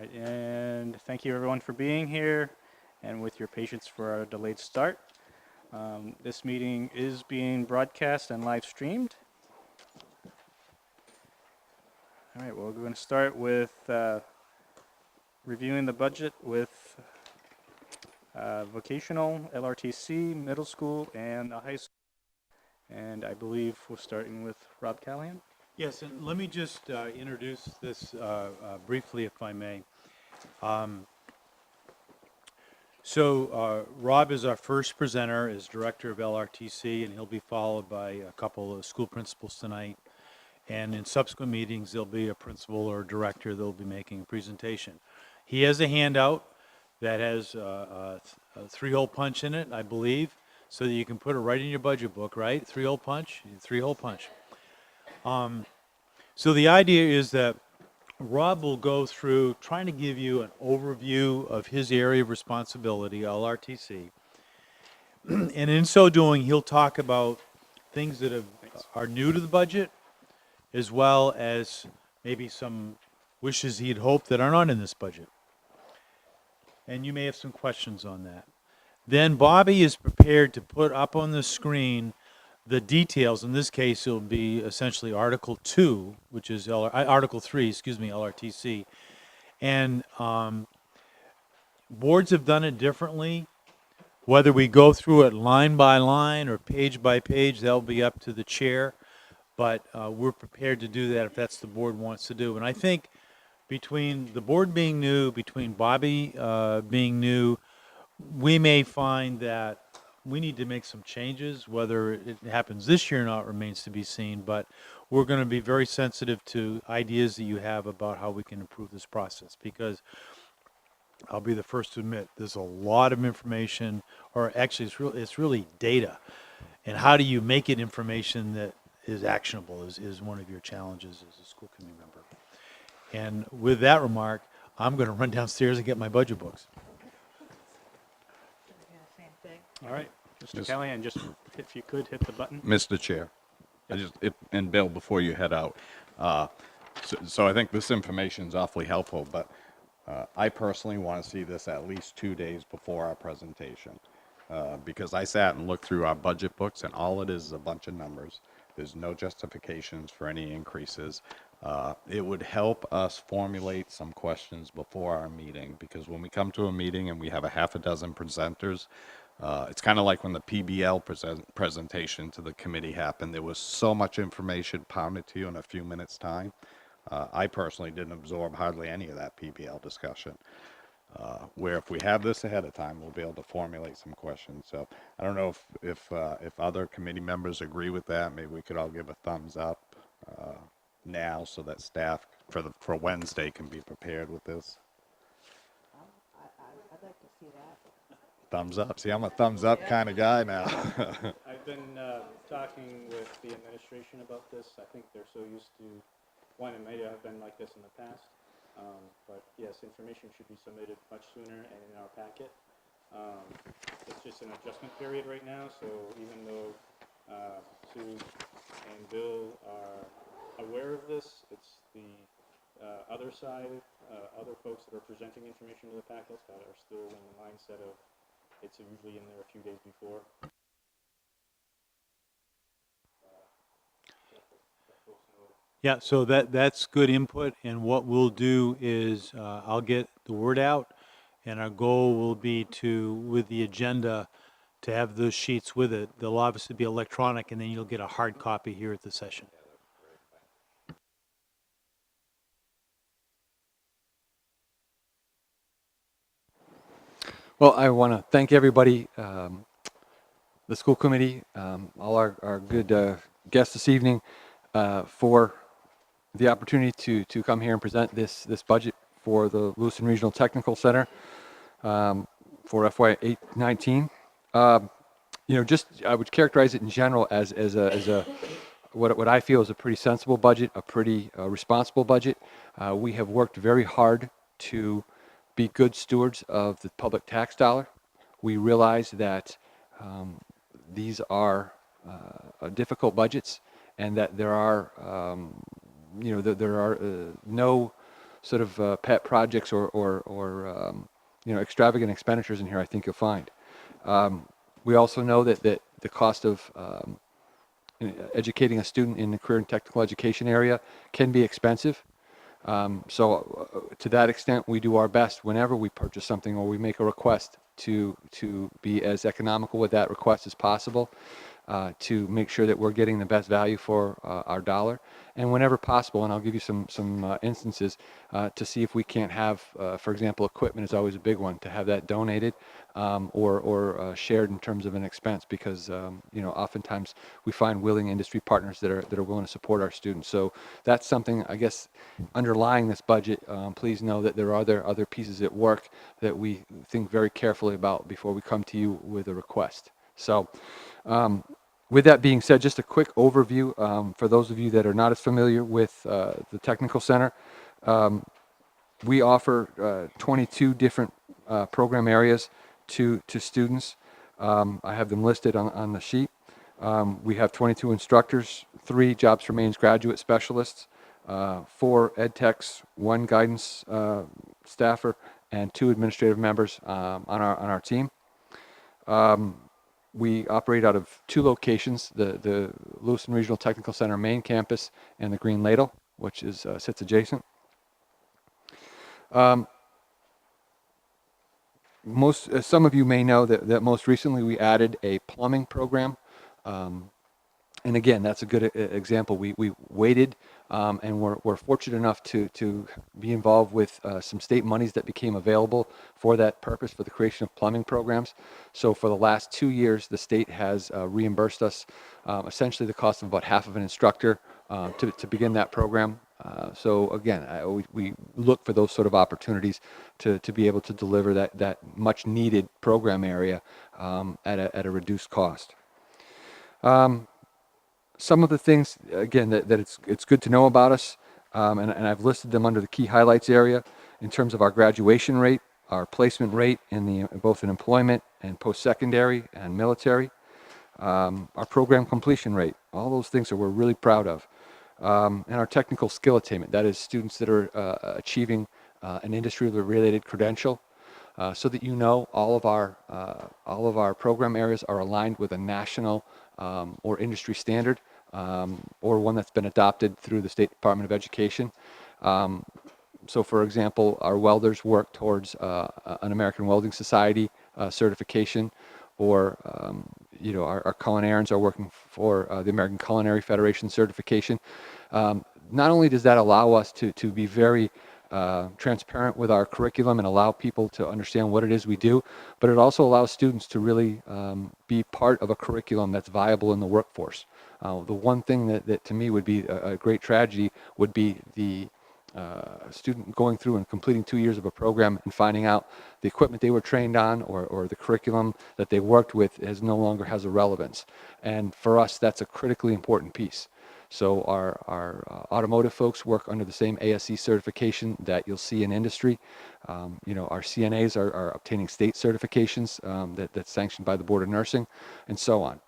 right, and thank you everyone for being here and with your patience for our delayed start. This meeting is being broadcast and live streamed. All right, well, we're going to start with reviewing the budget with vocational, LRTC, middle school, and the high school. And I believe we're starting with Rob Callahan. Yes, and let me just introduce this briefly, if I may. Rob is our first presenter as director of LRTC, and he'll be followed by a couple of school principals tonight. And in subsequent meetings, there'll be a principal or director that'll be making a presentation. He has a handout that has a three-hole punch in it, I believe, so that you can put it right in your budget book, right? Three-hole punch, three-hole punch. So the idea is that Rob will go through trying to give you an overview of his area of responsibility, LRTC. And in so doing, he'll talk about things that are new to the budget, as well as maybe some wishes he'd hoped that are not in this budget. And you may have some questions on that. Then Bobby is prepared to put up on the screen the details. In this case, it'll be essentially Article 2, which is Article 3, LRTC. And boards have done it differently. Whether we go through it line by line or page by page, that'll be up to the chair. But we're prepared to do that if that's the board wants to do. And I think between the board being new, between Bobby being new, we may find that we need to make some changes. Whether it happens this year or not remains to be seen, but we're going to be very sensitive to ideas that you have about how we can improve this process, because I'll be the first to admit there's a lot of information, or actually it's really data. And how do you make it information that is actionable is one of your challenges as a school committee member. And with that remark, I'm going to run downstairs and get my budget books. All right, Mr. Callahan, just if you could hit the button. Mr. Chair, and Bill, before you head out, so I think this information is awfully helpful, but I personally want to see this at least 2 days before our presentation, because I sat and looked through our budget books, and all it is a bunch of numbers. There's no justifications for any increases. It would help us formulate some questions before our meeting, because when we come to a meeting and we have a half a dozen presenters, it's kind of like when the PBL presentation to the committee happened. There was so much information pounded to you in a few minutes' time. I personally didn't absorb hardly any of that PBL discussion. Where if we have this ahead of time, we'll be able to formulate some questions. So I don't know if other committee members agree with that. Maybe we could all give a thumbs up now, so that staff for Wednesday can be prepared with this. I'd like to see that. Thumbs up. See, I'm a thumbs up kind of guy now. I've been talking with the administration about this. I think they're so used to, one, it may have been like this in the past, but yes, information should be submitted much sooner and in our packet. It's just an adjustment period right now, so even though Sue and Bill are aware of this, it's the other side, other folks that are presenting information to the packets that are still in the mindset of it's usually in there a few days before. Yeah, so that's good input, and what we'll do is I'll get the word out, and our goal will be to, with the agenda, to have those sheets with it. They'll obviously be electronic, and then you'll get a hard copy here at the session. Well, I want to thank everybody, the school committee, all our good guests this evening, for the opportunity to come here and present this budget for the Lewiston Regional Technical Center for FY 19. Just I would characterize it in general as a what I feel is a pretty sensible budget, a pretty responsible budget. We have worked very hard to be good stewards of the public tax dollar. We realize that these are difficult budgets, and that there are there are no sort of pet projects or extravagant expenditures in here, I think you'll find. We also know that the cost of educating a student in the career and technical education area can be expensive. To that extent, we do our best whenever we purchase something or we make a request to be as economical with that request as possible, to make sure that we're getting the best value for our dollar, and whenever possible, and I'll give you some instances, to see if we can't have, for example, equipment is always a big one, to have that donated or shared in terms of an expense, because oftentimes we find willing industry partners that are willing to support our students. So that's something, I guess, underlying this budget. Please know that there are other pieces at work that we think very carefully about before we come to you with a request. So with that being said, just a quick overview for those of you that are not as familiar with the Technical Center. We offer 22 different program areas to students. I have them listed on the sheet. We have 22 instructors, 3 Jobs for Maine's graduate specialists, 4 ed techs, 1 guidance staffer, and 2 administrative members on our team. We operate out of 2 locations, the Lewiston Regional Technical Center main campus and the Green Ladle, which sits adjacent. Some of you may know that most recently we added a plumbing program. And again, that's a good example. We waited and we're fortunate enough to be involved with some state monies that became available for that purpose, for the creation of plumbing programs. So for the last 2 years, the state has reimbursed us essentially the cost of about half of an instructor to begin that program. So again, we look for those sort of opportunities to be able to deliver that much needed program area at a reduced cost. Some of the things, again, that it's good to know about us, and I've listed them under the key highlights area in terms of our graduation rate, our placement rate in both in employment and post-secondary and military, our program completion rate, all those things that we're really proud of, and our technical skill attainment, that is students that are achieving an industry-related credential, so that all of our program areas are aligned with a national or industry standard, or one that's been adopted through the State Department of Education. So for example, our welders work towards an American Welding Society certification, or our culinarians are working for the American Culinary Federation certification. Not only does that allow us to be very transparent with our curriculum and allow people to understand what it is we do, but it also allows students to really be part of a curriculum that's viable in the workforce. The one thing that to me would be a great tragedy would be the student going through and completing 2 years of a program and finding out the equipment they were trained on or the curriculum that they worked with no longer has a relevance. And for us, that's a critically important piece. So our automotive folks work under the same ASE certification that you'll see in industry. Our CNAs are obtaining state certifications that's sanctioned by the Board of Nursing, and so on.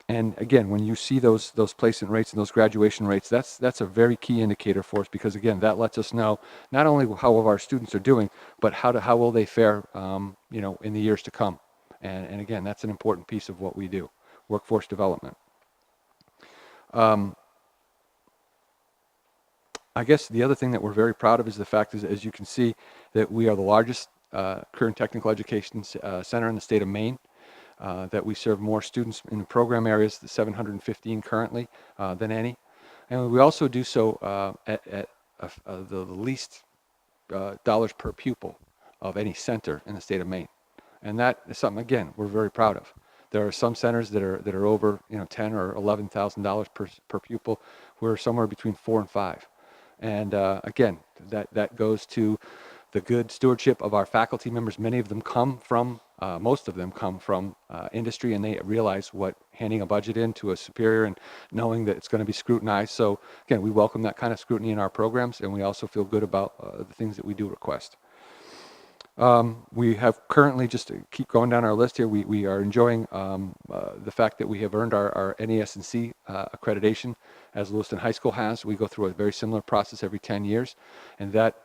And again, when you see those placement rates and those graduation rates, that's a very key indicator for us, because again, that lets us know not only how our students are doing, but how will they fare, in the years to come. And again, that's an important piece of what we do, workforce development. I guess the other thing that we're very proud of is the fact is, as you can see, that we are the largest career and technical education center in the state of Maine, that we serve more students in the program areas, the 715 currently, than any. And we also do so at the least dollars per pupil of any center in the state of Maine. And that is something, again, we're very proud of. There are some centers that are over $10,000 or $11,000 per pupil. We're somewhere between 4 and 5, and again, that goes to the good stewardship of our faculty members. Many of them come from, most of them come from industry, and they realize what handing a budget in to a superior and knowing that it's going to be scrutinized. So again, we welcome that kind of scrutiny in our programs, and we also feel good about the things that we do request. We have currently, just to keep going down our list here, we are enjoying the fact that we have earned our NES&C accreditation, as Lewiston High School has. We go through a very similar process every 10 years, and that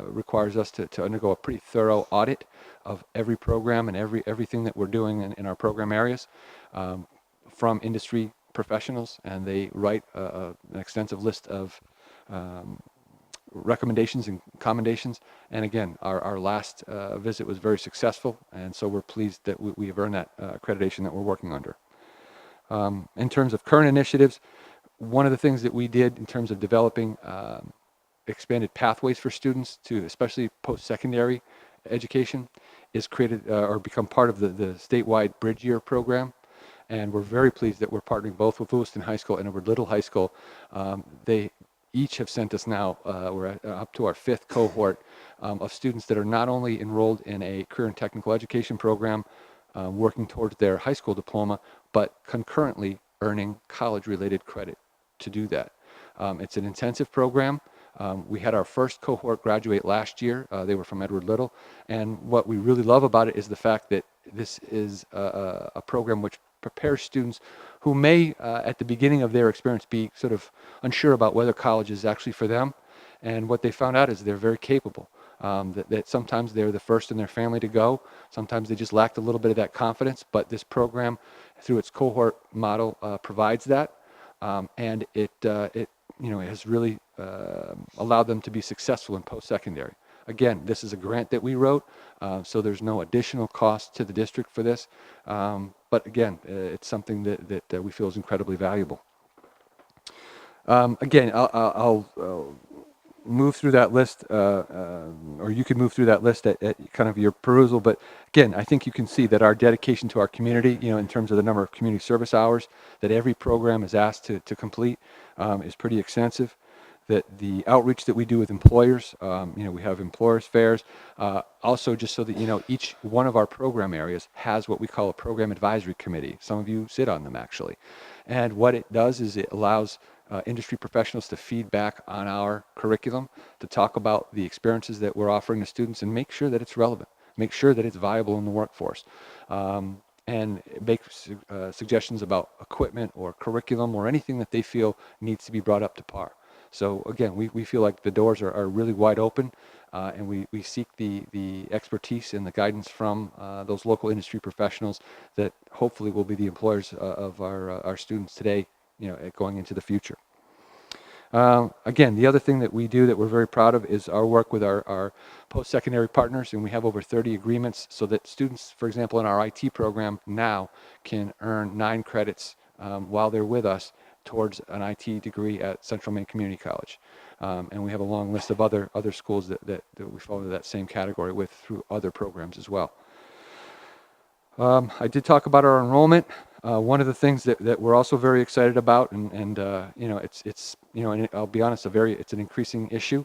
requires us to undergo a pretty thorough audit of every program and everything that we're doing in our program areas from industry professionals, and they write an extensive list of recommendations and commendations. And again, our last visit was very successful, and so we're pleased that we have earned that accreditation that we're working under. In terms of current initiatives, one of the things that we did in terms of developing expanded pathways for students to especially post-secondary education is created or become part of the statewide Bridge Year program. And we're very pleased that we're partnering both with Lewiston High School and Edward Little High School. They each have sent us now, we're up to our 5th cohort of students that are not only enrolled in a career and technical education program working towards their high school diploma, but concurrently earning college-related credit to do that. It's an intensive program. We had our first cohort graduate last year. They were from Edward Little. And what we really love about it is the fact that this is a program which prepares students who may, at the beginning of their experience, be sort of unsure about whether college is actually for them. And what they found out is they're very capable. That sometimes they're the first in their family to go. Sometimes they just lacked a little bit of that confidence. But this program, through its cohort model, provides that. And it has really allowed them to be successful in post-secondary. Again, this is a grant that we wrote, so there's no additional cost to the district for this. But again, it's something that we feel is incredibly valuable. Again, I'll move through that list, or you can move through that list at kind of your perusal. But again, I think you can see that our dedication to our community, in terms of the number of community service hours that every program is asked to complete, is pretty extensive. That the outreach that we do with employers, we have employers fairs, also just so that, each one of our program areas has what we call a program advisory committee. Some of you sit on them actually. And what it does is it allows industry professionals to feed back on our curriculum, to talk about the experiences that we're offering to students and make sure that it's relevant, make sure that it's viable in the workforce. And make suggestions about equipment or curriculum or anything that they feel needs to be brought up to par. So again, we feel like the doors are really wide open, and we seek the expertise and the guidance from those local industry professionals that hopefully will be the employers of our students today, going into the future. Again, the other thing that we do that we're very proud of is our work with our post-secondary partners, and we have over 30 agreements so that students, for example, in our IT program now can earn 9 credits while they're with us towards an IT degree at Central Maine Community College. And we have a long list of other schools that we fall into that same category with through other programs as well. I did talk about our enrollment. One of the things that we're also very excited about, and I'll be honest, it's an increasing issue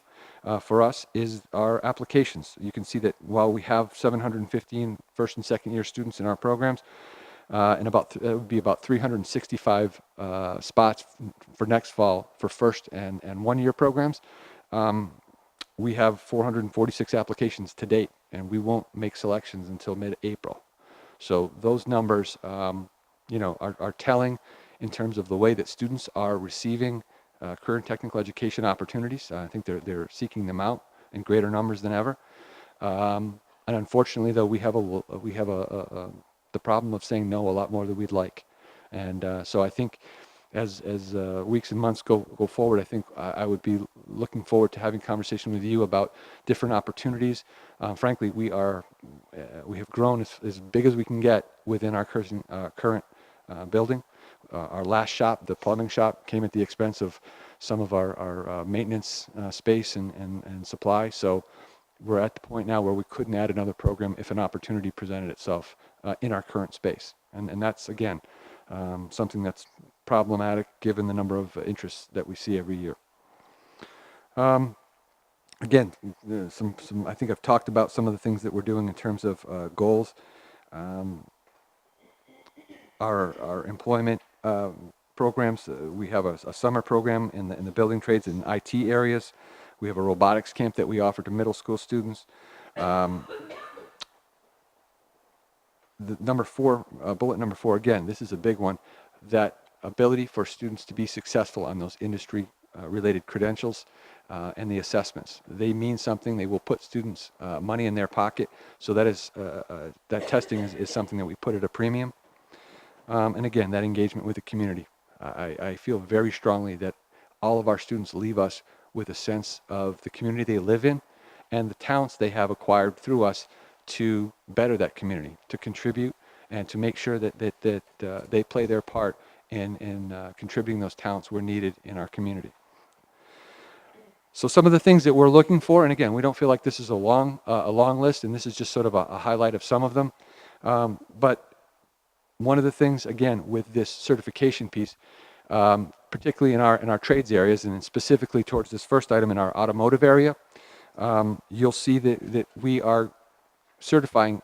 for us, is our applications. You can see that while we have 715 first and second year students in our programs, and it would be about 365 spots for next fall for first and 1 year programs. We have 446 applications to date, and we won't make selections until mid-April. So those numbers, are telling in terms of the way that students are receiving career and technical education opportunities. I think they're seeking them out in greater numbers than ever. And unfortunately, though, we have the problem of saying no a lot more than we'd like. And so I think as weeks and months go forward, I think I would be looking forward to having conversation with you about different opportunities. Frankly, we have grown as big as we can get within our current building. Our last shop, the plumbing shop, came at the expense of some of our maintenance space and supply. So we're at the point now where we couldn't add another program if an opportunity presented itself in our current space. And that's, again, something that's problematic given the number of interests that we see every year. Again, I think I've talked about some of the things that we're doing in terms of goals. Our employment programs, we have a summer program in the building trades and IT areas. We have a robotics camp that we offer to middle school students. the number 4, bullet number 4, again, this is a big one, that ability for students to be successful on those industry related credentials and the assessments. They mean something. They will put students money in their pocket. So that is that testing is something that we put at a premium. And again, that engagement with the community. I feel very strongly that all of our students leave us with a sense of the community they live in and the talents they have acquired through us to better that community, to contribute, and to make sure that they play their part in contributing those talents where needed in our community. So some of the things that we're looking for, and again, we don't feel like this is a long list, and this is just sort of a highlight of some of them. But one of the things, again, with this certification piece, particularly in our trades areas, and specifically towards this first item in our automotive area, you'll see that we are certifying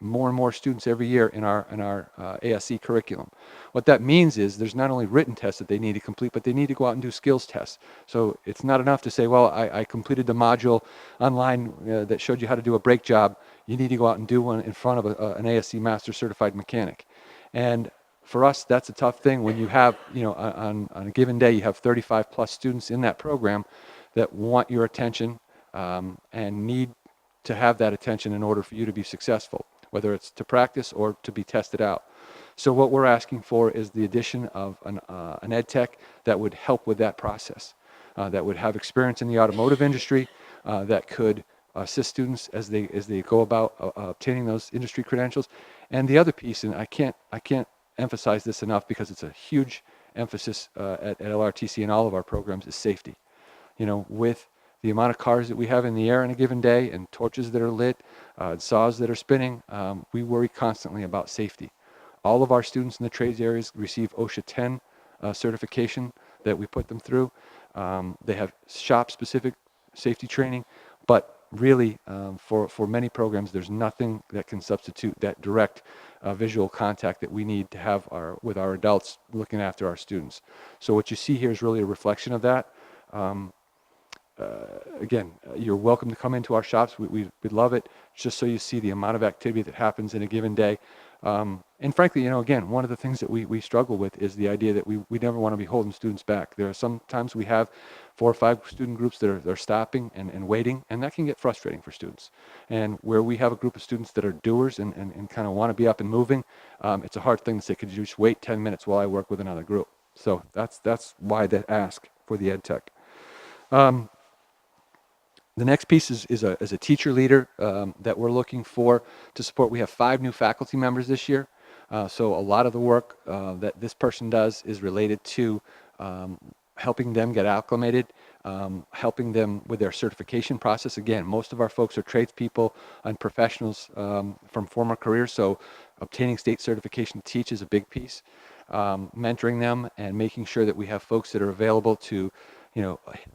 more and more students every year in our ASE curriculum. What that means is there's not only written tests that they need to complete, but they need to go out and do skills tests. So it's not enough to say, well, I completed the module online that showed you how to do a brake job. You need to go out and do one in front of an ASE Master Certified Mechanic. And for us, that's a tough thing when you have, on a given day, you have 35 plus students in that program that want your attention and need to have that attention in order for you to be successful, whether it's to practice or to be tested out. So what we're asking for is the addition of an ed tech that would help with that process, that would have experience in the automotive industry, that could assist students as they go about obtaining those industry credentials. And the other piece, and I can't emphasize this enough because it's a huge emphasis at LRTC and all of our programs, is safety. With the amount of cars that we have in the air on a given day and torches that are lit, saws that are spinning, we worry constantly about safety. All of our students in the trades areas receive OSHA 10 certification that we put them through. They have shop-specific safety training, but really for many programs, there's nothing that can substitute that direct visual contact that we need to have with our adults looking after our students. So what you see here is really a reflection of that. Again, you're welcome to come into our shops. We'd love it, just so you see the amount of activity that happens in a given day. And frankly, again, one of the things that we struggle with is the idea that we never want to be holding students back. There are sometimes we have 4 or 5 student groups that are stopping and waiting, and that can get frustrating for students. And where we have a group of students that are doers and kind of want to be up and moving, it's a hard thing to say, could you just wait 10 minutes while I work with another group? So that's why that ask for the ed tech. The next piece is a teacher leader that we're looking for to support. We have 5 new faculty members this year. So a lot of the work that this person does is related to helping them get acclimated, helping them with their certification process. Again, most of our folks are tradespeople and professionals from former careers, so obtaining state certification to teach is a big piece. Mentoring them and making sure that we have folks that are available to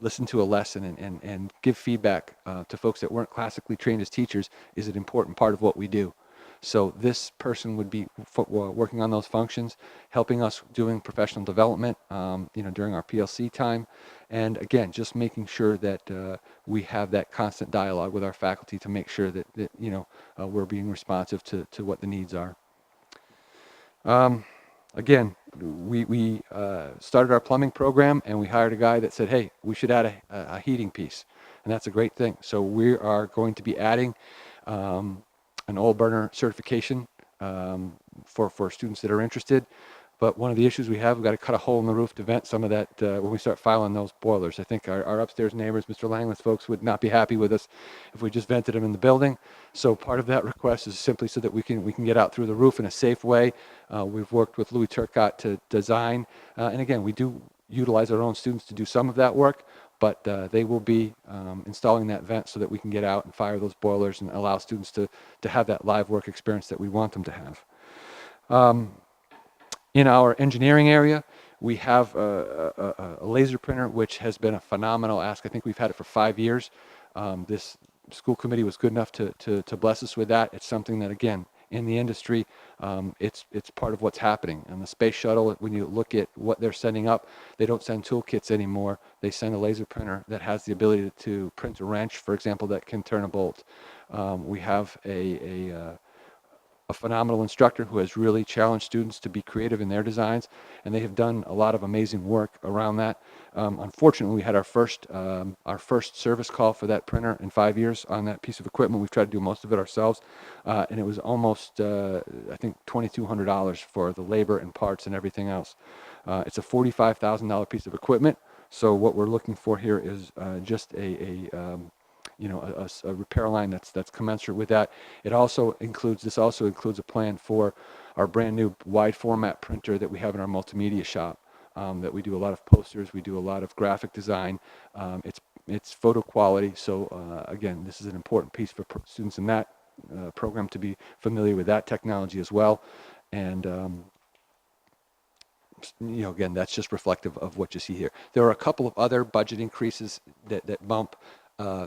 listen to a lesson and give feedback to folks that weren't classically trained as teachers is an important part of what we do. So this person would be working on those functions, helping us doing professional development, during our PLC time. And again, just making sure that we have that constant dialogue with our faculty to make sure that we're being responsive to what the needs are. Again, we started our plumbing program and we hired a guy that said, hey, we should add a heating piece. And that's a great thing. So we are going to be adding an oil burner certification for students that are interested. But one of the issues we've got to cut a hole in the roof to vent some of that when we start filing those boilers. I think our upstairs neighbors, Mr. Langland's folks, would not be happy with us if we just vented them in the building. So part of that request is simply so that we can get out through the roof in a safe way. We've worked with Louis Turcotte to design, and again, we do utilize our own students to do some of that work, but they will be installing that vent so that we can get out and fire those boilers and allow students to have that live work experience that we want them to have. In our engineering area, we have a laser printer, which has been a phenomenal ask. I think we've had it for 5 years. This school committee was good enough to bless us with that. It's something that, again, in the industry, it's part of what's happening. And the space shuttle, when you look at what they're sending up, they don't send toolkits anymore. They send a laser printer that has the ability to print a wrench, for example, that can turn a bolt. We have a a phenomenal instructor who has really challenged students to be creative in their designs, and they have done a lot of amazing work around that. Unfortunately, we had our first service call for that printer in 5 years on that piece of equipment. We've tried to do most of it ourselves, and it was almost, I think, $2,200 for the labor and parts and everything else. It's a $45,000 piece of equipment, so what we're looking for here is just a repair line that's commensurate with that. This also includes a plan for our brand new wide format printer that we have in our multimedia shop. That we do a lot of posters, we do a lot of graphic design. It's photo quality, so again, this is an important piece for students in that program to be familiar with that technology as well. And again, that's just reflective of what you see here. There are a couple of other budget increases that bump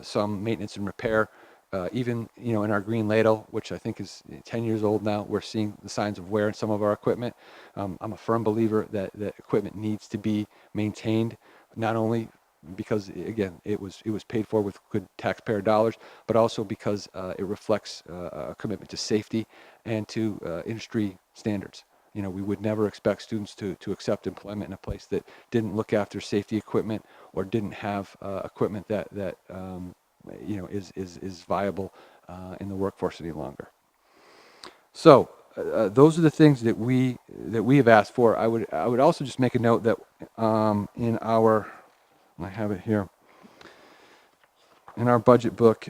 some maintenance and repair. Even in our green ladle, which I think is 10 years old now, we're seeing the signs of wear in some of our equipment. I'm a firm believer that equipment needs to be maintained, not only because again it was paid for with good taxpayer dollars, but also because it reflects a commitment to safety and to industry standards. We would never expect students to accept employment in a place that didn't look after safety equipment or didn't have equipment that is viable in the workforce any longer. So those are the things that we have asked for. I would also just make a note that I have it here in our budget book.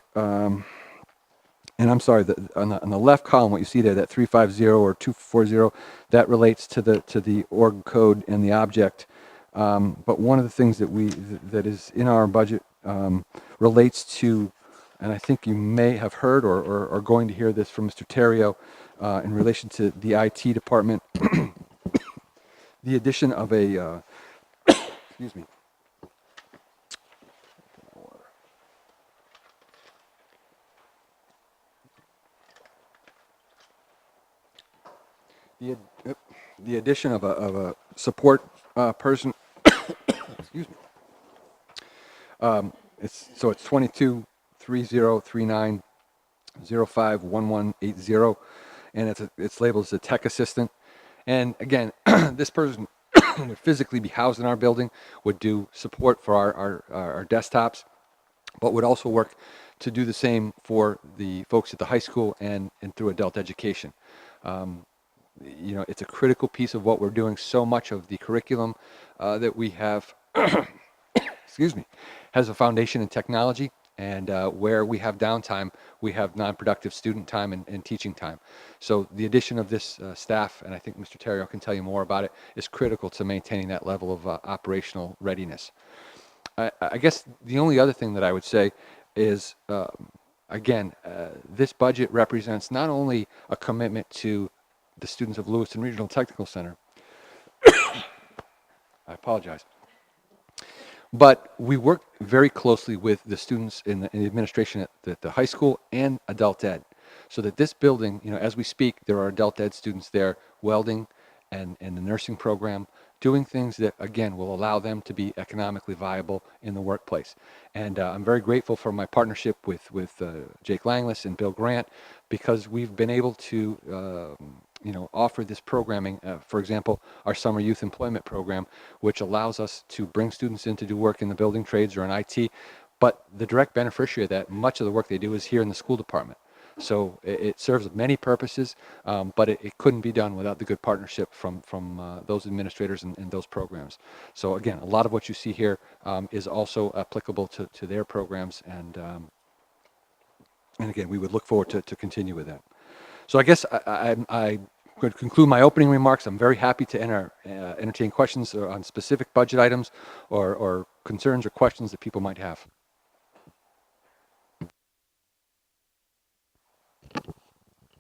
And I'm sorry, on the left column, what you see there, that 350 or 240, that relates to the org code and the object. But one of the things that is in our budget relates to, and I think you may have heard or are going to hear this from Mr. Terrio in relation to the IT department, the addition of a, excuse me. The addition of a support person, excuse me. It's 223039051180, and it's labeled as a tech assistant. And again, this person would physically be housed in our building, would do support for our desktops, but would also work to do the same for the folks at the high school and through adult education. It's a critical piece of what we're doing. So much of the curriculum that we have, excuse me, has a foundation in technology, and where we have downtime, we have non-productive student time and teaching time. So the addition of this staff, and I think Mr. Terrio can tell you more about it, is critical to maintaining that level of operational readiness. I guess the only other thing that I would say is, again, this budget represents not only a commitment to the students of Lewiston Regional Technical Center, I apologize, but we work very closely with the students in the administration at the high school and adult ed, so that this building, as we speak, there are adult ed students there welding and the nursing program, doing things that, again, will allow them to be economically viable in the workplace. And I'm very grateful for my partnership with Jake Langlis and Bill Grant, because we've been able to offer this programming. For example, our summer youth employment program, which allows us to bring students in to do work in the building trades or in IT, but the direct beneficiary of that, much of the work they do is here in the school department. So it serves many purposes, but it couldn't be done without the good partnership from those administrators and those programs. So again, a lot of what you see here is also applicable to their programs, and again, we would look forward to continue with that. So I guess I could conclude my opening remarks. I'm very happy to entertain questions on specific budget items or concerns or questions that people might have.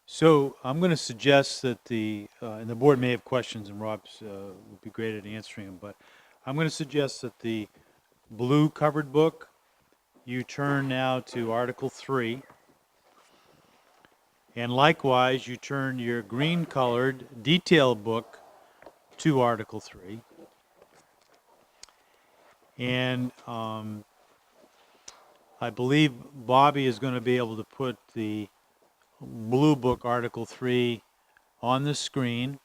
So I'm going to suggest that and the board may have questions, and Rob's would be great at answering them, but I'm going to suggest that the blue covered book, you turn now to Article 3, and likewise, you turn your green colored detail book to Article 3. And I believe Bobby is going to be able to put the Blue Book Article 3 on the screen.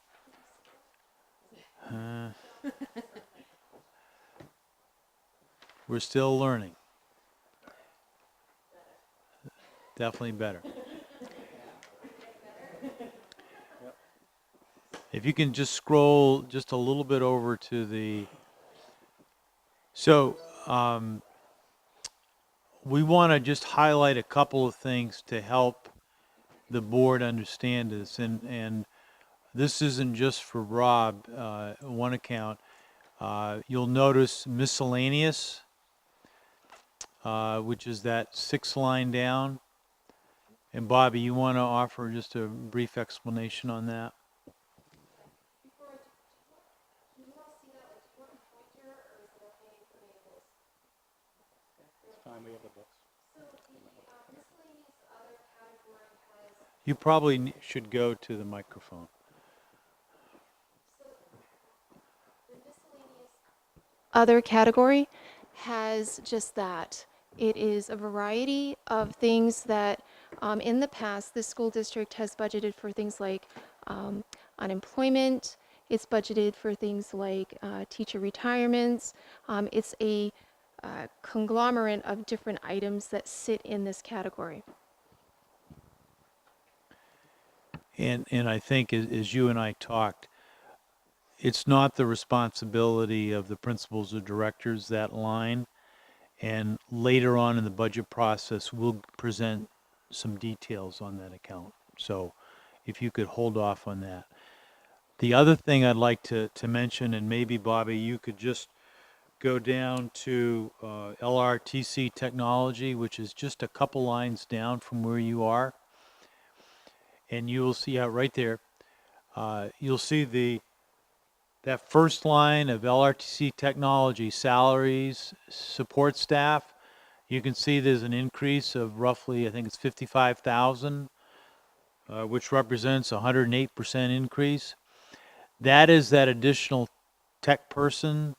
We're still learning. Definitely better. If you can just scroll just a little bit over to the, so we want to just highlight a couple of things to help the board understand this, and this isn't just for Rob. One account, you'll notice miscellaneous, which is that 6th line down. And Bobby, you want to offer just a brief explanation on that? It's fine, we have the books. You probably should go to the microphone. Other category has just that. It is a variety of things that in the past the school district has budgeted for things like unemployment. It's budgeted for things like teacher retirements. It's a conglomerate of different items that sit in this category. And I think as you and I talked, it's not the responsibility of the principals or directors, that line. And later on in the budget process, we'll present some details on that account. So if you could hold off on that. The other thing I'd like to mention, and maybe Bobby, you could just go down to LRTC Technology, which is just a couple lines down from where you are. And you will see out right there, you'll see that first line of LRTC Technology, salaries, support staff. You can see there's an increase of roughly, I think it's 55,000, which represents a 108% increase. That is that additional tech person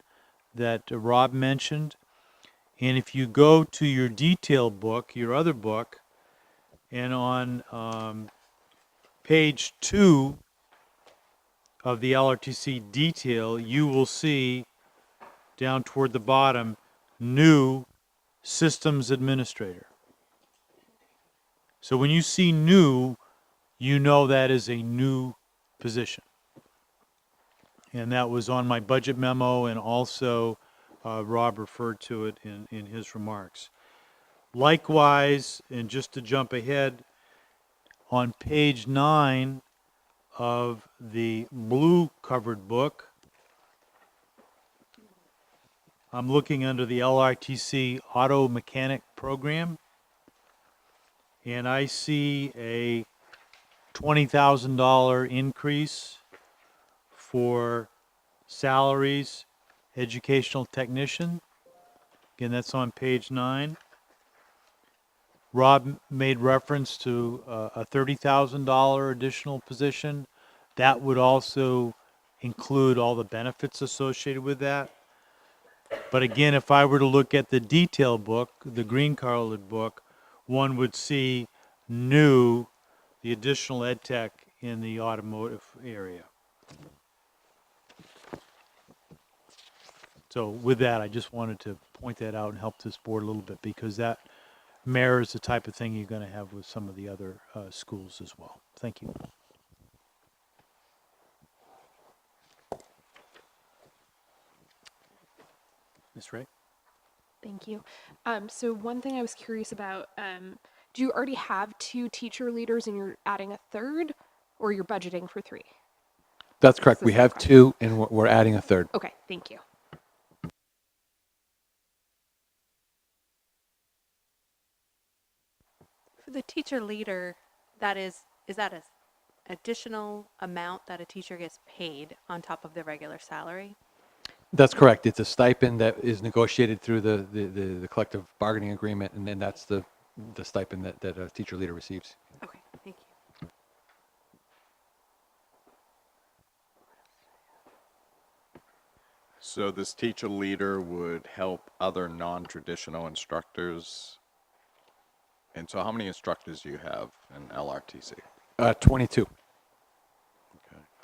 that Rob mentioned. And if you go to your detail book, your other book, and on page 2 of the LRTC detail, you will see down toward the bottom, new systems administrator. So when you see new, you know that is a new position. And that was on my budget memo, and also Rob referred to it in his remarks. Likewise, and just to jump ahead, on page 9 of the blue covered book, I'm looking under the LRTC Auto Mechanic Program, and I see a $20,000 increase for salaries, educational technician. Again, that's on page 9. Rob made reference to a $30,000 additional position. That would also include all the benefits associated with that. But again, if I were to look at the detail book, the green colored book, one would see new, the additional ed tech in the automotive area. So with that, I just wanted to point that out and help this board a little bit, because that mirrors the type of thing you're going to have with some of the other schools as well. Thank you. Ms. Ray? Thank you. So one thing I was curious about, do you already have 2 teacher leaders and you're adding a third, or you're budgeting for 3? That's correct. the We same have question. 2, and we're adding a third. Okay, thank you. For the teacher leader, is that an additional amount that a teacher gets paid on top of their regular salary? That's correct. It's a stipend that is negotiated through the collective bargaining agreement, and then that's the stipend that a teacher leader receives. Okay, thank you. So this teacher leader would help other non-traditional instructors And so how many instructors do you have in LRTC? 22. Okay.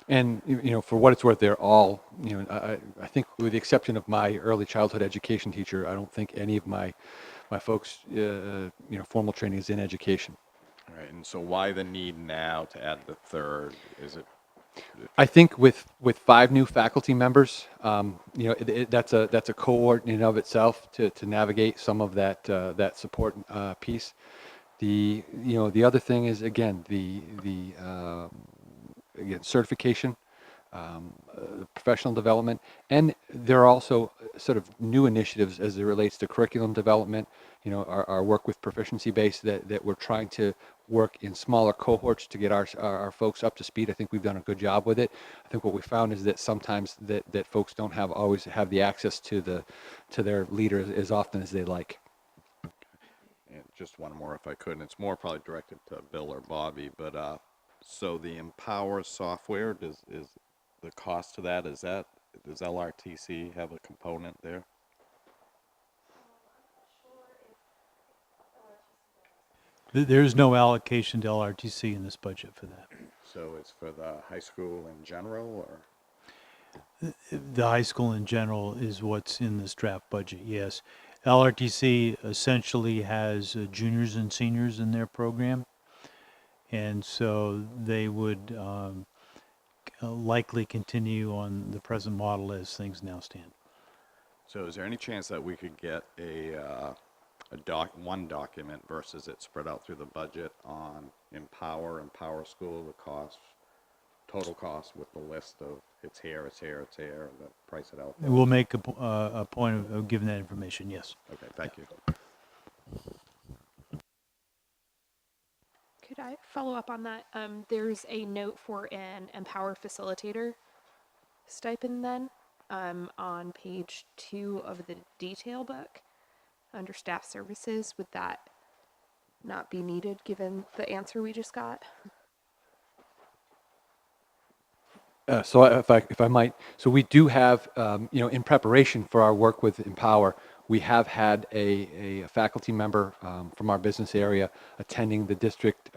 And, for what it's worth, they're all, I think with the exception of my early childhood education teacher, I don't think any of my folks, formal training is in education. All right, and so why the need now to add the third? Is it, I think with 5 new faculty members, that's a cohort in and of itself to navigate some of that support piece. The other thing is again again certification, professional development, and there are also sort of new initiatives as it relates to curriculum development. Our work with proficiency base that we're trying to work in smaller cohorts to get our folks up to speed. I think we've done a good job with it. I think what we found is that sometimes that folks don't always have the access to their leader as often as they like. and just one more if I could, and it's more probably directed to Bill or Bobby, but so the Empower software, is the cost to that, does LRTC have a component there? There's no allocation to LRTC in this budget for that. So it's for the high school in general, or? The high school in general is what's in this draft budget, yes. LRTC essentially has juniors and seniors in their program. And so they would likely continue on the present model as things now stand. So is there any chance that we could get one document versus it spread out through the budget on Empower School, the total cost with the list of it's here, and the price it out? We'll make a point of giving that information, yes. Okay, thank you. Could I follow up on that? There's a note for an Empower facilitator stipend then on page 2 of the detail book under staff services. Would that not be needed given the answer we just got? So if I might, so we do have, in preparation for our work with Empower, we have had a faculty member from our business area attending the district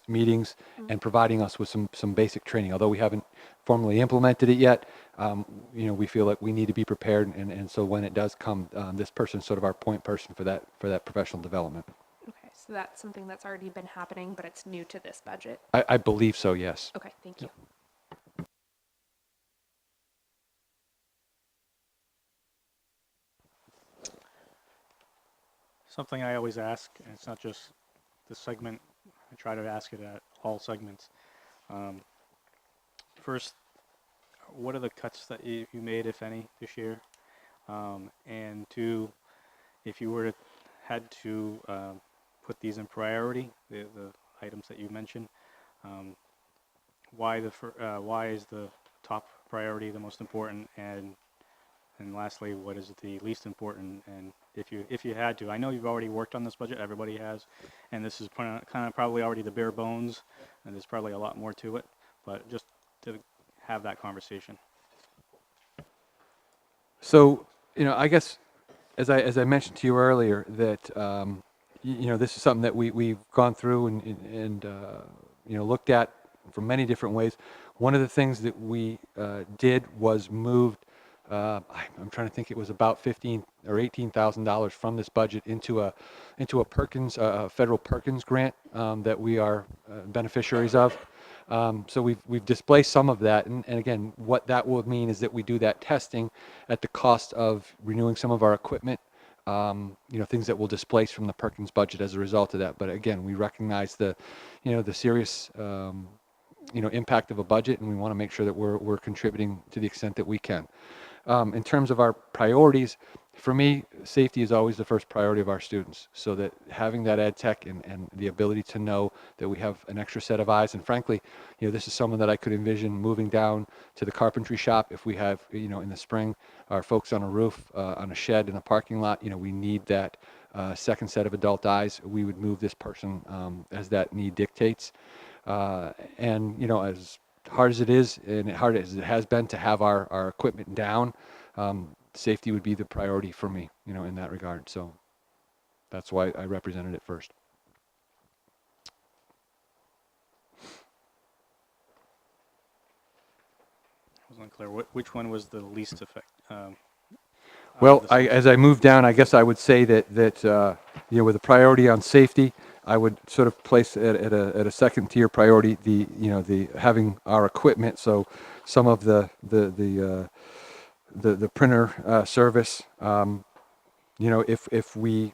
meetings and providing us with some basic training. Although we haven't formally implemented it yet, we feel like we need to be prepared. And so when it does come, this person is sort of our point person for that professional development. Okay, so that's something that's already been happening, but it's new to this budget. I believe so, yes. Okay, thank you. Something I always ask, and it's not just this segment, I try to ask it at all segments. First, what are the cuts that you made, if any, this year? And 2, if you were to had to put these in priority, the items that you mentioned, why is the top priority the most important, and lastly, what is the least important? And if you had to, I know you've already worked on this budget, everybody has, and this is kind of probably already the bare bones, and there's probably a lot more to it, but just to have that conversation. So, I guess as I mentioned to you earlier that this is something that we've gone through and looked at from many different ways. One of the things that we did was moved. I'm trying to think. It was about $15,000 or $18,000 from this budget into a Perkins federal Perkins grant that we are beneficiaries of. So we've displaced some of that, and again, what that will mean is that we do that testing at the cost of renewing some of our equipment. Things that will displace from the Perkins budget as a result of that. But again, we recognize the serious impact of a budget, and we want to make sure that we're contributing to the extent that we can. In terms of our priorities, for me, safety is always the first priority of our students. So that having that ed tech and the ability to know that we have an extra set of eyes, and frankly, this is someone that I could envision moving down to the carpentry shop if we have, in the spring, our folks on a roof, on a shed in a parking lot. We need that second set of adult eyes. We would move this person as that need dictates. And as hard as it is, and hard as it has been to have our equipment down, safety would be the priority for me, in that regard. So that's why I represented it first. wasn't clear. Which one was the least effect? Well, the six? as I move down, I guess I would say that you know, with a priority on safety, I would sort of place at a second tier priority the having our equipment. So some of the printer service. You know, if we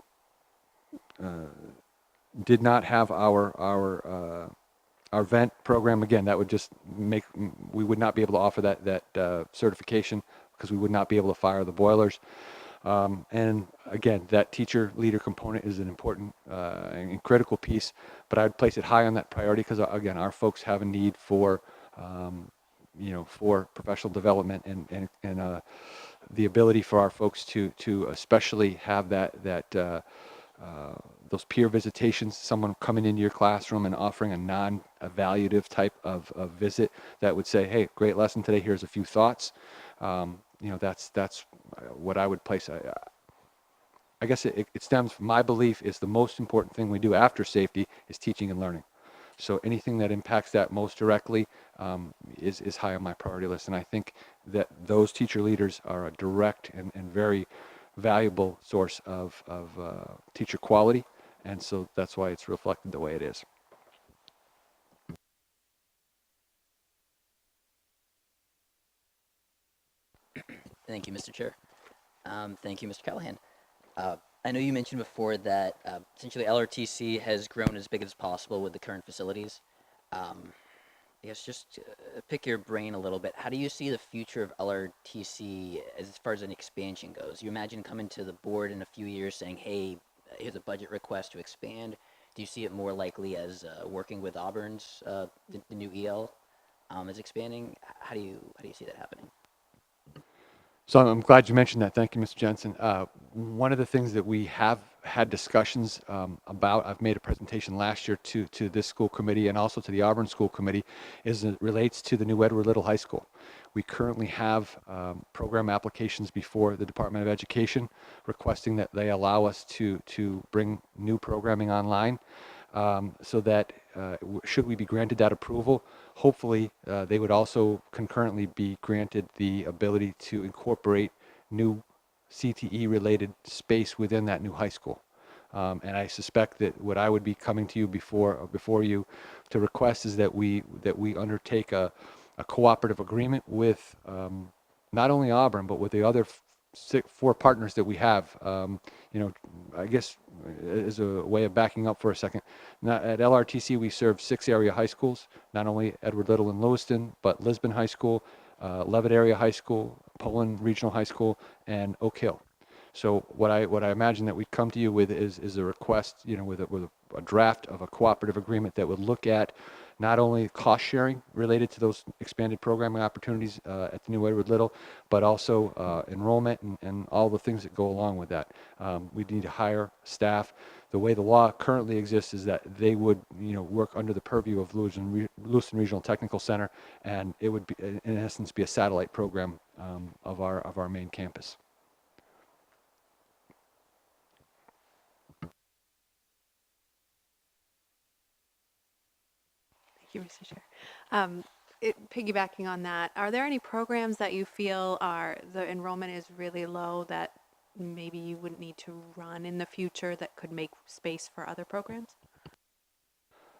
did not have our vent program, again, that would just make, we would not be able to offer that certification because we would not be able to fire the boilers. And again, that teacher leader component is an important and critical piece, but I'd place it high on that priority because again, our folks have a need for, you know, for professional development and the ability for our folks to especially have those peer visitations, someone coming into your classroom and offering a non-evaluative type of visit that would say, hey, great lesson today, here's a few thoughts. You know, that's what I would place. I guess it stems from my belief is the most important thing we do after safety is teaching and learning. So anything that impacts that most directly is high on my priority list. And I think that those teacher leaders are a direct and very valuable source of teacher quality. And so that's why it's reflected the way it is. Thank you, Mr. Chair. Thank you, Mr. Callahan. I know you mentioned before that essentially LRTC has grown as big as possible with the current facilities. I guess just pick your brain a little bit. How do you see the future of LRTC as far as an expansion goes? You imagine coming to the board in a few years saying, hey, here's a budget request to expand. Do you see it more likely as working with Auburn's, the new EL is expanding? How do you see that happening? So I'm glad you mentioned that. Thank you, Mr. Jensen. One of the things that we have had discussions about, I've made a presentation last year to this school committee and also to the Auburn School Committee, is it relates to the new Edward Little High School. We currently have program applications before the Department of Education requesting that they allow us to bring new programming online. So that should we be granted that approval, hopefully they would also concurrently be granted the ability to incorporate new CTE related space within that new high school. And I suspect that what I would be coming to you before you to request is that we undertake a cooperative agreement with not only Auburn but with the other four partners that we have. You know, I guess as a way of backing up for a second, at LRTC we serve 6 area high schools, not only Edward Little and Lewiston, but Lisbon High School, Levitt Area High School, Poland Regional High School, and Oak Hill. So what I imagine that we'd come to you with is a request, you know, with a draft of a cooperative agreement that would look at not only cost sharing related to those expanded programming opportunities at the new Edward Little, but also enrollment and all the things that go along with that. We need to hire staff. The way the law currently exists is that they would, you know, work under the purview of Lewiston Regional Technical Center, and it would be, in essence, be a satellite program of our main campus. Thank you, Mr. Chair. Piggybacking on that, are there any programs that you feel the enrollment is really low that maybe you wouldn't need to run in the future that could make space for other programs?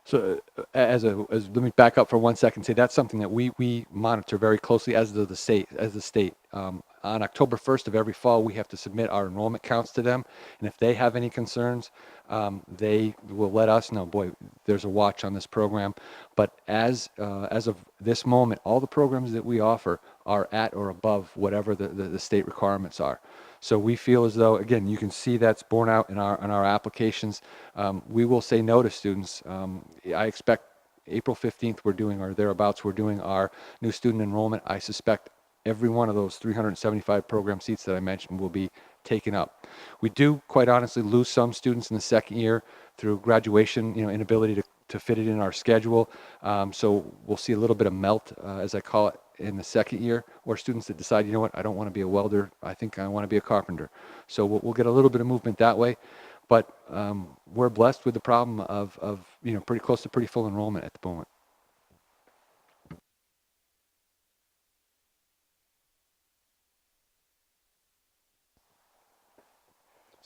So let me back up for 1 second. Say that's something that we monitor very closely as the state. On October 1st of every fall, we have to submit our enrollment counts to them, and if they have any concerns, they will let us know. Boy, there's a watch on this program. But as of this moment, all the programs that we offer are at or above whatever the state requirements are. So we feel as though, again, you can see that's borne out in our applications. We will say no to students. I expect April 15th we're doing, or thereabouts, we're doing our new student enrollment. I suspect every one of those 375 program seats that I mentioned will be taken up. We do, quite honestly, lose some students in the second year through graduation, you know, inability to fit it in our schedule. So we'll see a little bit of melt, as I call it, in the second year, or students that decide, you know what, I don't want to be a welder, I think I want to be a carpenter. So we'll get a little bit of movement that way. But we're blessed with the problem of you know, pretty close to pretty full enrollment at the moment.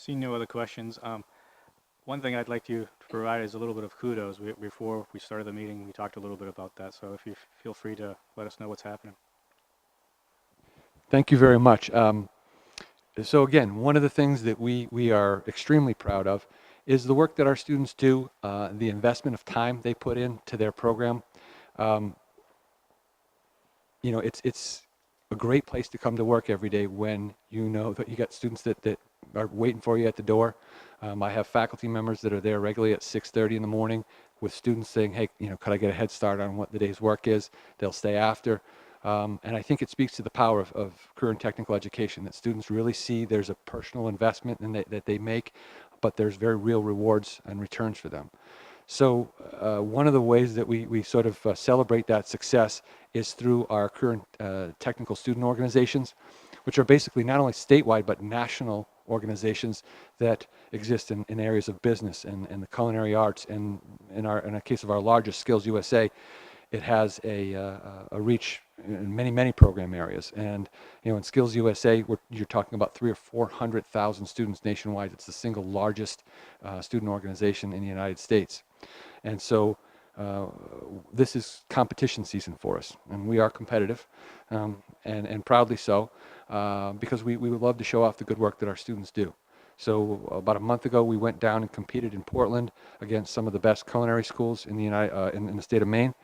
Seeing no other questions, one thing I'd like to provide is a little bit of kudos. Before we started the meeting, we talked a little bit about that, so if you feel free to let us know what's happening. Thank you very much. So again, one of the things that we are extremely proud of is the work that our students do, the investment of time they put into their program. You know, it's a great place to come to work every day when you know that you got students that are waiting for you at the door. I have faculty members that are there regularly at 6:30 in the morning with students saying, hey, you know, could I get a head start on what the day's work is? They'll stay after. And I think it speaks to the power of career and technical education, that students really see there's a personal investment that they make, but there's very real rewards and returns for them. So one of the ways that we sort of celebrate that success is through our career and technical student organizations, which are basically not only statewide but national organizations that exist in areas of business and the culinary arts. And in a case of our largest, Skills USA, it has a reach in many program areas. And you know, in Skills USA, you're talking about 300,000 or 400,000 students nationwide. It's the single largest student organization in the United States. And so this is competition season for us, and we are competitive, and proudly so, because we would love to show off the good work that our students do. So about a month ago, we went down and competed in Portland against some of the best culinary schools in the in the state of Maine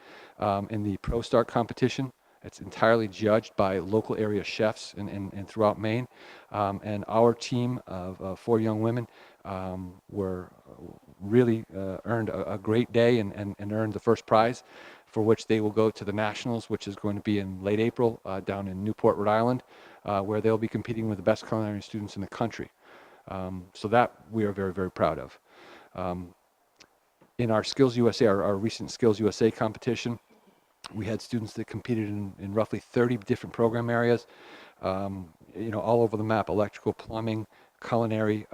in the Pro Start competition. It's entirely judged by local area chefs and throughout Maine. And our team of 4 young women were really earned a great day and earned the first prize, for which they will go to the Nationals, which is going to be in late April down in Newport, Rhode Island, where they'll be competing with the best culinary students in the country. So that we are very proud of. In our Skills USA, our recent Skills USA competition, we had students that competed in roughly 30 different program areas, you know, all over the map: electrical, plumbing, culinary,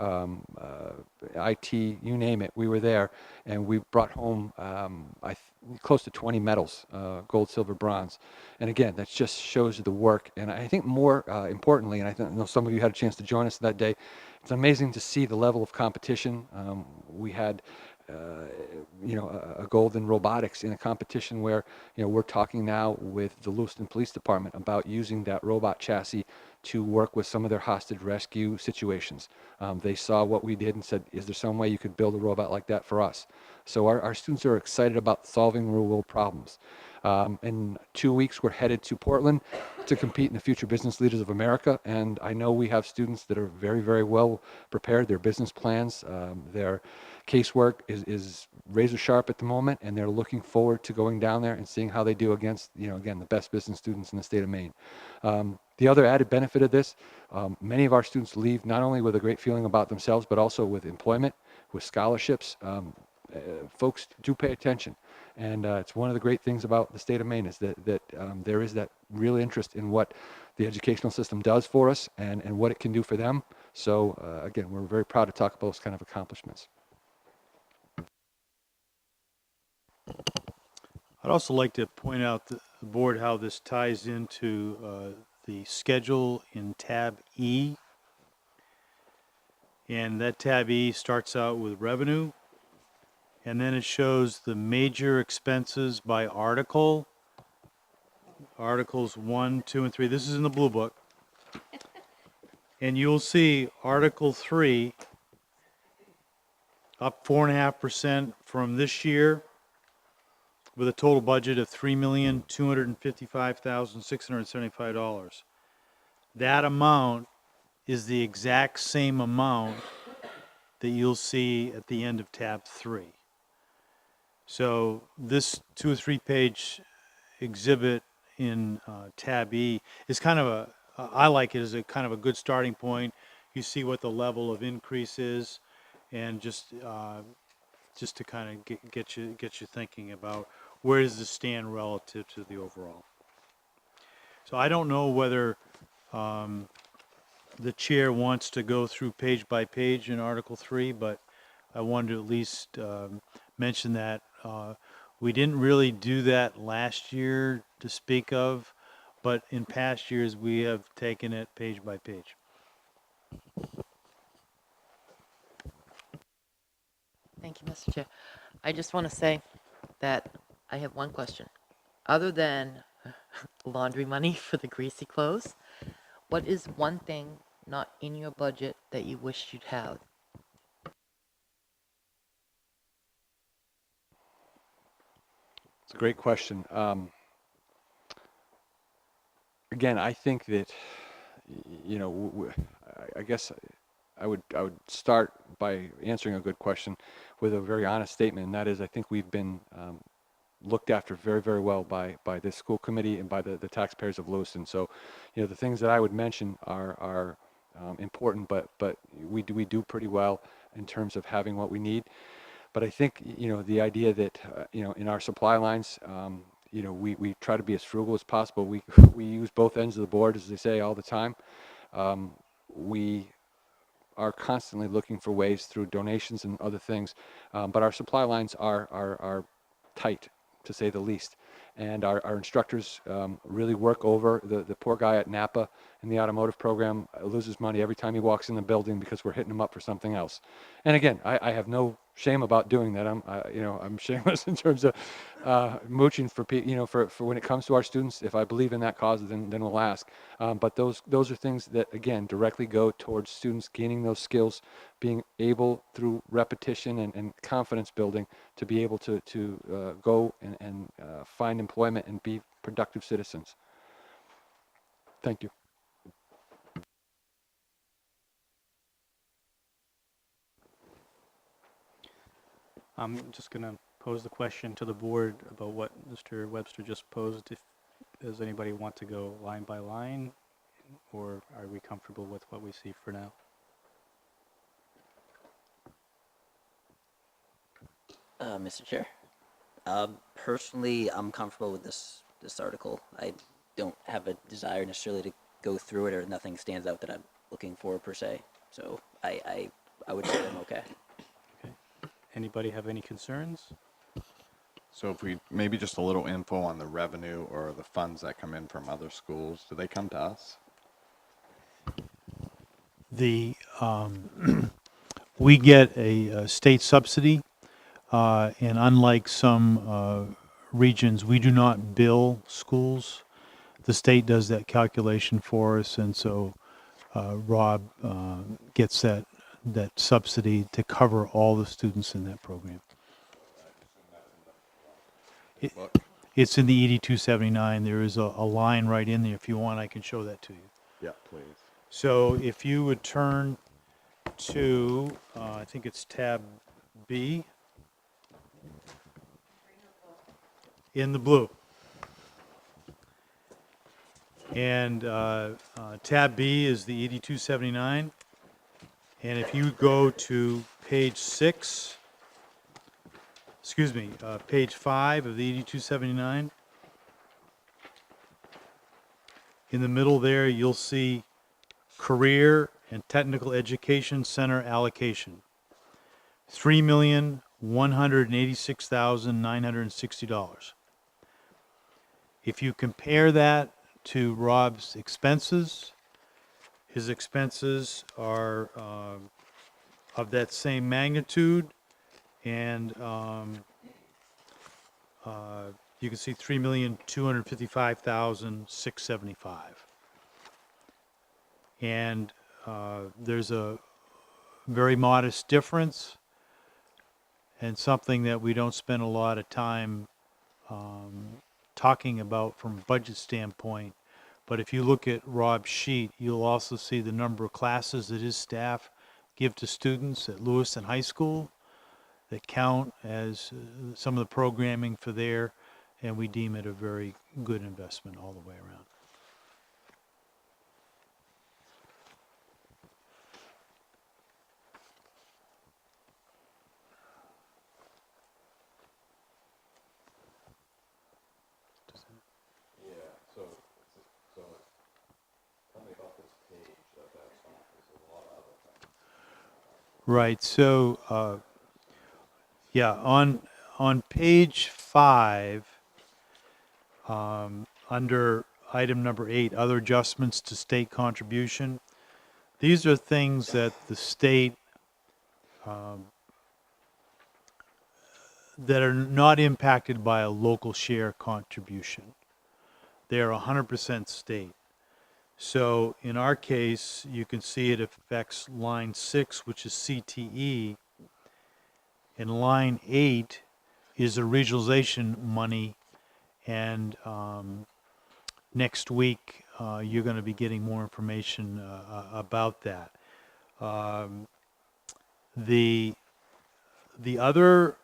IT, you name it. We were there, and we brought home close to 20 medals, gold, silver, bronze. And again, that just shows you the work. And I think more importantly, and I know some of you had a chance to join us that day, it's amazing to see the level of competition. We had you know, a gold in robotics in a competition where, you know, we're talking now with the Lewiston Police Department about using that robot chassis to work with some of their hostage rescue situations. They saw what we did and said, is there some way you could build a robot like that for us? So our students are excited about solving real world problems. In 2 weeks, we're headed to Portland to compete in the Future Business Leaders of America. And I know we have students that are very well prepared. Their business plans, their casework is razor sharp at the moment, and they're looking forward to going down there and seeing how they do against, you know, again, the best business students in the state of Maine. The other added benefit of this, many of our students leave not only with a great feeling about themselves, but also with employment, with scholarships. Folks do pay attention, and it's one of the great things about the state of Maine is that there is that real interest in what the educational system does for us and what it can do for them. So again, we're very proud to talk about those kind of accomplishments. I'd also like to point out to the board how this ties into the schedule in tab E. And that tab E starts out with revenue, and then it shows the major expenses by article. Articles 1, 2, and 3. This is in the blue book. And you'll see Article 3 up 4.5% from this year, with a total budget of $3,255,675. That amount is the exact same amount that you'll see at the end of tab 3. So this 2 or 3 page exhibit in tab E is kind of I like it as a kind of a good starting point. You see what the level of increase is, and just to kind of get you thinking about where does this stand relative to the overall. So I don't know whether the chair wants to go through page by page in Article 3, but I wanted to at least mention that we didn't really do that last year to speak of, but in past years we have taken it page by page. Thank you, Mr. Chair. I just want to say that I have one question. Other than laundry money for the greasy clothes, what is one thing not in your budget that you wish you'd have? It's a great question. Again, I think that, you know, I guess I would start by answering a good question with a very honest statement, and that is I think we've been looked after very, very well by this school committee and by the taxpayers of Lewiston. So, you know, the things that I would mention are important, but we do pretty well in terms of having what we need. But I think, you know, the idea that, you know, in our supply lines, you know, we try to be as frugal as possible. We use both ends of the board, as they say, all the time. We are constantly looking for ways through donations and other things, but our supply lines are tight, to say the least. And our instructors really work over. The poor guy at Napa in the automotive program loses money every time he walks in the building because we're hitting him up for something else. And again, I have no shame about doing that. I'm shameless in terms of mooching for for when it comes to our students. If I believe in that cause, then we'll ask. But those are things that again directly go towards students gaining those skills, being able through repetition and confidence building to be able to go and find employment and be productive citizens. Thank you. I'm just going to pose the question to the board about what Mr. Webster just posed. If does anybody want to go line by line, or are we comfortable with what we see for now? Mr. Chair, personally, I'm comfortable with this article. I don't have a desire necessarily to go through it, or nothing stands out that I'm looking for per se. So I would say I'm okay. Okay. Anybody have any concerns? So if we, maybe just a little info on the revenue or the funds that come in from other schools, do they come to us? The we get a state subsidy, and unlike some regions, we do not bill schools. The state does that calculation for us, and so Rob gets that subsidy to cover all the students in that program. It's in the 8279. There is a line right in there. If you want, I can show that to you. Yeah, please. So if you would turn to, I think it's tab B in the blue. And tab B is the 8279. And if you go to page 6, page 5 of the 8279, in the middle there, you'll see Career and Technical Education Center allocation, $3,186,960. If you compare that to Rob's expenses, his expenses are of that same magnitude, and you can see $3,255,675. And there's a very modest difference, and something that we don't spend a lot of time talking about from a budget standpoint. But if you look at Rob's sheet, you'll also see the number of classes that his staff give to students at Lewiston High School that count as some of the programming for there, and we deem it a very good investment all the way around. Right. So, yeah, on page 5, under item number 8, other adjustments to state contribution, these are things that the state that are not impacted by a local share contribution. They are 100% state. So in our case, you can see it affects line 6, which is CTE, and line 8 is the regionalization money, and next week you're going to be getting more information about that. The other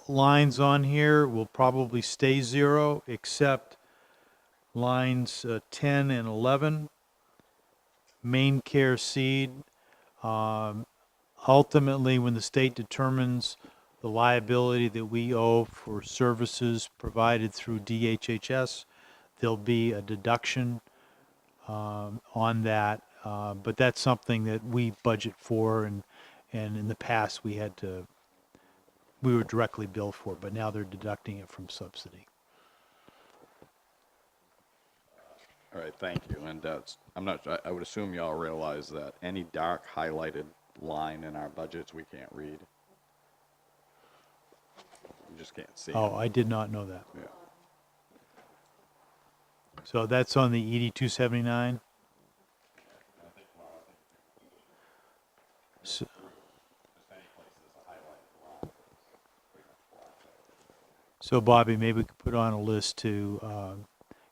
lines on here will probably stay zero, except lines 10 and 11, main care seed. Ultimately, when the state determines the liability that we owe for services provided through DHHS, there'll be a deduction on that. But that's something that we budget for, and in the past we were directly billed for, but now they're deducting it from subsidy. All right, thank you. And I would assume you all realize that any dark highlighted line in our budgets, we can't read. You just can't see. Oh, I did not know that. Yeah. So that's on the ED 279? So, so Bobby, maybe we could put on a list to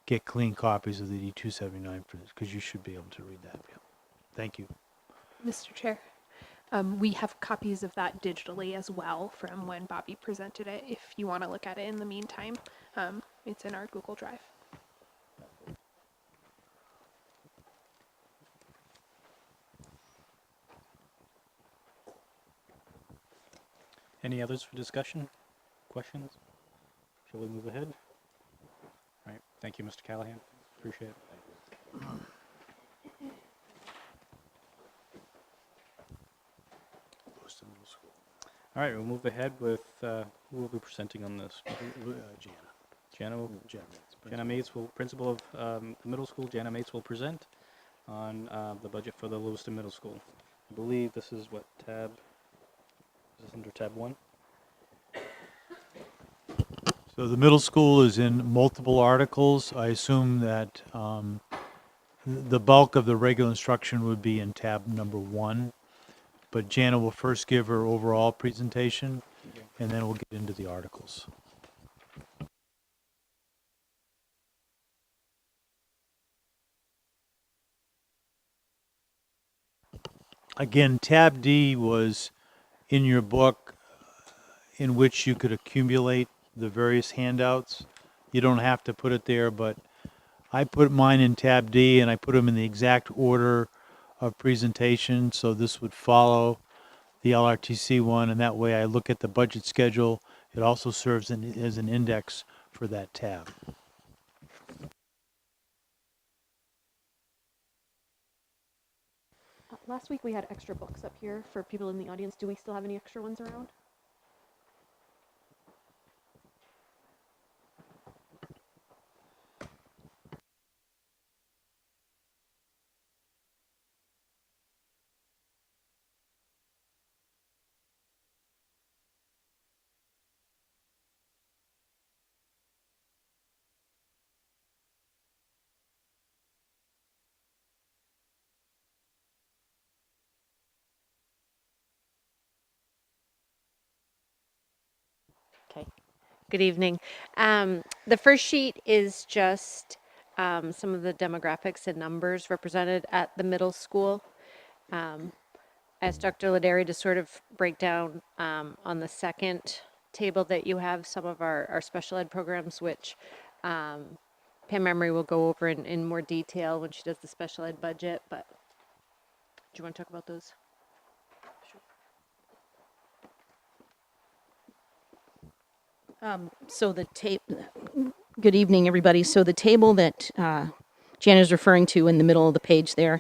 get clean copies of the ED 279 for this, because you should be able to read that. Yeah. Thank you. Mr. Chair, we have copies of that digitally as well from when Bobby presented it. If you want to look at it in the meantime, it's in our Google Drive. Any others for discussion? Questions? Shall we move ahead? All right, thank you, Mr. Callahan. Appreciate it. All right, we'll move ahead with, who will be presenting on this? Jana Mates will, principal of middle school, Jana Mates will present on the budget for the Lewiston Middle School. I believe this is what, tab, is this under tab 1? So the middle school is in multiple articles. I assume that the bulk of the regular instruction would be in tab number 1. But Jana will first give her overall presentation, and then we'll get into the articles. Again, tab D was in your book, in which you could accumulate the various handouts. You don't have to put it there, but I put mine in tab D, and I put them in the exact order of presentation, so this would follow the LRTC one, and that way I look at the budget schedule. It also serves as an index for that tab. Last week we had extra books up here for people in the audience. Do we still have any extra ones around? Okay. Good evening. The first sheet is just some of the demographics and numbers represented at the middle school. Asked Dr. Laderi to sort of break down on the second table that you have some of our special ed programs, which Pam Emery will go over in more detail when she does the special ed budget. But do you want to talk about those? Good evening, everybody. So the table that Jan is referring to in the middle of the page there,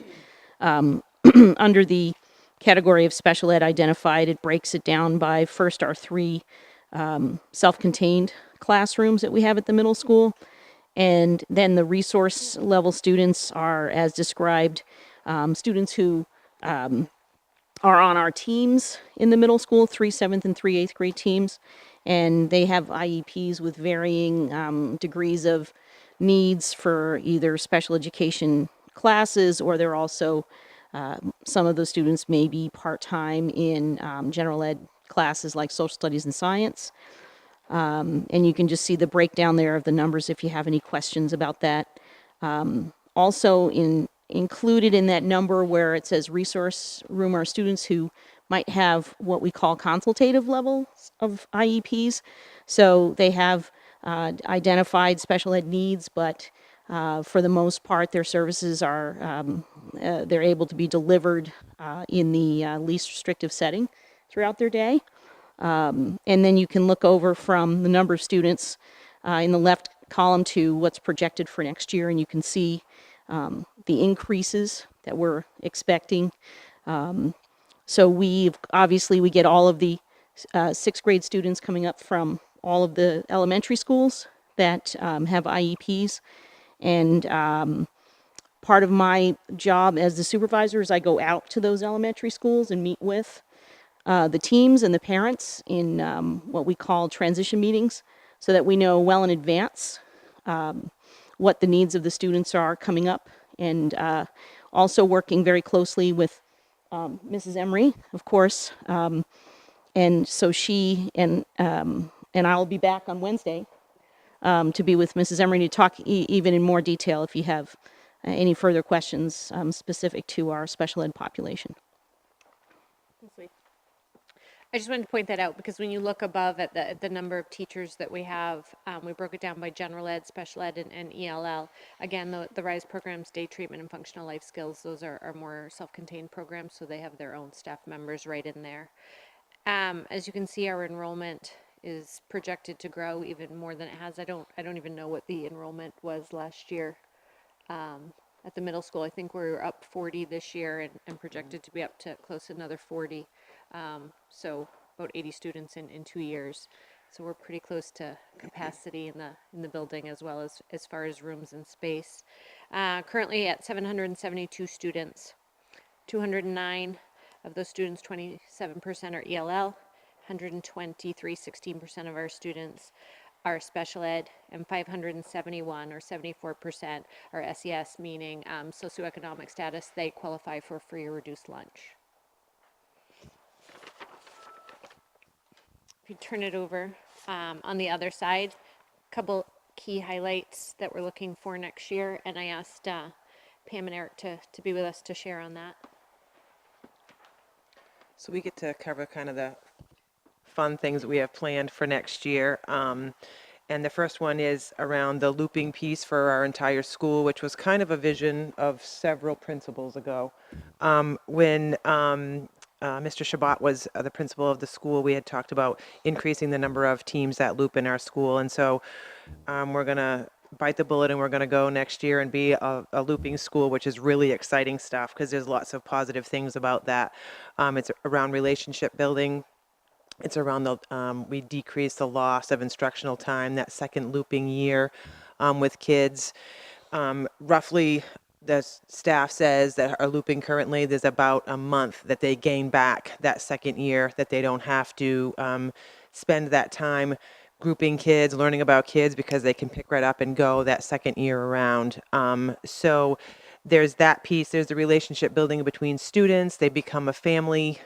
under the category of special ed identified, it breaks it down by first our 3 self-contained classrooms that we have at the middle school. And then the resource level students are, as described, students who are on our teams in the middle school, 3 7th and 3 8th grade teams. and they have IEPs with varying degrees of needs for either special education classes, or they're also, some of those students may be part-time in general ed classes like social studies and science. And you can just see the breakdown there of the numbers if you have any questions about that. Also included in that number where it says resource room are students who might have what we call consultative levels of IEPs. So they have identified special ed needs, but for the most part, their services are, they're able to be delivered in the least restrictive setting throughout their day. And then you can look over from the number of students in the left column to what's projected for next year, and you can see the increases that we're expecting. So we get all of the sixth grade students coming up from all of the elementary schools that have IEPs. And part of my job as the supervisor is I go out to those elementary schools and meet with the teams and the parents in what we call transition meetings, so that we know well in advance what the needs of the students are coming up, and also working very closely with Mrs. Emery, of course. And so she and I'll be back on Wednesday to be with Mrs. Emery to talk even in more detail if you have any further questions specific to our special ed population. I just wanted to point that out because when you look above at the number of teachers that we have, we broke it down by general ed, special ed, and ELL. Again, the RISE programs, day treatment and functional life skills, those are more self-contained programs, so they have their own staff members right in there. As you can see, our enrollment is projected to grow even more than it has. I don't even know what the enrollment was last year at the middle school. I think we were up 40 this year and projected to be up to close to another 40. So about 80 students in 2 years. So we're pretty close to capacity in the building as well as far as rooms and space. Currently at 772 students, 209 of those students, 27% are ELL, 123, 16% of our students are special ed, and 571 or 74% are SES, meaning socioeconomic status. They qualify for free or reduced lunch. If you turn it over, on the other side, a couple key highlights that we're looking for next year, and I asked Pam and Eric to be with us to share on that. So we get to cover kind of the fun things that we have planned for next year. And the first one is around the looping piece for our entire school, which was kind of a vision of several principals ago. When Mr. Shabbat was the principal of the school, we had talked about increasing the number of teams that loop in our school. And so we're going to bite the bullet and we're going to go next year and be a looping school, which is really exciting stuff because there's lots of positive things about that. It's around relationship building. It's around we decrease the loss of instructional time, that second looping year with kids. Roughly, the staff says that are looping currently, there's about a month that they gain back that second year, that they don't have to spend that time grouping kids, learning about kids, because they can pick right up and go that second year around. So there's that piece. There's the relationship building between students. They become a family.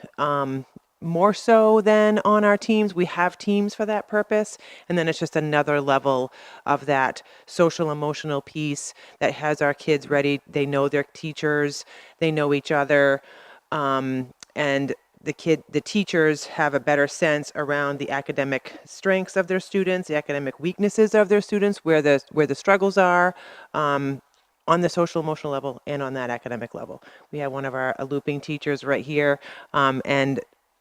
More so than on our teams. We have teams for that purpose. And then it's just another level of that social emotional piece that has our kids ready. They know their teachers, they know each other. And the teachers have a better sense around the academic strengths of their students, the academic weaknesses of their students, where the struggles are, on the social emotional level and on that academic level. We have one of our looping teachers right here, and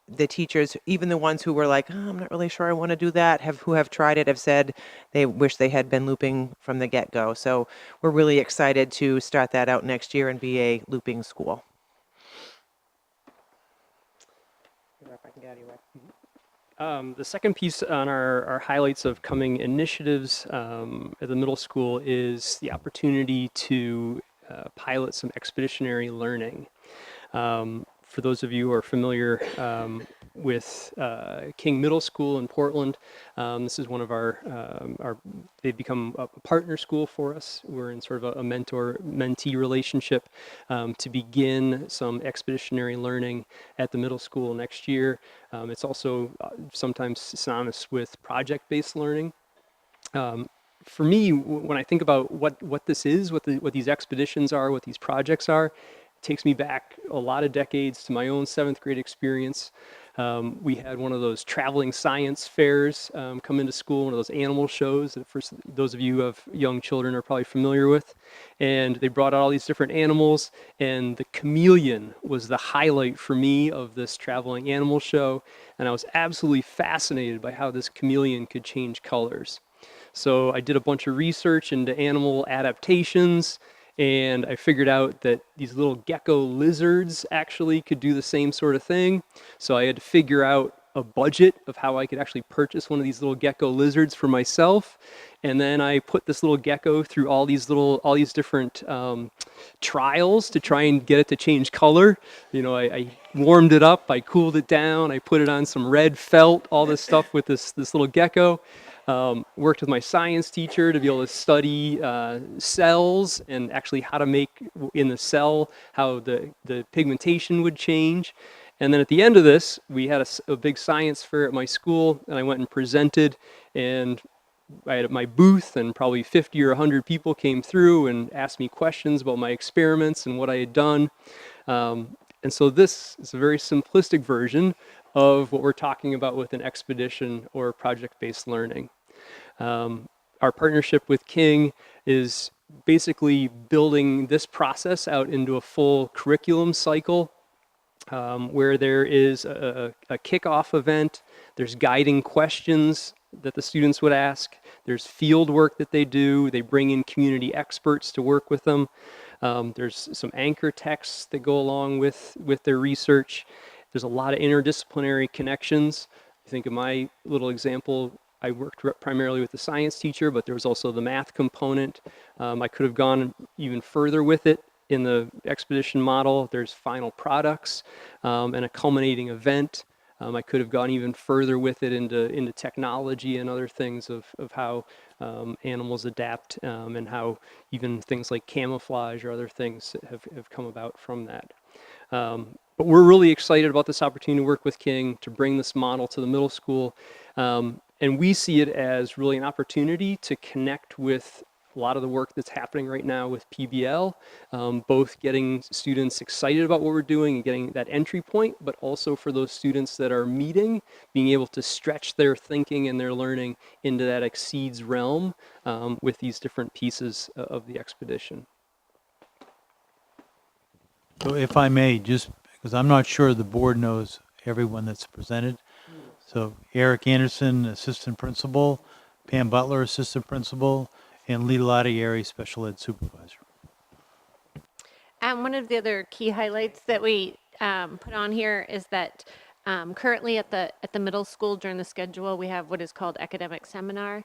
the teachers, even the ones who were like, oh, I'm not really sure I want to do that, who have tried it, have said they wish they had been looping from the get-go. So we're really excited to start that out next year and be a looping school. The second piece on our highlights of coming initiatives at the middle school is the opportunity to pilot some expeditionary learning. For those of you who are familiar with King Middle School in Portland, this is one of they've become a partner school for us. We're in sort of a mentor-mentee relationship to begin some expeditionary learning at the middle school next year. It's also sometimes synonymous with project-based learning. For me, when I think about what this is, what these expeditions are, what these projects are, it takes me back a lot of decades to my own 7th grade experience. We had one of those traveling science fairs come into school, one of those animal shows that those of you who have young children are probably familiar with. And they brought out all these different animals, and the chameleon was the highlight for me of this traveling animal show. And I was absolutely fascinated by how this chameleon could change colors. So I did a bunch of research into animal adaptations, and I figured out that these little gecko lizards actually could do the same sort of thing. So I had to figure out a budget of how I could actually purchase one of these little gecko lizards for myself. And then I put this little gecko through all these different trials to try and get it to change color. You know, I warmed it up, I cooled it down, I put it on some red felt, all this stuff with this little gecko. Worked with my science teacher to be able to study cells and actually how to make in the cell, how the pigmentation would change. And then at the end of this, we had a big science fair at my school, and I went and presented, and I had my booth, and probably 50 or 100 people came through and asked me questions about my experiments and what I had done. And so this is a very simplistic version of what we're talking about with an expedition or project-based learning. Our partnership with King is basically building this process out into a full curriculum cycle where there is a kickoff event, there's guiding questions that the students would ask, there's field work that they do, they bring in community experts to work with them, there's some anchor texts that go along with their research, there's a lot of interdisciplinary connections. I think in my little example, I worked primarily with the science teacher, but there was also the math component. I could have gone even further with it in the expedition model. There's final products and a culminating event. I could have gone even further with it into technology and other things of how animals adapt and how even things like camouflage or other things have come about from that. But we're really excited about this opportunity to work with King to bring this model to the middle school. And we see it as really an opportunity to connect with a lot of the work that's happening right now with PBL, both getting students excited about what we're doing and getting that entry point, but also for those students that are meeting, being able to stretch their thinking and their learning into that exceeds realm with these different pieces of the expedition. So if I may, just because I'm not sure the board knows everyone that's presented. So Eric Anderson, assistant principal, Pam Butler, assistant principal, and Lee Lattieri, special ed supervisor. One of the other key highlights that we put on here is that currently at the middle school during the schedule, we have what is called academic seminar.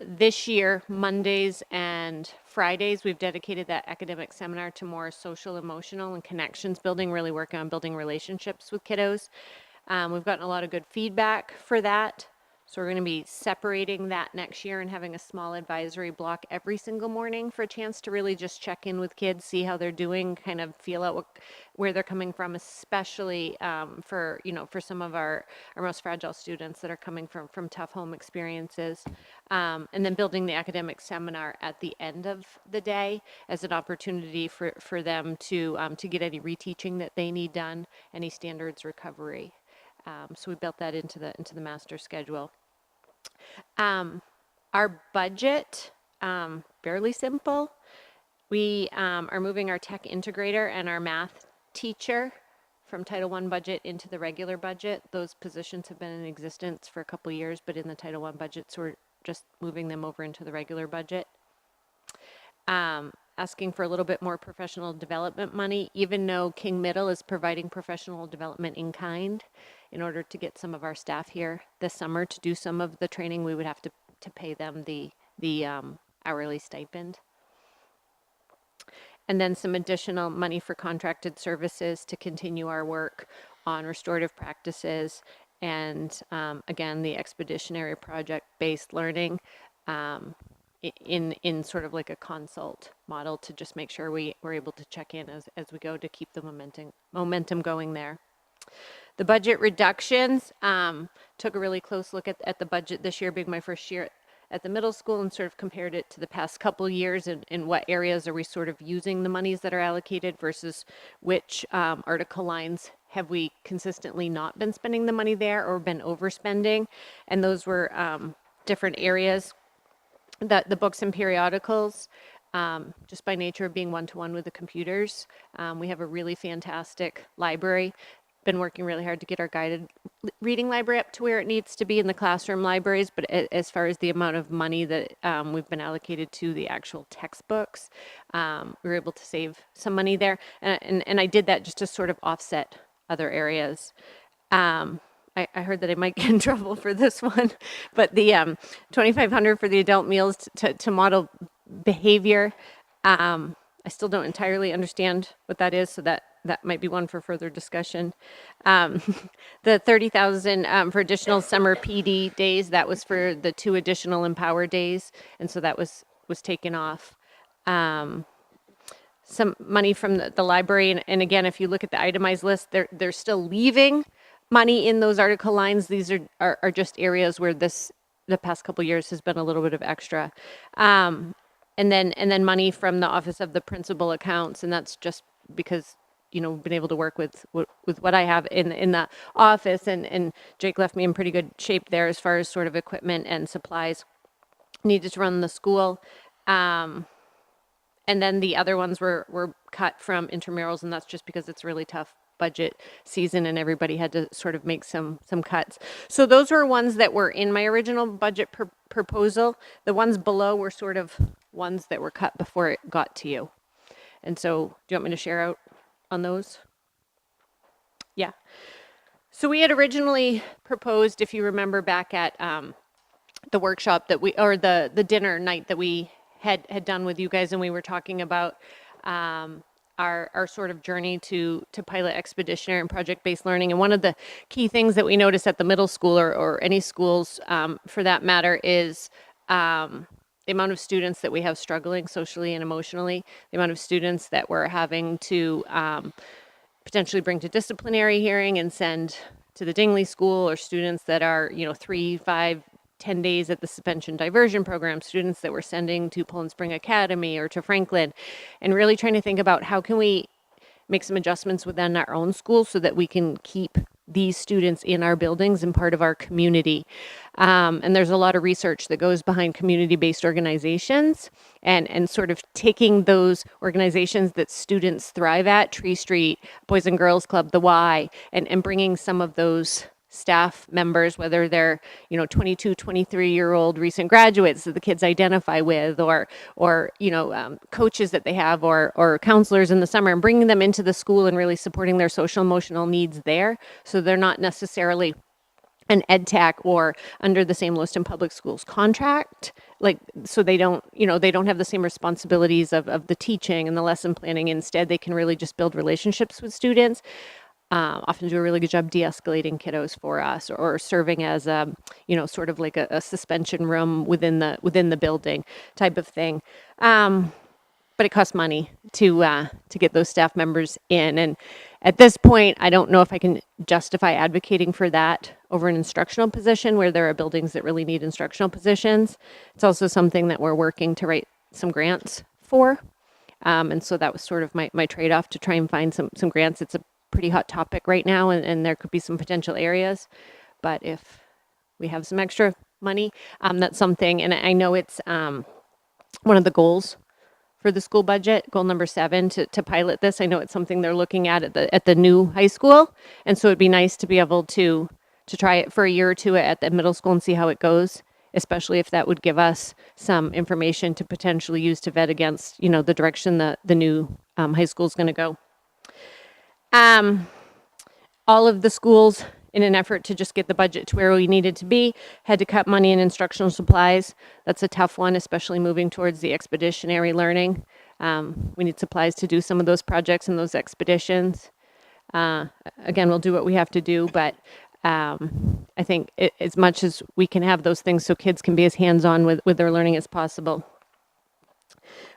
This year, Mondays and Fridays, we've dedicated that academic seminar to more social, emotional, and connections building, really working on building relationships with kiddos. We've gotten a lot of good feedback for that. So we're going to be separating that next year and having a small advisory block every single morning for a chance to really just check in with kids, see how they're doing, kind of feel out where they're coming from, especially for some of our most fragile students that are coming from tough home experiences. And then building the academic seminar at the end of the day as an opportunity for them to get any reteaching that they need done, any standards recovery. So we built that into the master schedule. Our budget, fairly simple. We are moving our tech integrator and our math teacher from Title I budget into the regular budget. Those positions have been in existence for a couple years, but in the Title I budget, so we're just moving them over into the regular budget. Asking for a little bit more professional development money, even though King Middle is providing professional development in kind. In order to get some of our staff here this summer to do some of the training, we would have to pay them the hourly stipend. and then some additional money for contracted services to continue our work on restorative practices and again, the expeditionary project-based learning in sort of like a consult model to just make sure we're able to check in as we go to keep the momentum going there. The budget reductions, took a really close look at the budget this year, being my first year at the middle school, and sort of compared it to the past couple years and in what areas are we sort of using the monies that are allocated versus which article lines have we consistently not been spending the money there or been overspending. And those were different areas. The books and periodicals, just by nature of being one-to-one with the computers. We have a really fantastic library. Been working really hard to get our guided reading library up to where it needs to be in the classroom libraries, but as far as the amount of money that we've been allocated to the actual textbooks, we were able to save some money there. And I did that just to sort of offset other areas. I heard that I might get in trouble for this one, but the $2,500 for the adult meals to model behavior, I still don't entirely understand what that is, so that might be one for further discussion. The $30,000 for additional summer PD days, that was for the 2 additional Empower days, and so that was taken off. Some money from the library, and again, if you look at the itemized list, they're still leaving money in those article lines. These are just areas where the past couple years has been a little bit of extra. And then money from the Office of the Principal Accounts, and that's just because we've been able to work with what I have in the office, and Jake left me in pretty good shape there as far as sort of equipment and supplies needed to run the school. And then the other ones were cut from intramurals, and that's just because it's really tough budget season and everybody had to sort of make some cuts. So those were ones that were in my original budget proposal. The ones below were sort of ones that were cut before it got to you. And so do you want me to share out on those? Yeah. So we had originally proposed, if you remember back at the workshop that or the dinner night that we had done with you guys, and we were talking about our sort of journey to pilot expeditionary and project-based learning. And one of the key things that we noticed at the middle school or any schools for that matter is the amount of students that we have struggling socially and emotionally, the amount of students that we're having to potentially bring to disciplinary hearing and send to the Dingley School, or students that are 3, 5, 10 days at the suspension diversion program, students that we're sending to Poland Spring Academy or to Franklin, and really trying to think about how can we make some adjustments within our own schools so that we can keep these students in our buildings and part of our community. And there's a lot of research that goes behind community-based organizations and sort of taking those organizations that students thrive at, Tree Street, Boys and Girls Club, the Y, and bringing some of those staff members, whether they're 22, 23-year-old recent graduates that the kids identify with, or coaches that they have, or counselors in the summer, and bringing them into the school and really supporting their social emotional needs there, so they're not necessarily an ed tech or under the same Lewiston Public Schools contract, so they don't have the same responsibilities of the teaching and the lesson planning. Instead, they can really just build relationships with students. Often do a really good job de-escalating kiddos for us, or serving as a, sort of like a suspension room within the building type of thing. But it costs money to get those staff members in. And at this point, I don't know if I can justify advocating for that over an instructional position where there are buildings that really need instructional positions. It's also something that we're working to write some grants for. And so that was sort of my trade-off to try and find some grants. It's a pretty hot topic right now, and there could be some potential areas, but if we have some extra money, that's something. And I know it's one of the goals for the school budget, goal number 7, to pilot this. I know it's something they're looking at the new high school, and so it'd be nice to be able to try it for a year or two at the middle school and see how it goes, especially if that would give us some information to potentially use to vet against the direction the new high school is going to go. All of the schools, in an effort to just get the budget to where we needed to be, had to cut money in instructional supplies. That's a tough one, especially moving towards the expeditionary learning. We need supplies to do some of those projects and those expeditions. Again, we'll do what we have to do, but I think as much as we can have those things so kids can be as hands-on with their learning as possible.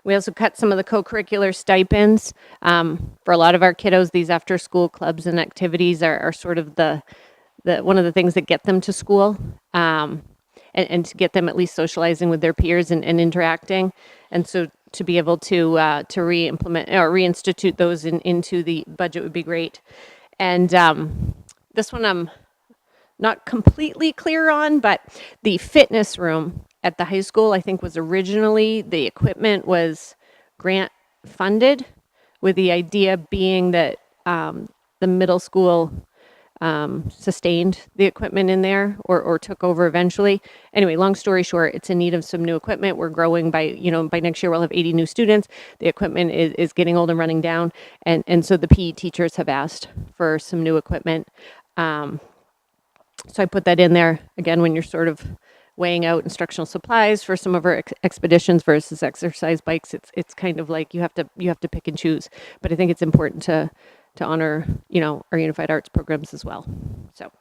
We also cut some of the co-curricular stipends. For a lot of our kiddos, these after-school clubs and activities are sort of the one of the things that get them to school, and to get them at least socializing with their peers and interacting. And so to be able to re-implement or reinstitute those into the budget would be great. And this one I'm not completely clear on, but the fitness room at the high school, I think, was originally, the equipment was grant funded, with the idea being that the middle school sustained the equipment in there or took over eventually. Anyway, long story short, it's in need of some new equipment. We're growing by next year we'll have 80 new students. The equipment is getting old and running down. And so the PE teachers have asked for some new equipment. So I put that in there. Again, when you're sort of weighing out instructional supplies for some of our expeditions versus exercise bikes, it's kind of like you have to pick and choose. But I think it's important to honor, our unified arts programs as well. So.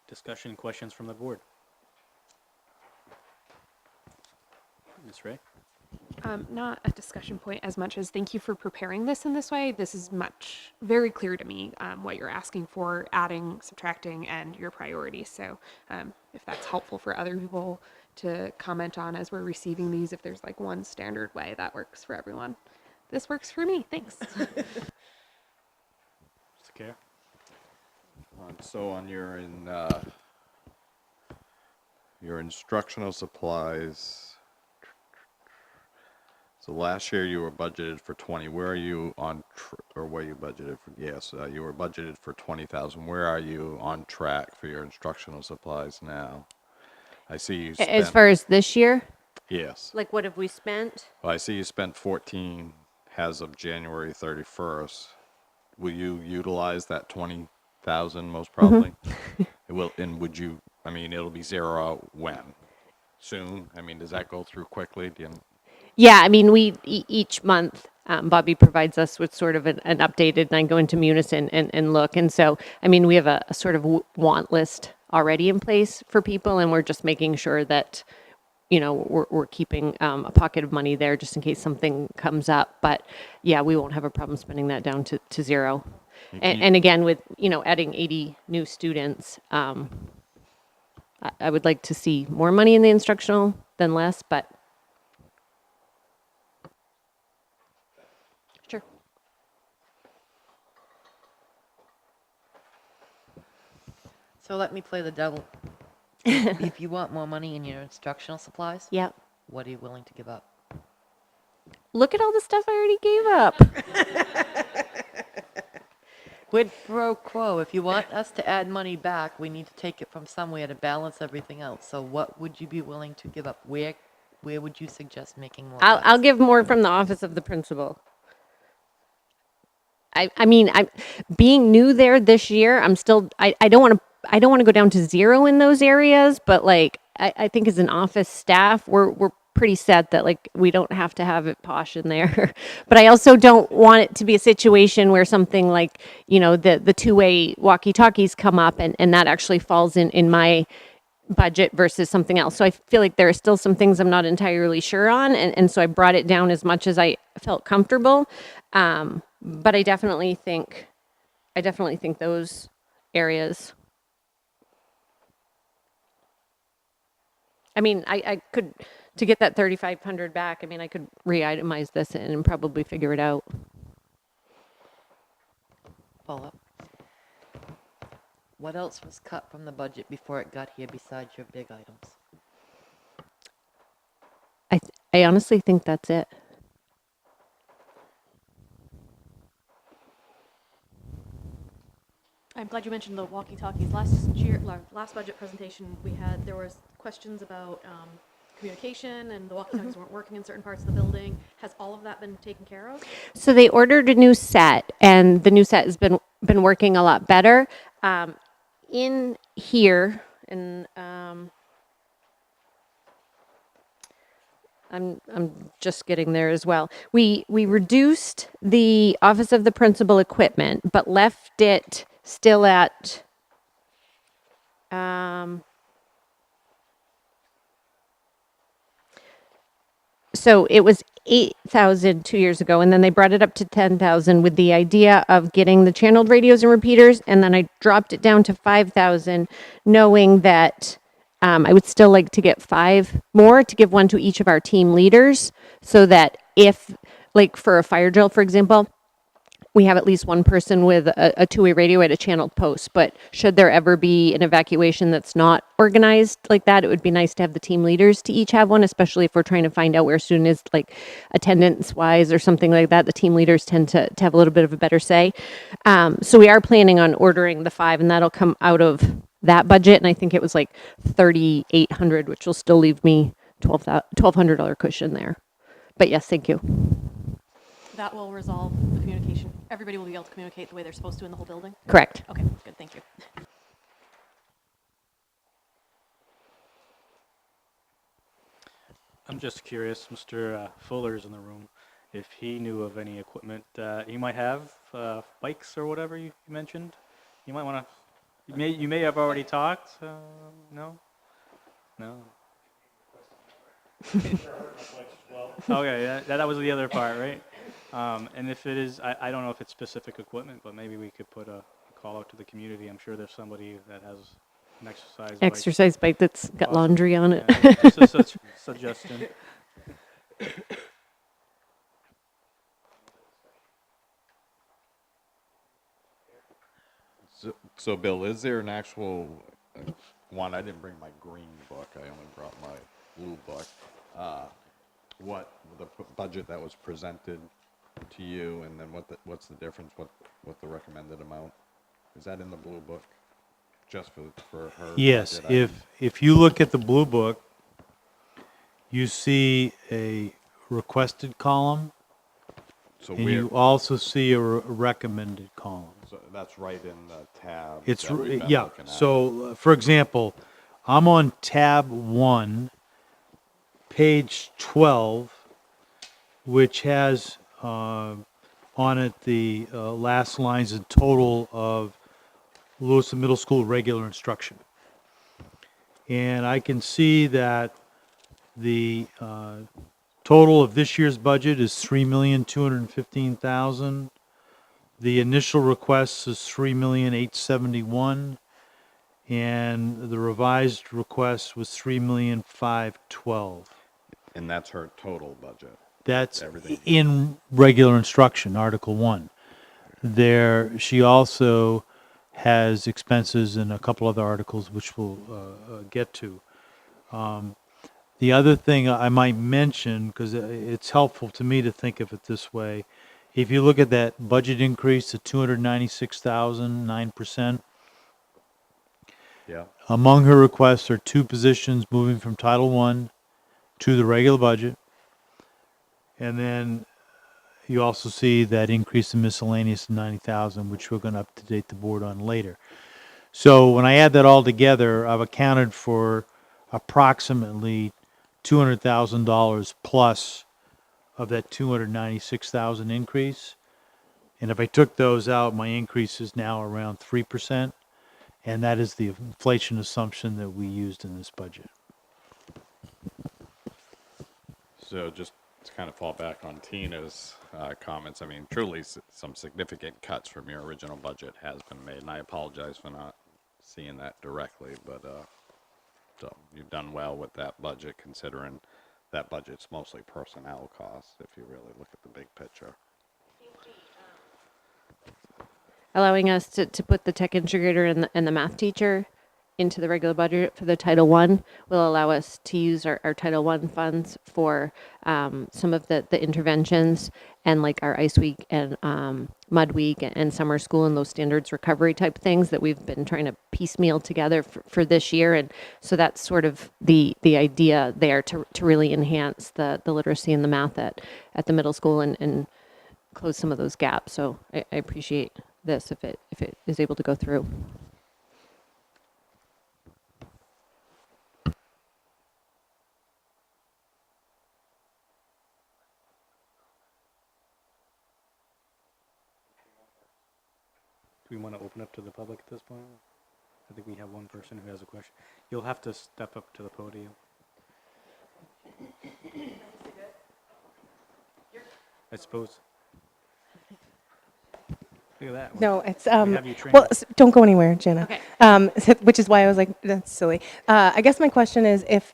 Discussion, questions from the board? Ms. Ray? Not a discussion point as much as thank you for preparing this in this way. This is very clear to me, what you're asking for, adding, subtracting, and your priorities. So if that's helpful for other people to comment on as we're receiving these, if there's like one standard way that works for everyone. This works for me. Thanks. Mr. Care? So on your instructional supplies, so last year you were budgeted for 20. Where are you on, or were you budgeted for? Yes, you were budgeted for 20,000. Where are you on track for your instructional supplies now? I see you spent. As far as this year? Yes. Like, what have we spent? Well, I see you spent 14 as of January 31st. Will you utilize that 20,000 most probably? It will, and would you, it'll be zero out when? Soon? Does that go through quickly? Yeah, we each month, Bobby provides us with sort of an updated, and I go into Munis and look. And so, we have a sort of want list already in place for people, and we're just making sure that, we're keeping a pocket of money there just in case something comes up. But yeah, we won't have a problem spending that down to zero. And again, with, adding 80 new students, I would like to see more money in the instructional than less, but sure. So let me play the devil. If you want more money in your instructional supplies, Yeah. what are you willing to give up? Look at all the stuff I already gave up. Quid pro quo. If you want us to add money back, we need to take it from somewhere to balance everything else. So what would you be willing to give up? Where would you suggest making more? I'll give more from the office of the principal. I'm being new there this year. I'm still. I don't want to go down to zero in those areas, but like I think as an office staff, we're pretty set that like we don't have to have it posh in there. But I also don't want it to be a situation where something like the two-way walkie-talkies come up and that actually falls in my budget versus something else. So I feel like there are still some things I'm not entirely sure on, and so I brought it down as much as I felt comfortable. But I definitely think those areas. I could, to get that 3,500 back, I could re-itemize this and probably figure it out. Follow up. What else was cut from the budget before it got here besides your big items? I honestly think that's it. I'm glad you mentioned the walkie-talkies. Last budget presentation we had, there was questions about communication and the walkie-talkies weren't working in certain parts of the building. Has all of that been taken care of? So they ordered a new set, and the new set has been working a lot better. In here, and I'm just getting there as well. We reduced the Office of the Principal equipment, but left it still at so it was 8,000 2 years ago, and then they brought it up to 10,000 with the idea of getting the channeled radios and repeaters, and then I dropped it down to 5,000, knowing that I would still like to get 5 more to give one to each of our team leaders, so that if, like for a fire drill, for example, we have at least one person with a two-way radio at a channeled post. But should there ever be an evacuation that's not organized like that, it would be nice to have the team leaders to each have one, especially if we're trying to find out where student is, like attendance-wise or something like that. The team leaders tend to have a little bit of a better say. So we are planning on ordering the 5, and that'll come out of that budget. And I think it was like 3,800, which will still leave me $1,200 cushion there. But yes, thank you. That will resolve the communication. Everybody will be able to communicate the way they're supposed to in the whole building? Correct. Okay, good, thank you. I'm just curious, Mr. Fuller's in the room, if he knew of any equipment he might have, bikes or whatever you mentioned. You might want to, you may have already talked, no? No? Okay, that was the other part, right? And if it is, I don't know if it's specific equipment, but maybe we could put a call out to the community. I'm sure there's somebody that has an Exercise bike that's got laundry on it. Yeah, just a suggestion. So Bill, is there an actual one? I didn't bring my green book. I only brought my blue book. What the budget that was presented to you, and then what's the difference? What the recommended amount? Is that in the blue book? Just for her. Yes, budget if you look at the blue book, you see a requested column, So and we're, you also see a recommended column. so that's right in the tab. It's, that we've been yeah, looking at. so, for example, I'm on tab 1, page 12, which has on it the last lines in total of Lewiston Middle School regular instruction. And I can see that the total of this year's budget is $3,215,000. The initial request is $3,871,000, and the revised request was $3,512,000. And that's her total budget. That's Everything. in regular instruction, Article 1. There, she also has expenses in a couple other articles, which we'll get to. The other thing I might mention, because it's helpful to me to think of it this way, if you look at that budget increase to $296,000, 9%, Yeah. among her requests are 2 positions moving from Title I to the regular budget. And then you also see that increase in miscellaneous of 90,000, which we're going to up-to-date the board on later. So when I add that all together, I've accounted for approximately $200,000 plus of that 296,000 increase. And if I took those out, my increase is now around 3%. And that is the inflation assumption that we used in this budget. So just to kind of fall back on Tina's comments, I mean, truly some significant cuts from your original budget has been made, and I apologize for not seeing that directly, but so you've done well with that budget, considering that budget's mostly personnel costs, if you really look at the big picture. Allowing us to put the tech integrator and the math teacher into the regular budget for the Title I will allow us to use our Title I funds for some of the interventions, and like our Ice Week and Mud Week and Summer School and those standards recovery type things that we've been trying to piecemeal together for this year. And so that's sort of the idea there to really enhance the literacy and the math at the middle school and close some of those gaps. So I appreciate this if it is able to go through. we want to open up to the public at this point? I think we have one person who has a question. You'll have to step up to the podium. I suppose. Look at that. No, it's We have you trained. well, don't go anywhere, Jenna. Okay. Which is why I was like, that's silly. I guess my question is, if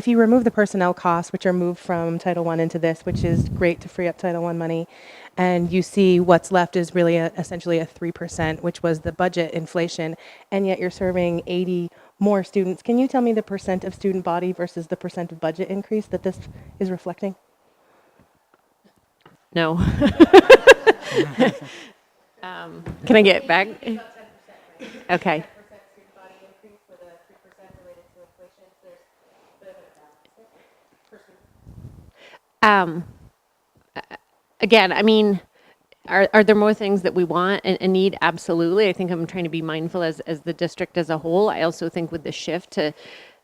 you remove the personnel costs, which are moved from Title I into this, which is great to free up Title I money, and you see what's left is really essentially a 3%, which was the budget inflation, and yet you're serving 80 more students. Can you tell me the percent of student body versus the percent of budget increase that this is reflecting? No. Can I get back? Okay. Again, I mean, are there more things that we want and need? Absolutely. I think I'm trying to be mindful as the district as a whole. I also think with the shift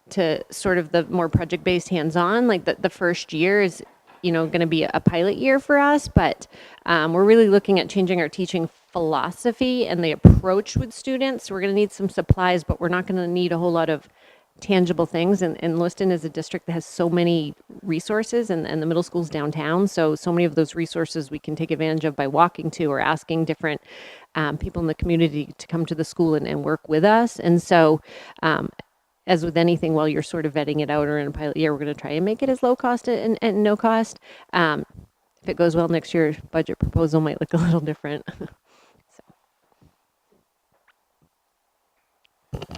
to sort of the more project-based hands-on, like the first year is, going to be a pilot year for us, but we're really looking at changing our teaching philosophy and the approach with students. We're going to need some supplies, but we're not going to need a whole lot of tangible things. And Lewiston is a district that has so many resources, and the middle school's downtown. So many of those resources we can take advantage of by walking to or asking different people in the community to come to the school and work with us. And so, as with anything, while you're sort of vetting it out or in a pilot year, we're going to try and make it as low cost and no cost. If it goes well next year, budget proposal might look a little different.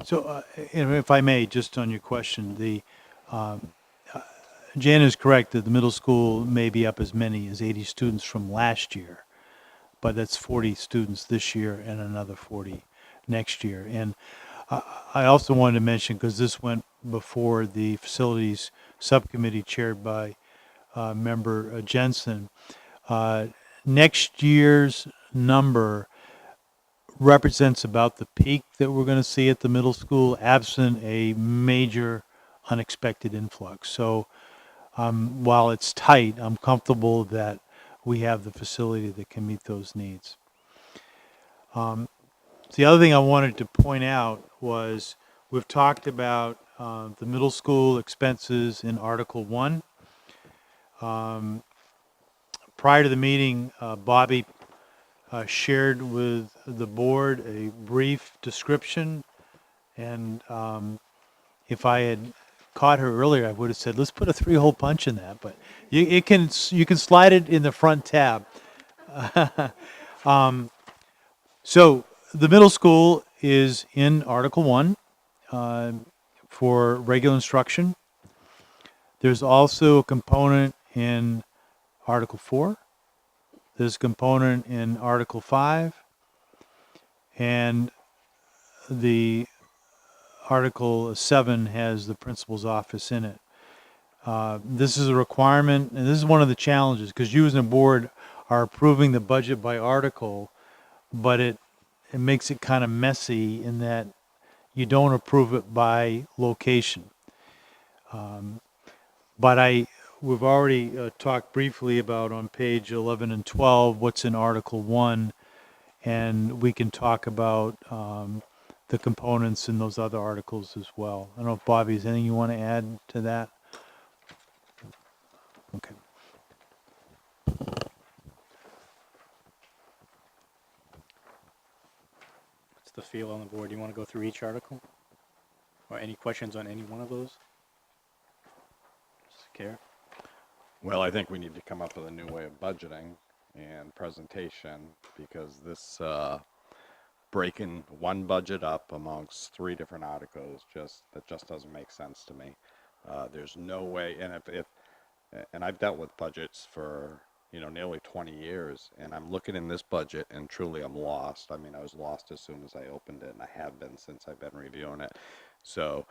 So, if I may, just on your question, Jan is correct that the middle school may be up as many as 80 students from last year, but that's 40 students this year and another 40 next year. And I also wanted to mention, because this went before the facilities subcommittee chaired by member Jensen, next year's number represents about the peak that we're going to see at the middle school, absent a major unexpected influx. So while it's tight, I'm comfortable that we have the facility that can meet those needs. The other thing I wanted to point out was we've talked about the middle school expenses in Article 1. Prior to the meeting, Bobby shared with the board a brief description, and if I had caught her earlier, I would have said, let's put a 3-hole punch in that, but you can slide it in the front tab. So the middle school is in Article 1 for regular instruction. There's also a component in Article 4. There's a component in Article 5. And the Article 7 has the principal's office in it. This is a requirement, and this is one of the challenges, because you as a board are approving the budget by article, but it makes it kind of messy in that you don't approve it by location. But we've already talked briefly about on page 11 and 12 what's in Article 1, and we can talk about the components in those other articles as well. I don't know if Bobby, is anything you want to add to that? Okay. What's the feel on the board? Do you want to go through each article? Or any questions on any one of those? Just care. Well, I think we need to come up with a new way of budgeting and presentation, because this breaking one budget up amongst 3 different articles that just doesn't make sense to me. There's no way, and I've dealt with budgets for nearly 20 years, and I'm looking in this budget and truly I'm lost. I mean, I was lost as soon as I opened it, and I have been since I've been reviewing it. So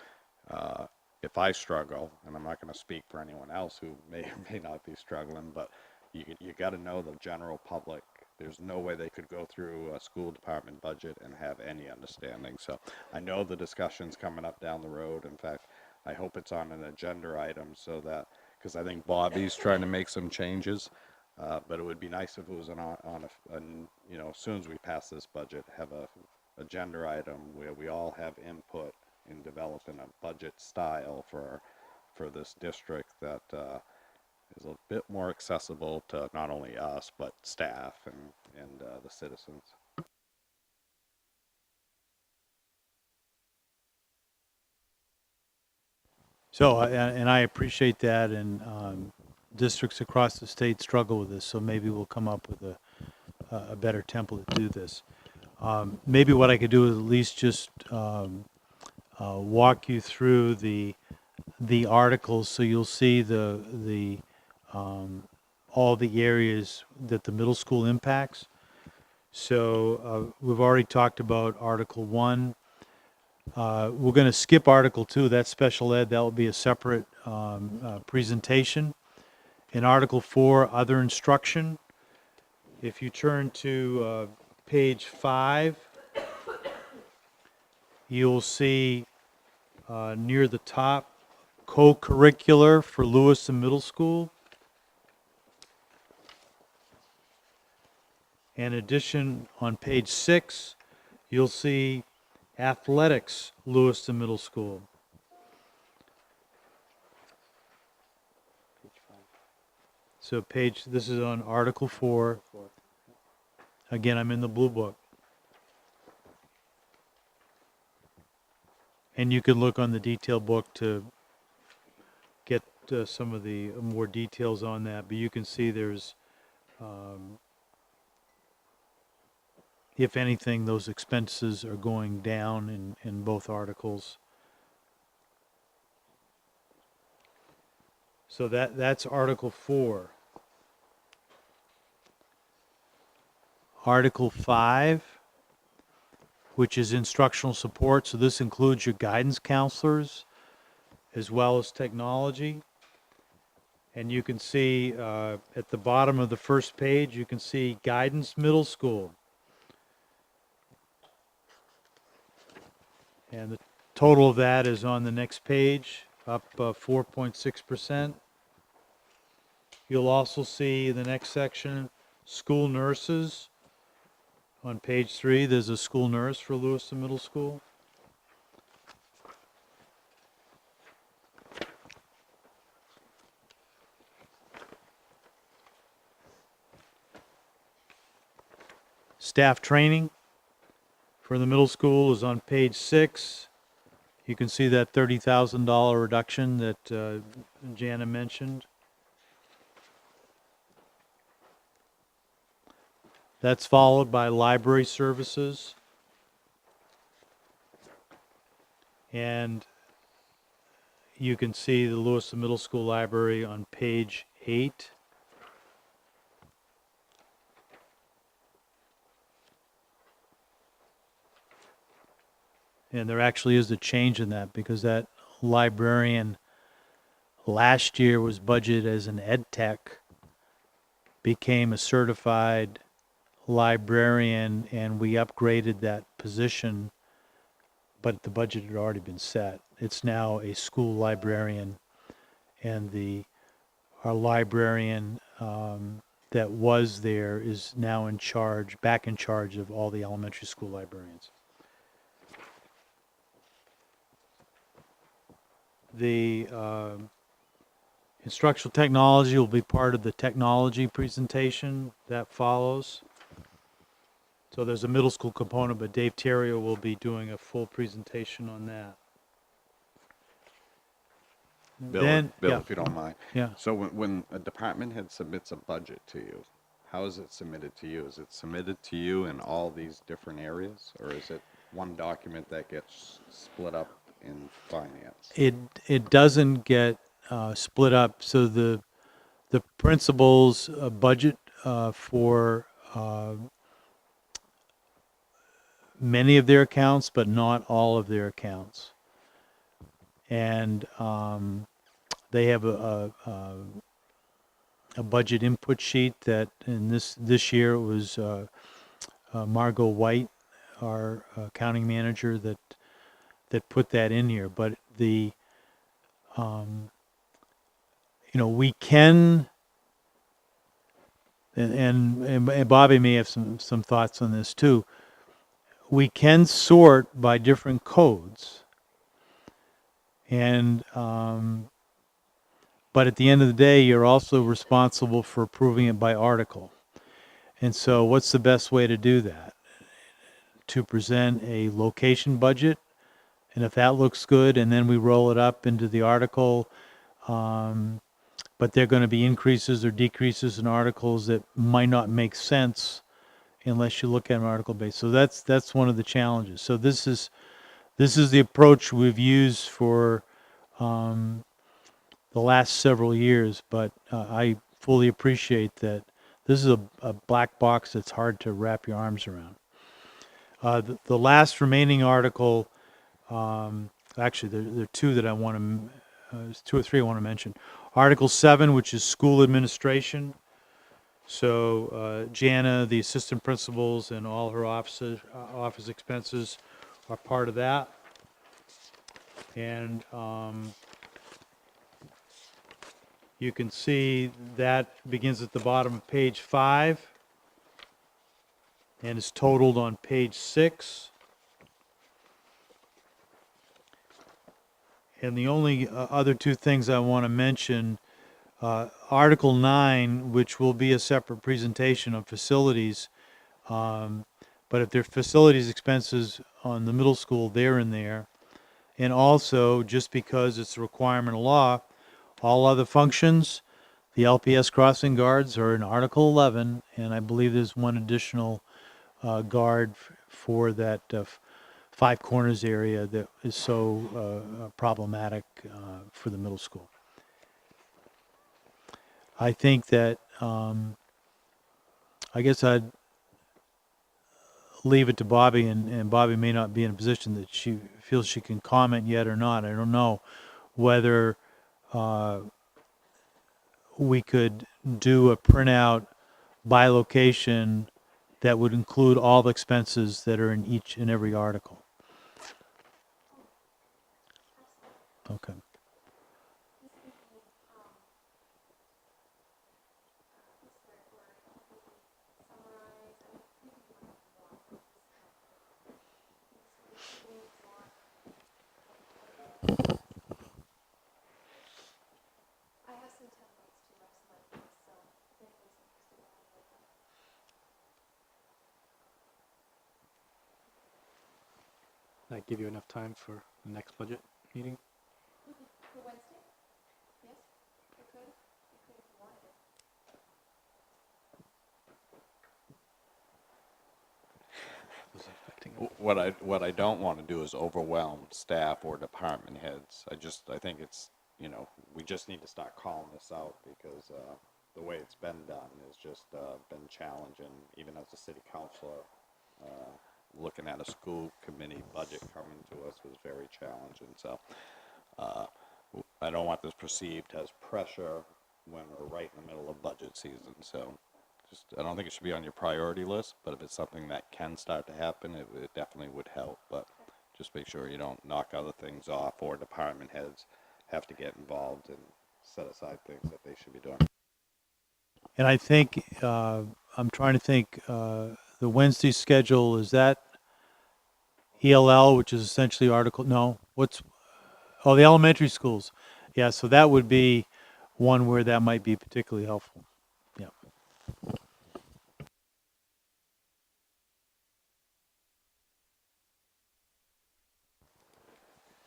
if I struggle, and I'm not going to speak for anyone else who may or may not be struggling, but you got to know the general public. There's no way they could go through a school department budget and have any understanding. So I know the discussion's coming up down the road. In fact, I hope it's on an agenda item, so that, because I think Bobby's trying to make some changes But it would be nice if it was you know, as soon as we pass this budget, have a agenda item where we all have input in developing a budget style for this district that is a bit more accessible to not only us, but staff and the citizens. So, and I appreciate that, and districts across the state struggle with this, so maybe we'll come up with a better template to do this. Maybe what I could do is at least just walk you through the articles, so you'll see all the areas that the middle school impacts. So we've already talked about Article 1. We're going to skip Article 2, that's special ed. That will be a separate presentation. In Article 4, other instruction, if you turn to page 5, you'll see near the top, co-curricular for Lewiston Middle School. In addition, on page 6, you'll see athletics, Lewiston Middle School. So this is on Article 4. Again, I'm in the blue book. And you can look on the detail book to get some of the more details on that. But you can see there's, if anything, those expenses are going down in both articles. So that's Article 4. Article 5, which is instructional support. So this includes your guidance counselors as well as technology. And you can see at the bottom of the first page, you can see guidance middle school. And the total of that is on the next page, up 4.6%. You'll also see the next section, school nurses. On page 3, there's a school nurse for Lewiston Middle School. Staff training for the middle school is on page 6. You can see that $30,000 reduction that Jana mentioned. That's followed by library services. And you can see the Lewiston Middle School Library on page 8. And there actually is a change in that because that librarian last year was budgeted as an ed tech, became a certified librarian, and we upgraded that position, but the budget had already been set. It's now a school librarian, and our librarian that was there is now back in charge of all the elementary school librarians. The instructional technology will be part of the technology presentation that follows. So there's a middle school component, but Dave Terrio will be doing a full presentation on that. Bill, yeah. if you don't mind. Yeah. So when a department head submits a budget to you, how is it submitted to you? Is it submitted to you in all these different areas, or is it one document that gets split up in finance? It doesn't get split up. So the principal's budget for many of their accounts, but not all of their accounts. And they have a budget input sheet that in this year it was Margot White, our accounting manager, that put that in here. But we can and Bobby may have some thoughts on this too. We can sort by different codes, and but at the end of the day, you're also responsible for approving it by article. And so, what's the best way to do that? To present a location budget, and if that looks good, and then we roll it up into the article. But there are going to be increases or decreases in articles that might not make sense unless you look at an article base. So that's one of the challenges. So this is the approach we've used for the last several years. But I fully appreciate that this is a black box that's hard to wrap your arms around. The last remaining article, actually there are two that I want to, two or three I want to mention. Article 7, which is school administration. So Jana, the assistant principals, and all her office expenses are part of that. And you can see that begins at the bottom of page 5 and is totaled on page 6. And the only other two things I want to mention, Article 9, which will be a separate presentation of facilities, but if there are facilities expenses on the middle school, they're in there. And also, just because it's a requirement of law, all other functions, the LPS crossing guards are in Article 11, and I believe there's one additional guard for that Five Corners area that is so problematic for the middle school. I think that, I guess I'd leave it to Bobby, and Bobby may not be in a position that she feels she can comment yet or not. I don't know whether we could do a printout by location that would include all the expenses that are in each and every article. Okay. That give you enough time for the next budget meeting? For Wednesday? Yes, I could. I could if you wanted it. What I don't want to do is overwhelm staff or department heads. I think it's, we just need to start calling this out because the way it's been done has just been challenging, even as a city councilor. Looking at a school committee budget coming to us was very challenging. So I don't want this perceived as pressure when we're right in the middle of budget season. So I don't think it should be on your priority list, but if it's something that can start to happen, it definitely would help. But just make sure you don't knock other things off, or department heads have to get involved and set aside things that they should be doing. And I think, I'm trying to think, the Wednesday schedule, is that ELL, which is essentially the elementary schools. Yeah, so that would be one where that might be particularly helpful. Yeah.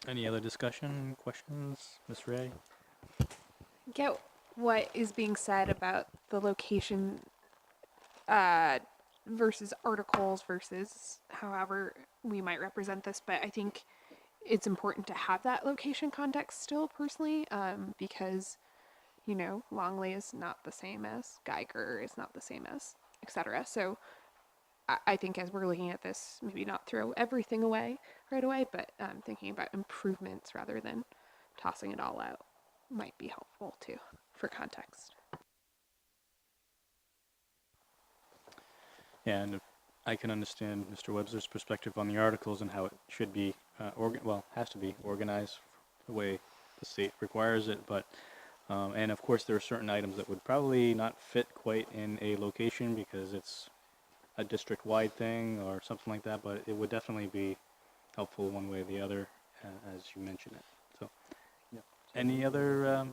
Any other discussion, questions, Ms. Ray? Get what is being said about the location versus articles versus however we might represent this, but I think it's important to have that location context still personally, because Longley is not the same as Geiger, is not the same as etc. So I think as we're looking at this, maybe not throw everything away right away, but thinking about improvements rather than tossing it all out might be helpful too for context. Yeah, and I can understand Mr. Webster's perspective on the articles and how it should be, has to be organized the way the state requires it, but And of course, there are certain items that would probably not fit quite in a location because it's a district-wide thing or something like that, but it would definitely be helpful one way or the other, as you mentioned it. So, yeah. Any other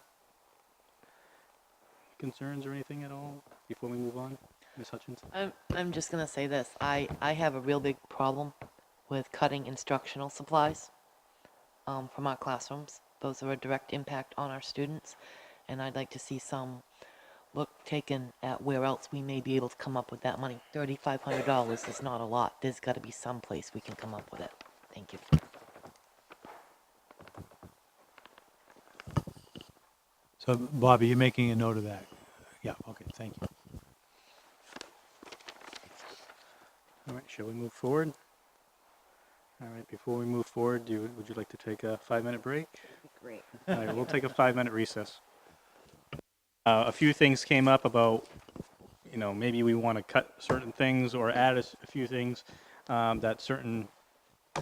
concerns or anything at all before we move on, Ms. Hutchinson? I'm just gonna say this. I have a real big problem with cutting instructional supplies from our classrooms. Those are a direct impact on our students, and I'd like to see some look taken at where else we may be able to come up with that money. $3,500 is not a lot. There's got to be some place we can come up with it. Thank you. So, Bobby, you're making a note of that? Yeah, okay, thank you. All right, shall we move forward? All right, before we move forward, would you like to take a 5-minute break? Great. All right, we'll take a 5-minute recess. A few things came up about, maybe we want to cut certain things or add a few things that certain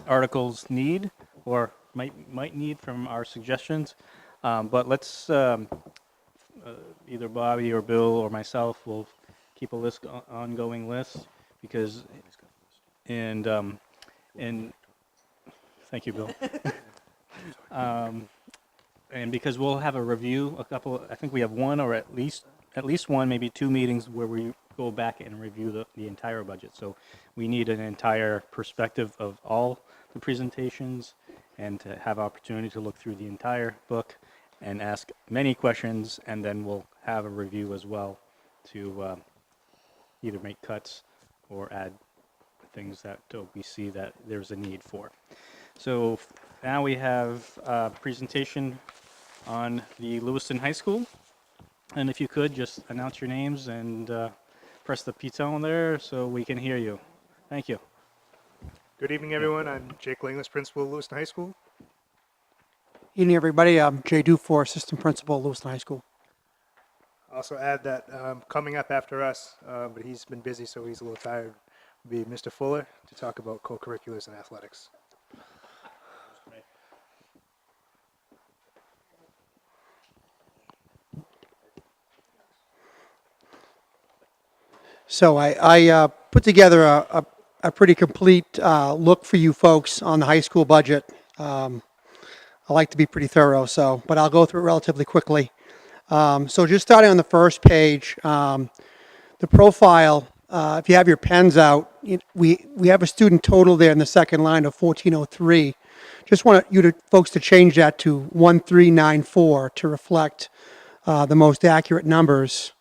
articles need or might need from our suggestions. But let's, either Bobby or Bill or myself will keep a ongoing list because, and thank you, Bill. And because we'll have a review, I think we have one or at least one, maybe 2 meetings where we go back and review the entire budget. So we need an entire perspective of all the presentations and to have opportunity to look through the entire book and ask many questions, and then we'll have a review as well to either make cuts or add things that we see that there's a need for. So now we have a presentation on the Lewiston High School. And if you could, just announce your names and press the piton there so we can hear you. Thank you. Good evening, everyone. I'm Jake Langlis, principal of Lewiston High School. Evening, everybody. I'm Jay Dufour, assistant principal at Lewiston High School. Also add that coming up after us, but he's been busy, so he's a little tired, will be Mr. Fuller to talk about co-curriculars and athletics. So I put together a pretty complete look for you folks on the high school budget. I like to be pretty thorough, but I'll go through it relatively quickly. So just starting on the first page, the profile, if you have your pens out, we have a student total there in the second line of 1403. Just want you folks to change that to 1394 to reflect the most accurate numbers.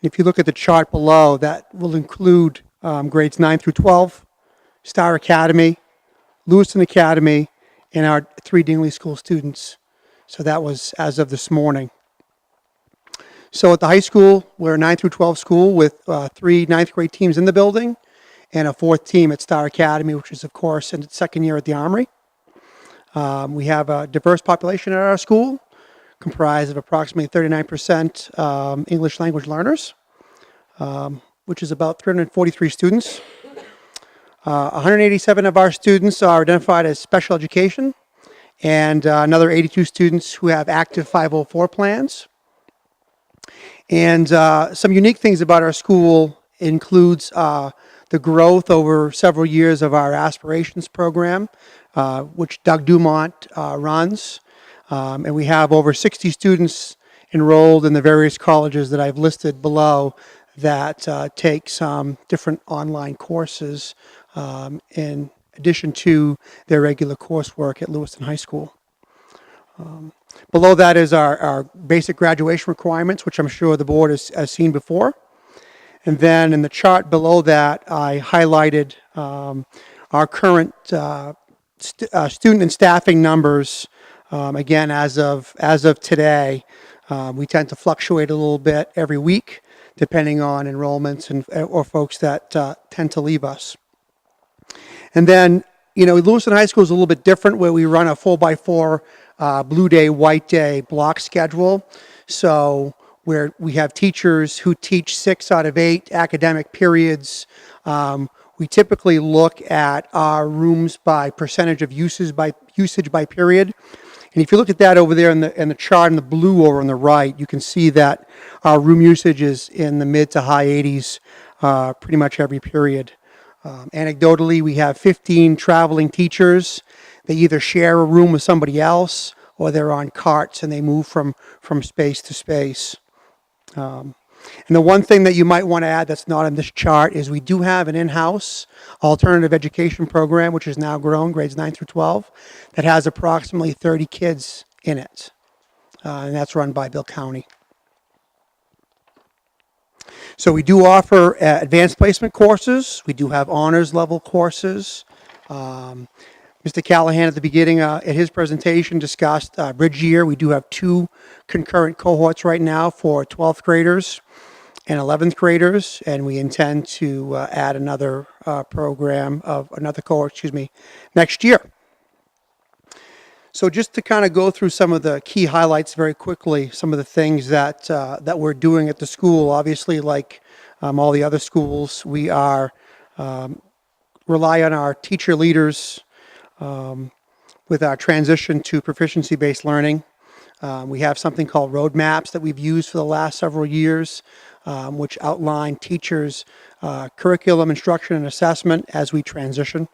If you look at the chart below, that will include grades 9 through 12, Star Academy, Lewiston Academy, and our 3 Dingley School students. So that was as of this morning. So at the high school, we're a 9 through 12 school with 3 ninth grade teams in the building and a 4th team at Star Academy, which is, of course, in its 2nd year at the Armory. We have a diverse population at our school, comprised of approximately 39% English language learners, which is about 343 students. 187 of our students are identified as special education, and another 82 students who have active 504 plans. And some unique things about our school includes the growth over several years of our aspirations program, which Doug Dumont runs. And we have over 60 students enrolled in the various colleges that I've listed below that take some different online courses in addition to their regular coursework at Lewiston High School. Below that is our basic graduation requirements, which I'm sure the board has seen before. And then in the chart below that, I highlighted our current student and staffing numbers. Again, as of today, we tend to fluctuate a little bit every week, depending on enrollments or folks that tend to leave us. And then, Lewiston High School is a little bit different, where we run a 4x4 blue day, white day block schedule. So where we have teachers who teach 6 out of 8 academic periods. We typically look at our rooms by percentage of usage by period. And if you look at that over there in the chart in the blue over on the right, you can see that our room usage is in the mid to high 80s pretty much every period. Anecdotally, we have 15 traveling teachers. They either share a room with somebody else or they're on carts and they move from space to space. And the one thing that you might want to add that's not in this chart is we do have an in-house alternative education program, which is now grown, grades 9 through 12, that has approximately 30 kids in it. And that's run by Bill County. So we do offer advanced placement courses. We do have honors level courses. Mr. Callahan at the beginning at his presentation discussed bridge year. We do have 2 concurrent cohorts right now for 12th graders and 11th graders, and we intend to add another cohort, next year. So just to kind of go through some of the key highlights very quickly, some of the things that we're doing at the school. Obviously, like all the other schools, we are rely on our teacher leaders with our transition to proficiency-based learning. We have something called roadmaps that we've used for the last several years, which outline teachers' curriculum, instruction, and assessment as we transition.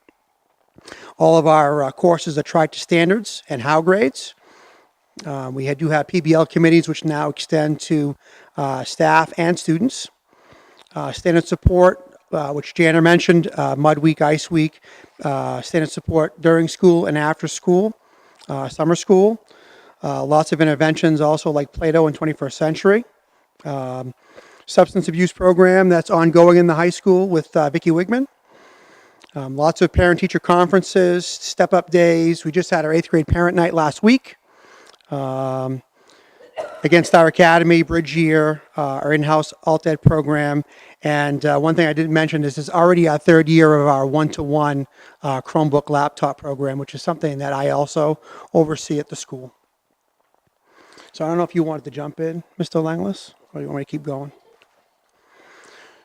All of our courses are tried to standards and how grades. We do have PBL committees, which now extend to staff and students. Standard support, which Jana mentioned, Mud Week, Ice Week, standard support during school and after school, summer school. Lots of interventions also like Plato and 21st Century. Substance abuse program that's ongoing in the high school with Vicki Wigman. Lots of parent-teacher conferences, step-up days. We just had our 8th grade parent night last week. Against our academy, Bridge Year, our in-house alt-ed program. And one thing I didn't mention is this is already our 3rd year of our one-to-one Chromebook laptop program, which is something that I also oversee at the school. So I don't know if you wanted to jump in, Mr. Langlis, or you want me to keep going?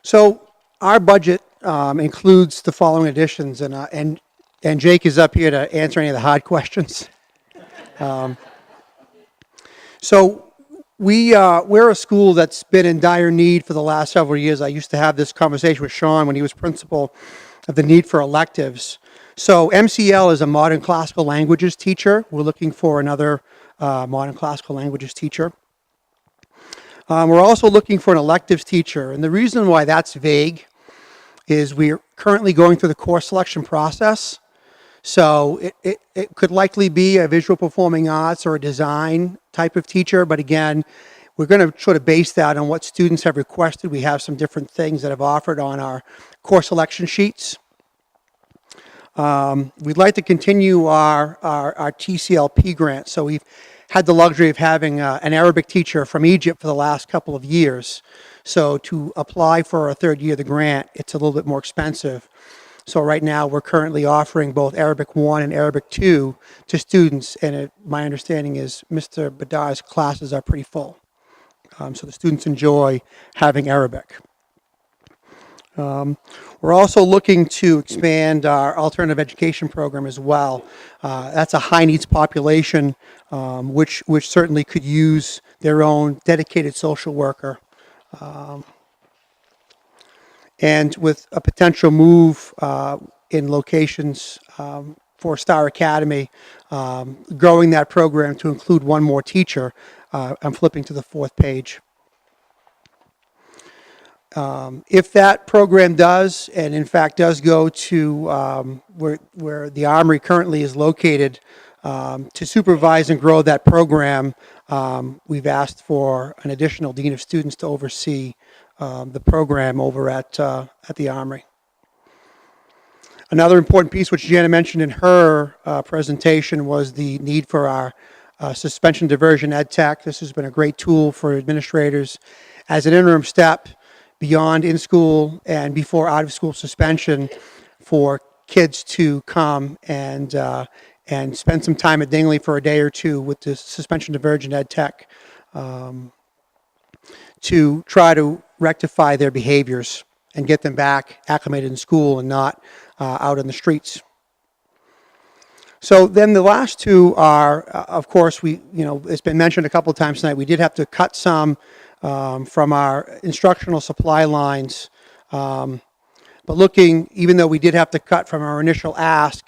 So our budget includes the following additions, and Jake is up here to answer any of the hard questions. So we're a school that's been in dire need for the last several years. I used to have this conversation with Sean when he was principal of the need for electives. So MCL is a modern classical languages teacher. We're looking for another modern classical languages teacher. We're also looking for an electives teacher, and the reason why that's vague is we're currently going through the course selection process. So it could likely be a visual performing arts or a design type of teacher, but again, we're going to sort of base that on what students have requested. We have some different things that have offered on our course selection sheets. We'd like to continue our TCLP grant. So we've had the luxury of having an Arabic teacher from Egypt for the last couple of years. So to apply for a 3rd year of the grant, it's a little bit more expensive. So right now we're currently offering both Arabic 1 and Arabic 2 to students, and my understanding is Mr. Badar's classes are pretty full. So the students enjoy having Arabic. We're also looking to expand our alternative education program as well. That's a high needs population, which certainly could use their own dedicated social worker. And with a potential move in locations for Star Academy, growing that program to include one more teacher. I'm flipping to the 4th page. If that program does, and in fact does go to where the Armory currently is located, to supervise and grow that program, we've asked for an additional Dean of Students to oversee the program over at the Armory. Another important piece, which Jana mentioned in her presentation, was the need for our suspension diversion ed tech. This has been a great tool for administrators as an interim step beyond in-school and before out-of-school suspension for kids to come and spend some time at Dingley for a day or two with the suspension diversion ed tech to try to rectify their behaviors and get them back acclimated in school and not out in the streets. So then the last two are, of course, it's been mentioned a couple of times tonight, we did have to cut some from our instructional supply lines. But looking, even though we did have to cut from our initial ask,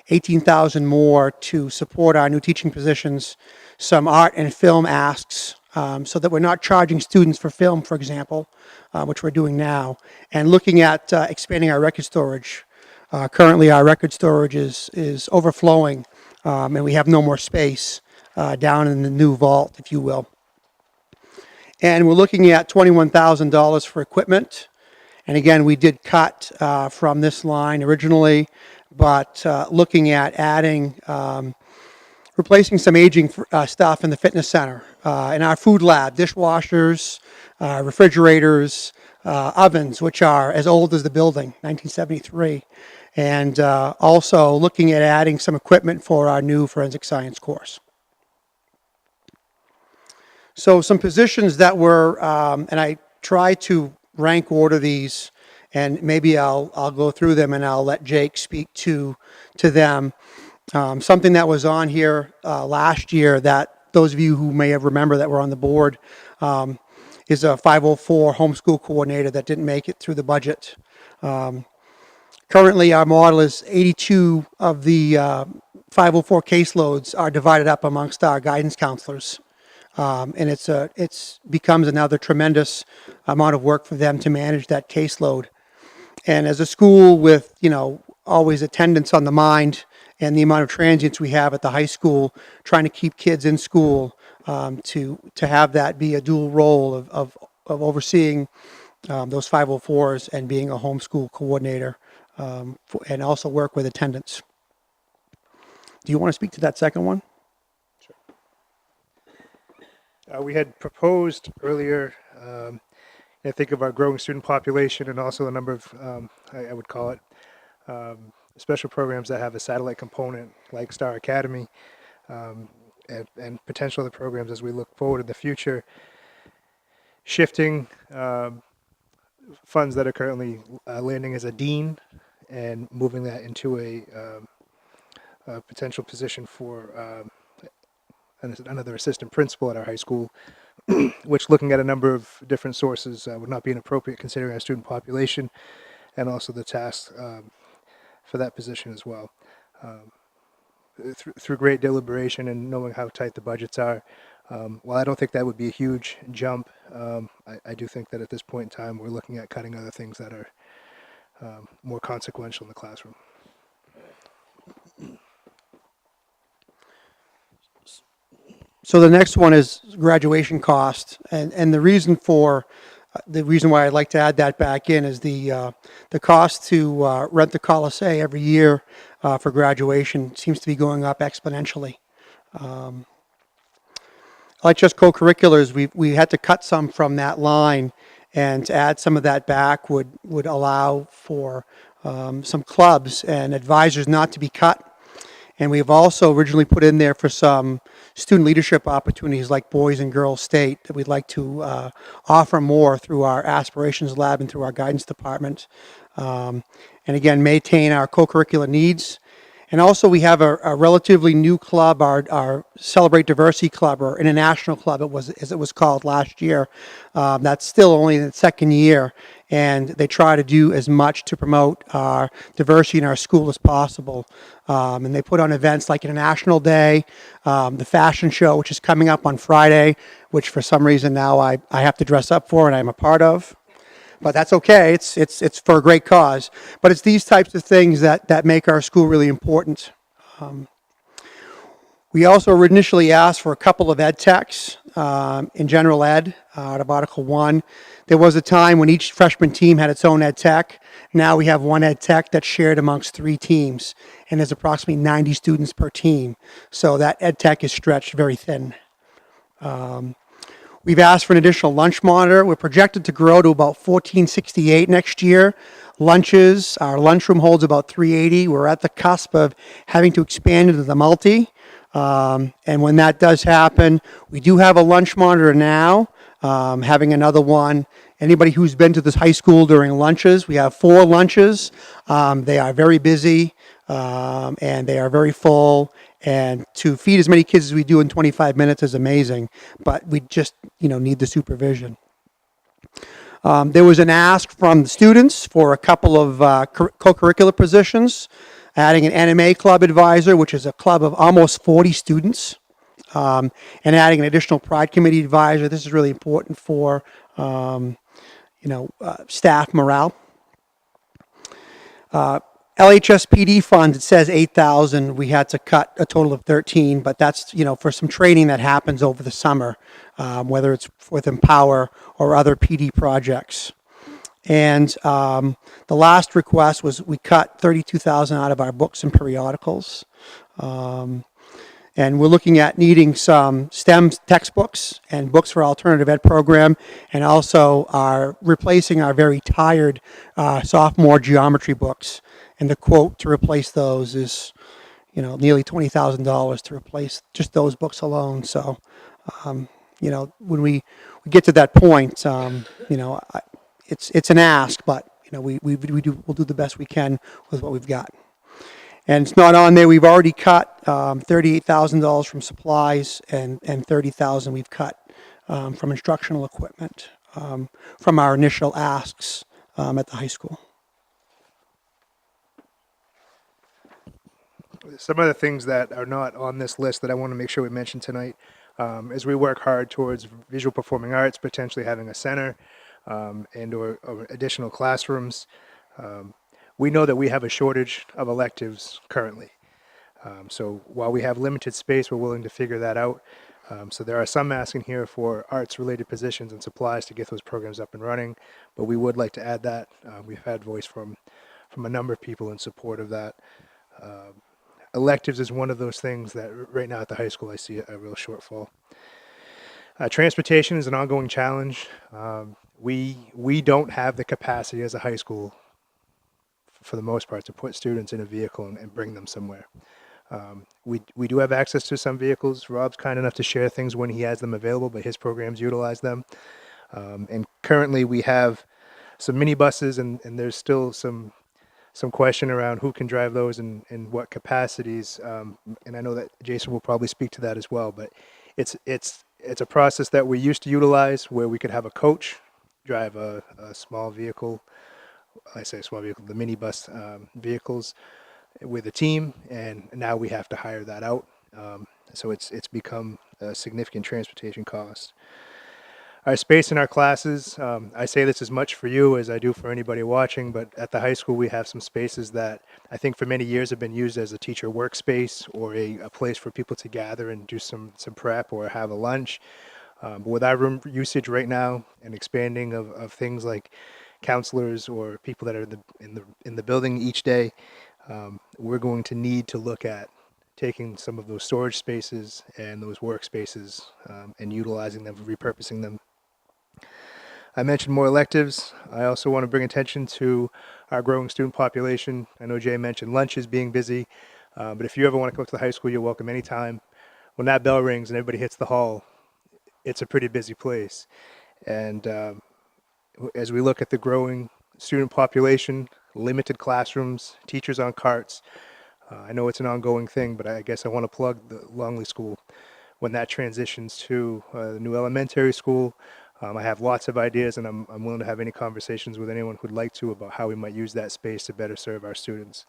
18,000 more to support our new teaching positions, some art and film asks, so that we're not charging students for film, for example, which we're doing now, and looking at expanding our record storage. Currently, our record storage is overflowing, and we have no more space down in the new vault, if you will. And we're looking at $21,000 for equipment. And again, we did cut from this line originally, but looking at adding, replacing some aging stuff in the fitness center, in our food lab, dishwashers, refrigerators, ovens, which are as old as the building, 1973. And also looking at adding some equipment for our new forensic science course. So some positions that were, and I try to rank order these, and maybe I'll go through them and I'll let Jake speak to them. Something that was on here last year that those of you who may have remembered that were on the board is a 504 homeschool coordinator that didn't make it through the budget. Currently, our model is 82 of the 504 caseloads are divided up amongst our guidance counselors. And it's becomes another tremendous amount of work for them to manage that caseload. And as a school with, always attendance on the mind and the amount of transients we have at the high school, trying to keep kids in school, to have that be a dual role of overseeing those 504s and being a homeschool coordinator, and also work with attendance. Do you want to speak to that second one? We had proposed earlier, I think of our growing student population and also the number of, I would call it, special programs that have a satellite component like Star Academy, and potential other programs as we look forward in the future, shifting funds that are currently landing as a dean and moving that into a potential position for another assistant principal at our high school, which, looking at a number of different sources, would not be inappropriate considering our student population and also the tasks for that position as well. Through great deliberation and knowing how tight the budgets are, while I don't think that would be a huge jump, I do think that at this point in time we're looking at cutting other things that are more consequential in the classroom. So the next one is graduation cost, and the reason why I'd like to add that back in is the cost to rent the Colisée every year for graduation seems to be going up exponentially. Like just co-curriculars, we had to cut some from that line, and to add some of that back would allow for some clubs and advisors not to be cut. And we've also originally put in there for some student leadership opportunities like Boys and Girls State that we'd like to offer more through our Aspirations Lab and through our guidance department. And again, maintain our co-curricular needs. And also we have a relatively new club, our Celebrate Diversity Club, or International Club, as it was called last year. That's still only in its second year, and they try to do as much to promote our diversity in our school as possible. And they put on events like International Day, the fashion show, which is coming up on Friday, which for some reason now I have to dress up for and I'm a part of. But that's okay. It's for a great cause. But it's these types of things that make our school really important. We also initially asked for a couple of ed techs in general ed out of Article 1. There was a time when each freshman team had its own ed tech. Now we have one ed tech that's shared amongst 3 teams, and there's approximately 90 students per team. So that ed tech is stretched very thin. We've asked for an additional lunch monitor. We're projected to grow to about 1468 next year. Lunches, our lunchroom holds about 380. We're at the cusp of having to expand into the multi. And when that does happen, we do have a lunch monitor now, having another one. Anybody who's been to this high school during lunches, we have 4 lunches. They are very busy. and they are very full. And to feed as many kids as we do in 25 minutes is amazing, but we just, need the supervision. There was an ask from the students for a couple of co-curricular positions, adding an NMA club advisor, which is a club of almost 40 students, and adding an additional Pride Committee advisor. This is really important for, staff morale. LHSPD funds, it says 8,000. We had to cut a total of 13, but that's, for some training that happens over the summer, whether it's with Empower or other PD projects. And the last request was we cut 32,000 out of our books and periodicals. And we're looking at needing some STEM textbooks and books for alternative ed program, and also replacing our very tired sophomore geometry books. And the quote to replace those is, nearly $20,000 to replace just those books alone. So, when we get to that point, it's an ask, but we'll do the best we can with what we've got. And it's not on there. We've already cut $38,000 from supplies, and $30,000 we've cut from instructional equipment from our initial asks at the high school. Some of the things that are not on this list that I want to make sure we mention tonight, as we work hard towards visual performing arts, potentially having a center and or additional classrooms. We know that we have a shortage of electives currently. So while we have limited space, we're willing to figure that out. So there are some asking here for arts-related positions and supplies to get those programs up and running, but we would like to add that. We've had voice from a number of people in support of that. Electives is one of those things that right now at the high school I see a real shortfall. Transportation is an ongoing challenge. We don't have the capacity as a high school, for the most part, to put students in a vehicle and bring them somewhere. We do have access to some vehicles. Rob's kind enough to share things when he has them available, but his programs utilize them. And currently we have some minibuses, and there's still some question around who can drive those and what capacities. And I know that Jason will probably speak to that as well, but it's a process that we used to utilize where we could have a coach drive a small vehicle. I say small vehicle, the minibus vehicles with a team, and now we have to hire that out. So it's become a significant transportation cost. Our space in our classes, I say this as much for you as I do for anybody watching, but at the high school we have some spaces that I think for many years have been used as a teacher workspace or a place for people to gather and do some prep or have a lunch. But with our room usage right now and expanding of things like counselors or people that are in the building each day, we're going to need to look at taking some of those storage spaces and those workspaces and utilizing them, repurposing them. I mentioned more electives. I also want to bring attention to our growing student population. I know Jay mentioned lunches being busy, but if you ever want to come to the high school, you're welcome anytime. When that bell rings and everybody hits the hall, it's a pretty busy place. And as we look at the growing student population, limited classrooms, teachers on carts, I know it's an ongoing thing, but I guess I want to plug the Longley School. When that transitions to the new elementary school, I have lots of ideas, and I'm willing to have any conversations with anyone who'd like to about how we might use that space to better serve our students.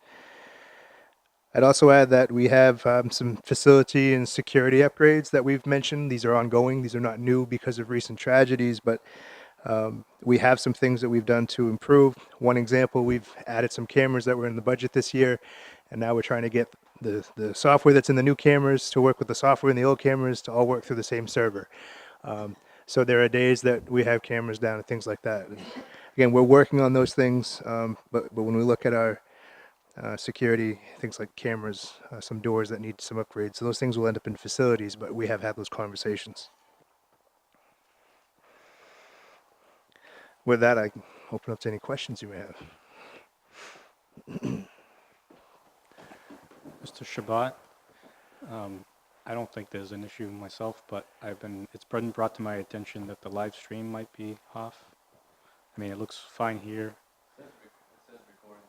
I'd also add that we have some facility and security upgrades that we've mentioned. These are ongoing. These are not new because of recent tragedies, but we have some things that we've done to improve. One example, we've added some cameras that were in the budget this year, and now we're trying to get the software that's in the new cameras to work with the software in the old cameras to all work through the same server. So there are days that we have cameras down and things like that. And again, we're working on those things, but when we look at our security, things like cameras, some doors that need some upgrades, so those things will end up in facilities, but we have had those conversations. With that, I can open up to any questions you may have. Mr. Shabbat, I don't think there's an issue myself, but it's been brought to my attention that the live stream might be off. I mean, it looks fine here.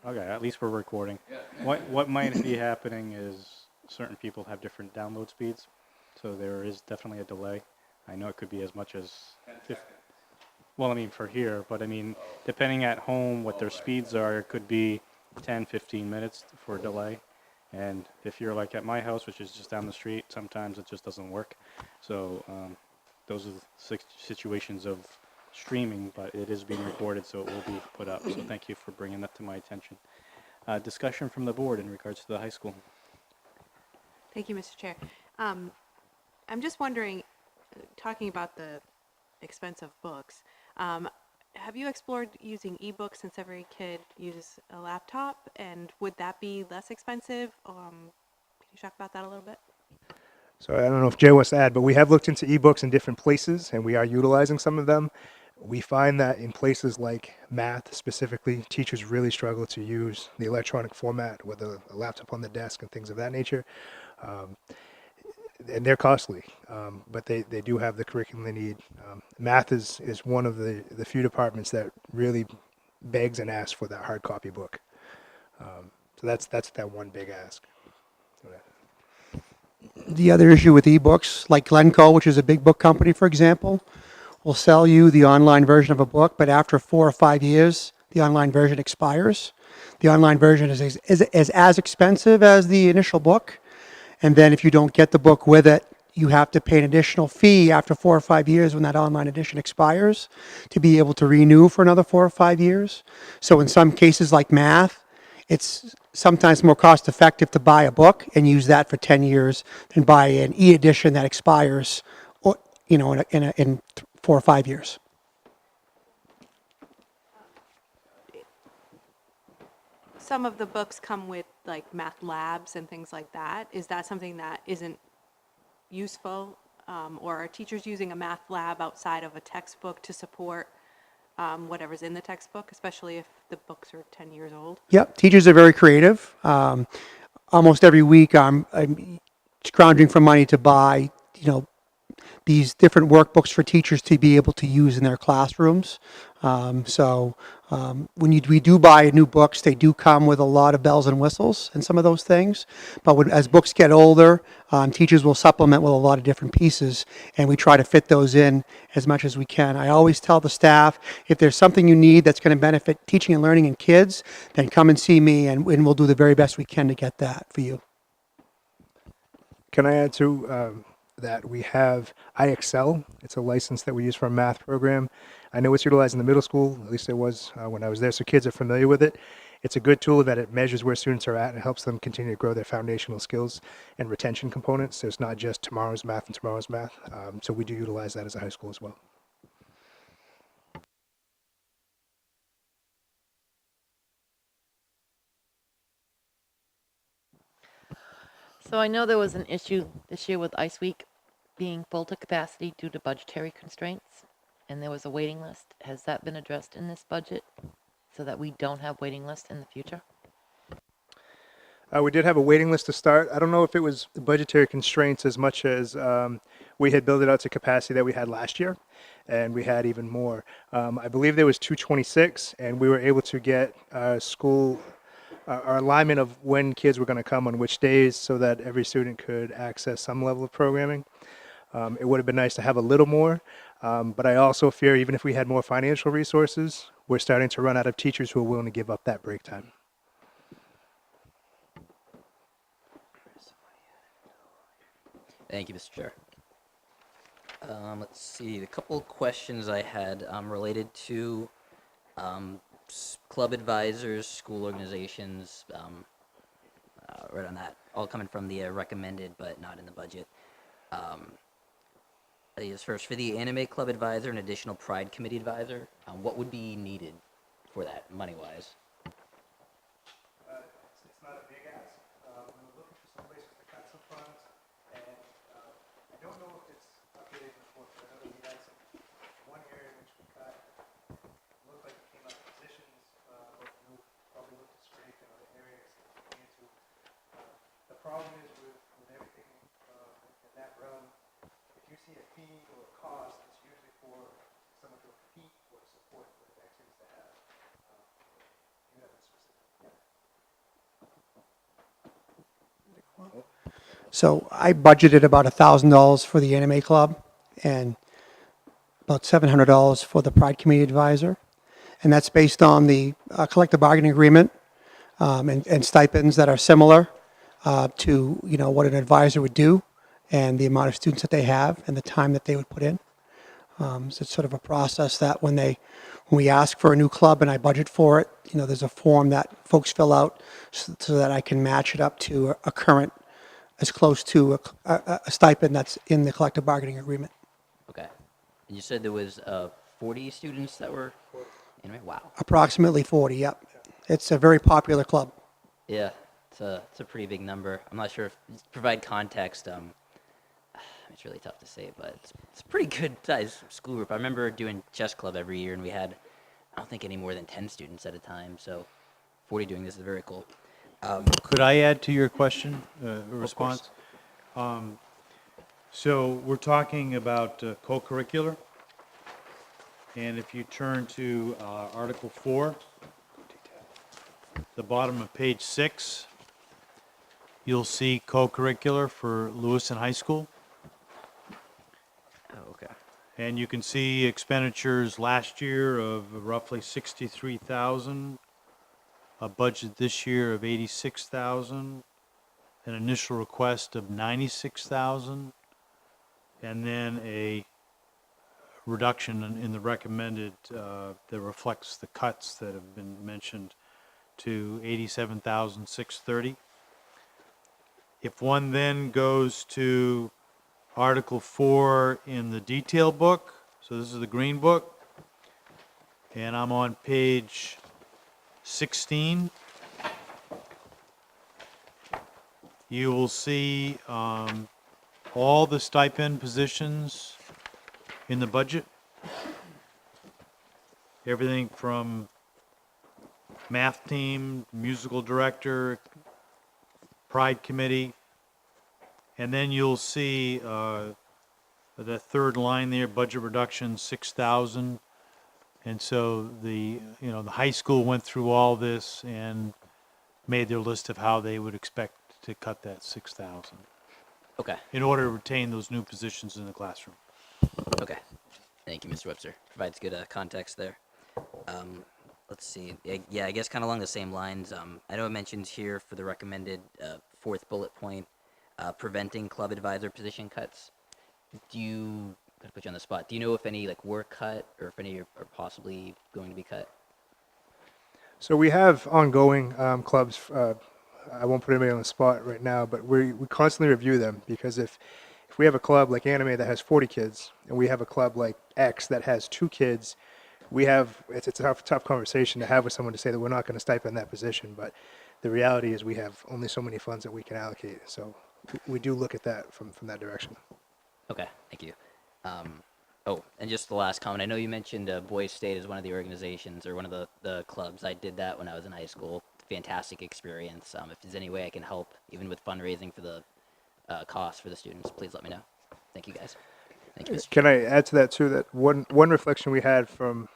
Okay, at least we're recording. What might be happening is certain people have different download speeds, so there is definitely a delay. I know it could be as much as well, I mean, for here, but I mean, depending at home, what their speeds are, it could be 10, 15 minutes for a delay. And if you're like at my house, which is just down the street, sometimes it just doesn't work. So those are the situations of streaming, but it is being recorded, so it will be put up. So thank you for bringing that to my attention. Discussion from the board in regards to the high school. Thank you, Mr. Chair. I'm just wondering, talking about the expense of books, have you explored using ebooks since every kid uses a laptop? And would that be less expensive? Can you talk about that a little bit? So I don't know if Jay wants to add, but we have looked into ebooks in different places, and we are utilizing some of them. We find that in places like math specifically, teachers really struggle to use the electronic format with a laptop on the desk and things of that nature. And they're costly, but they do have the curriculum they need. Math is one of the few departments that really begs and asks for that hard copy book. So that's that one big ask. The other issue with ebooks, like Glencoe, which is a big book company, for example, will sell you the online version of a book, but after 4 or 5 years, the online version expires. The online version is as expensive as the initial book. And then if you don't get the book with it, you have to pay an additional fee after 4 or 5 years when that online edition expires to be able to renew for another 4 or 5 years. So in some cases like math, it's sometimes more cost effective to buy a book and use that for 10 years than buy an e-edition that expires, or, you know, in 4 or 5 years. Some of the books come with like math labs and things like that. Is that something that isn't useful? Or are teachers using a math lab outside of a textbook to support whatever's in the textbook, especially if the books are 10 years old? Yep, teachers are very creative. Almost every week I'm scrounging for money to buy, you know, these different workbooks for teachers to be able to use in their classrooms. When we do buy new books, they do come with a lot of bells and whistles and some of those things. But as books get older, teachers will supplement with a lot of different pieces, and we try to fit those in as much as we can. I always tell the staff, if there's something you need that's going to benefit teaching and learning in kids, then come and see me, and we'll do the very best we can to get that for you. Can I add to that we have iExcel? It's a license that we use for a math program. I know it's utilized in the middle school, at least it was when I was there, so kids are familiar with it. It's a good tool that it measures where students are at and helps them continue to grow their foundational skills and retention components. So it's not just tomorrow's math and tomorrow's math. So we do utilize that as a high school as well. So I know there was an issue this year with Ice Week being full to capacity due to budgetary constraints, and there was a waiting list. Has that been addressed in this budget so that we don't have waiting lists in the future? We did have a waiting list to start. I don't know if it was budgetary constraints as much as we had built it out to capacity that we had last year, and we had even more. I believe there was 226, and we were able to get our alignment of when kids were going to come on which days so that every student could access some level of programming. It would have been nice to have a little more, but I also fear even if we had more financial resources, we're starting to run out of teachers who are willing to give up that break time. Thank you, Mr. Chair. Let's see, the couple of questions I had related to club advisors, school organizations, right on that, all coming from the recommended but not in the budget. I guess first, for the anime club advisor and additional pride committee advisor, what would be needed for that money-wise? It's not a big ask. We're looking for some places to cut some funds, and I don't know if it's updated before, but I know we had one area in which we cut. It looked like it came up positions, but we'll probably look to strengthen other areas if we need to. The problem is with everything in that realm, if you see a fee or a cost, it's usually for someone to compete or support the activities they have. You have a specific. Yeah. So I budgeted about $1,000 for the anime club and about $700 for the Pride Committee advisor. And that's based on the collective bargaining agreement and stipends that are similar to, what an advisor would do and the amount of students that they have and the time that they would put in. So it's sort of a process that when we ask for a new club and I budget for it, there's a form that folks fill out so that I can match it up to a current, as close to a stipend that's in the collective bargaining agreement. Okay. And you said there was 40 students that were anyway. Wow. Approximately 40, yep. It's a very popular club. Yeah, it's a pretty big number. I'm not sure if provide context. It's really tough to say, but it's a pretty good size school group. I remember doing chess club every year, and we had, I don't think, any more than 10 students at a time. So 40 doing this is very cool. Could I add to your question, response? So we're talking about co-curricular. And if you turn to Article 4, the bottom of page 6, you'll see co-curricular for Lewiston High School. Oh, okay. And you can see expenditures last year of roughly 63,000, a budget this year of 86,000, an initial request of 96,000, and then a reduction in the recommended that reflects the cuts that have been mentioned to 87,630. If one then goes to Article 4 in the detail book, so this is the green book, and I'm on page 16, you will see all the stipend positions in the budget. Everything from math team, musical director, Pride Committee, and then you'll see the third line there, budget reduction 6,000. And so the high school went through all this and made their list of how they would expect to cut that 6,000 Okay. in order to retain those new positions in the classroom. Okay. Thank you, Mr. Webster. Provides good context there. Let's see. Yeah, I guess kind of along the same lines. I know it mentions here for the recommended fourth bullet point, preventing club advisor position cuts. I'm gonna put you on the spot. Do you know if any were cut or if any are possibly going to be cut? So we have ongoing clubs. I won't put anybody on the spot right now, but we constantly review them because if we have a club like Anime that has 40 kids and we have a club like X that has 2 kids, it's a tough conversation to have with someone to say that we're not going to stipend that position. But the reality is we have only so many funds that we can allocate. So we do look at that from that direction. Okay, thank you. And just the last comment. I know you mentioned Boys State as one of the organizations or one of the clubs. I did that when I was in high school. Fantastic experience. If there's any way I can help, even with fundraising for the costs for the students, please let me know. Thank you, guys. Thank you, Mr. Can I add to that too? That one reflection we had from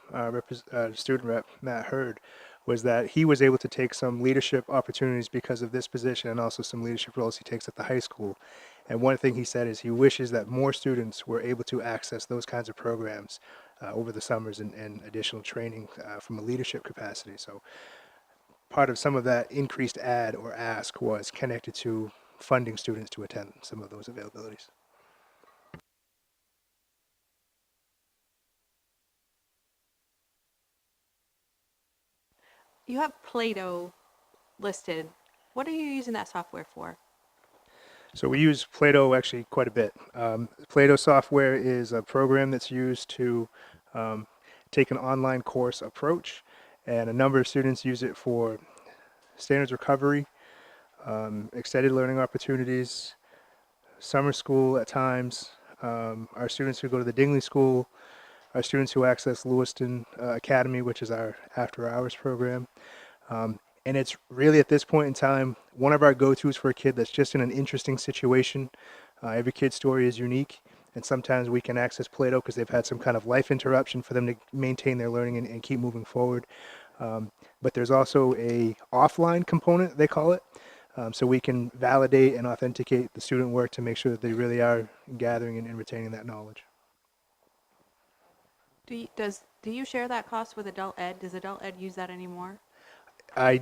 student rep Matt Hurd was that he was able to take some leadership opportunities because of this position and also some leadership roles he takes at the high school. And one thing he said is he wishes that more students were able to access those kinds of programs over the summers and additional training from a leadership capacity. So part of some of that increased ad or ask was connected to funding students to attend some of those availabilities. You have Play-Doh listed. What are you using that software for? So we use Play-Doh actually quite a bit. Play-Doh software is a program that's used to take an online course approach, and a number of students use it for standards recovery, extended learning opportunities, summer school at times. Our students who go to the Dingley School, our students who access Lewiston Academy, which is our after-hours program. And it's really, at this point in time, one of our go-tos for a kid that's just in an interesting situation. Every kid's story is unique, and sometimes we can access Play-Doh because they've had some kind of life interruption for them to maintain their learning and keep moving forward. But there's also a offline component, they call it, so we can validate and authenticate the student work to make sure that they really are gathering and retaining that knowledge. Do you share that cost with adult ed? Does adult ed use that anymore? I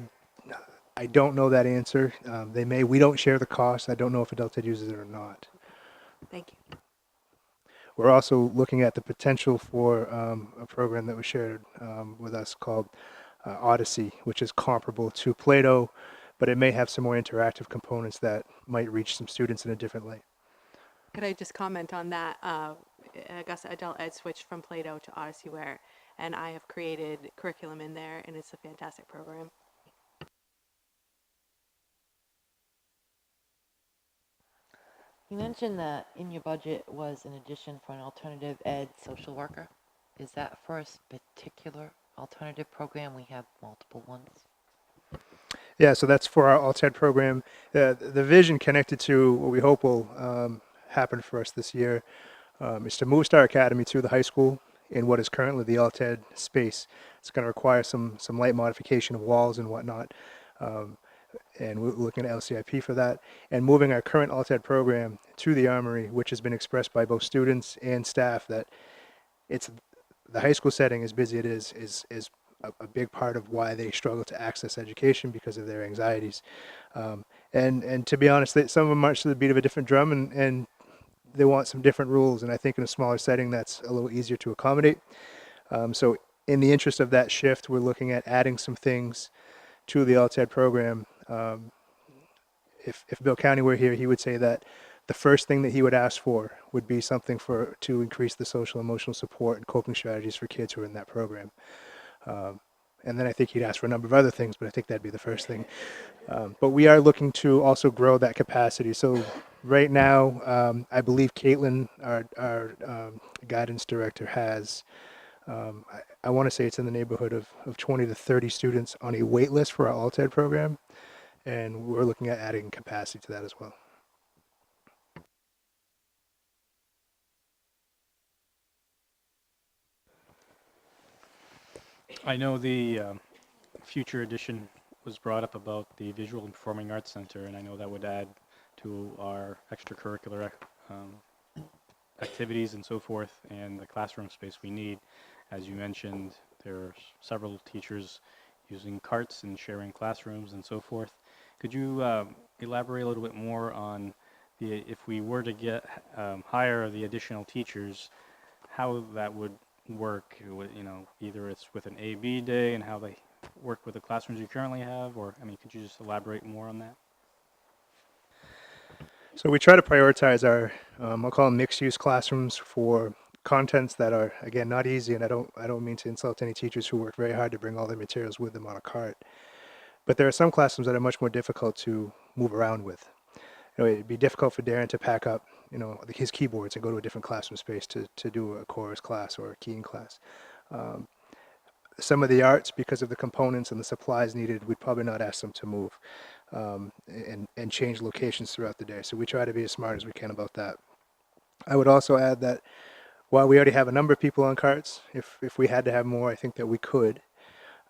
don't know that answer. They may. We don't share the cost. I don't know if adult ed uses it or not. Thank you. We're also looking at the potential for a program that was shared with us called Odyssey, which is comparable to Plato, but it may have some more interactive components that might reach some students in a different way. Could I just comment on that? I guess adult ed switched from Plato to Odysseyware, and I have created curriculum in there, and it's a fantastic program. You mentioned that in your budget was an addition for an alternative ed social worker. Is that for a particular alternative program? We have multiple ones. Yeah, so that's for our alt ed program. The vision connected to what we hope will happen for us this year is to move Star Academy to the high school in what is currently the alt ed space. It's going to require some light modification of walls and whatnot. And we're looking at LCIP for that, and moving our current alt ed program to the Armory, which has been expressed by both students and staff that it's the high school setting, as busy it is a big part of why they struggle to access education because of their anxieties. And to be honest, some of them march to the beat of a different drum, and they want some different rules. And I think in a smaller setting, that's a little easier to accommodate. So in the interest of that shift, we're looking at adding some things to the alt ed program. If Bill County were here, he would say that the first thing that he would ask for would be something to increase the social emotional support and coping strategies for kids who are in that program. And then I think he'd ask for a number of other things, but I think that'd be the first thing. But we are looking to also grow that capacity. So right now, I believe Caitlin, our guidance director, has I want to say it's in the neighborhood of 20 to 30 students on a wait list for our alt ed program, and we're looking at adding capacity to that as well. I know the future edition was brought up about the Visual and Performing Arts Center, and I know that would add to our extracurricular activities and so forth, and the classroom space we need. As you mentioned, there are several teachers using carts and sharing classrooms and so forth. Could you elaborate a little bit more on if we were to hire the additional teachers, how that would work? Either it's with an A/B day and how they work with the classrooms you currently have, or could you just elaborate more on that? So we try to prioritize our, I'll call them mixed-use classrooms for contents that are, again, not easy, and I don't mean to insult any teachers who work very hard to bring all their materials with them on a cart. But there are some classrooms that are much more difficult to move around with. It'd be difficult for Darren to pack up, his keyboards and go to a different classroom space to do a chorus class or a keying class. Some of the arts, because of the components and the supplies needed, we'd probably not ask them to move and change locations throughout the day. So we try to be as smart as we can about that. I would also add that while we already have a number of people on carts, if we had to have more, I think that we could.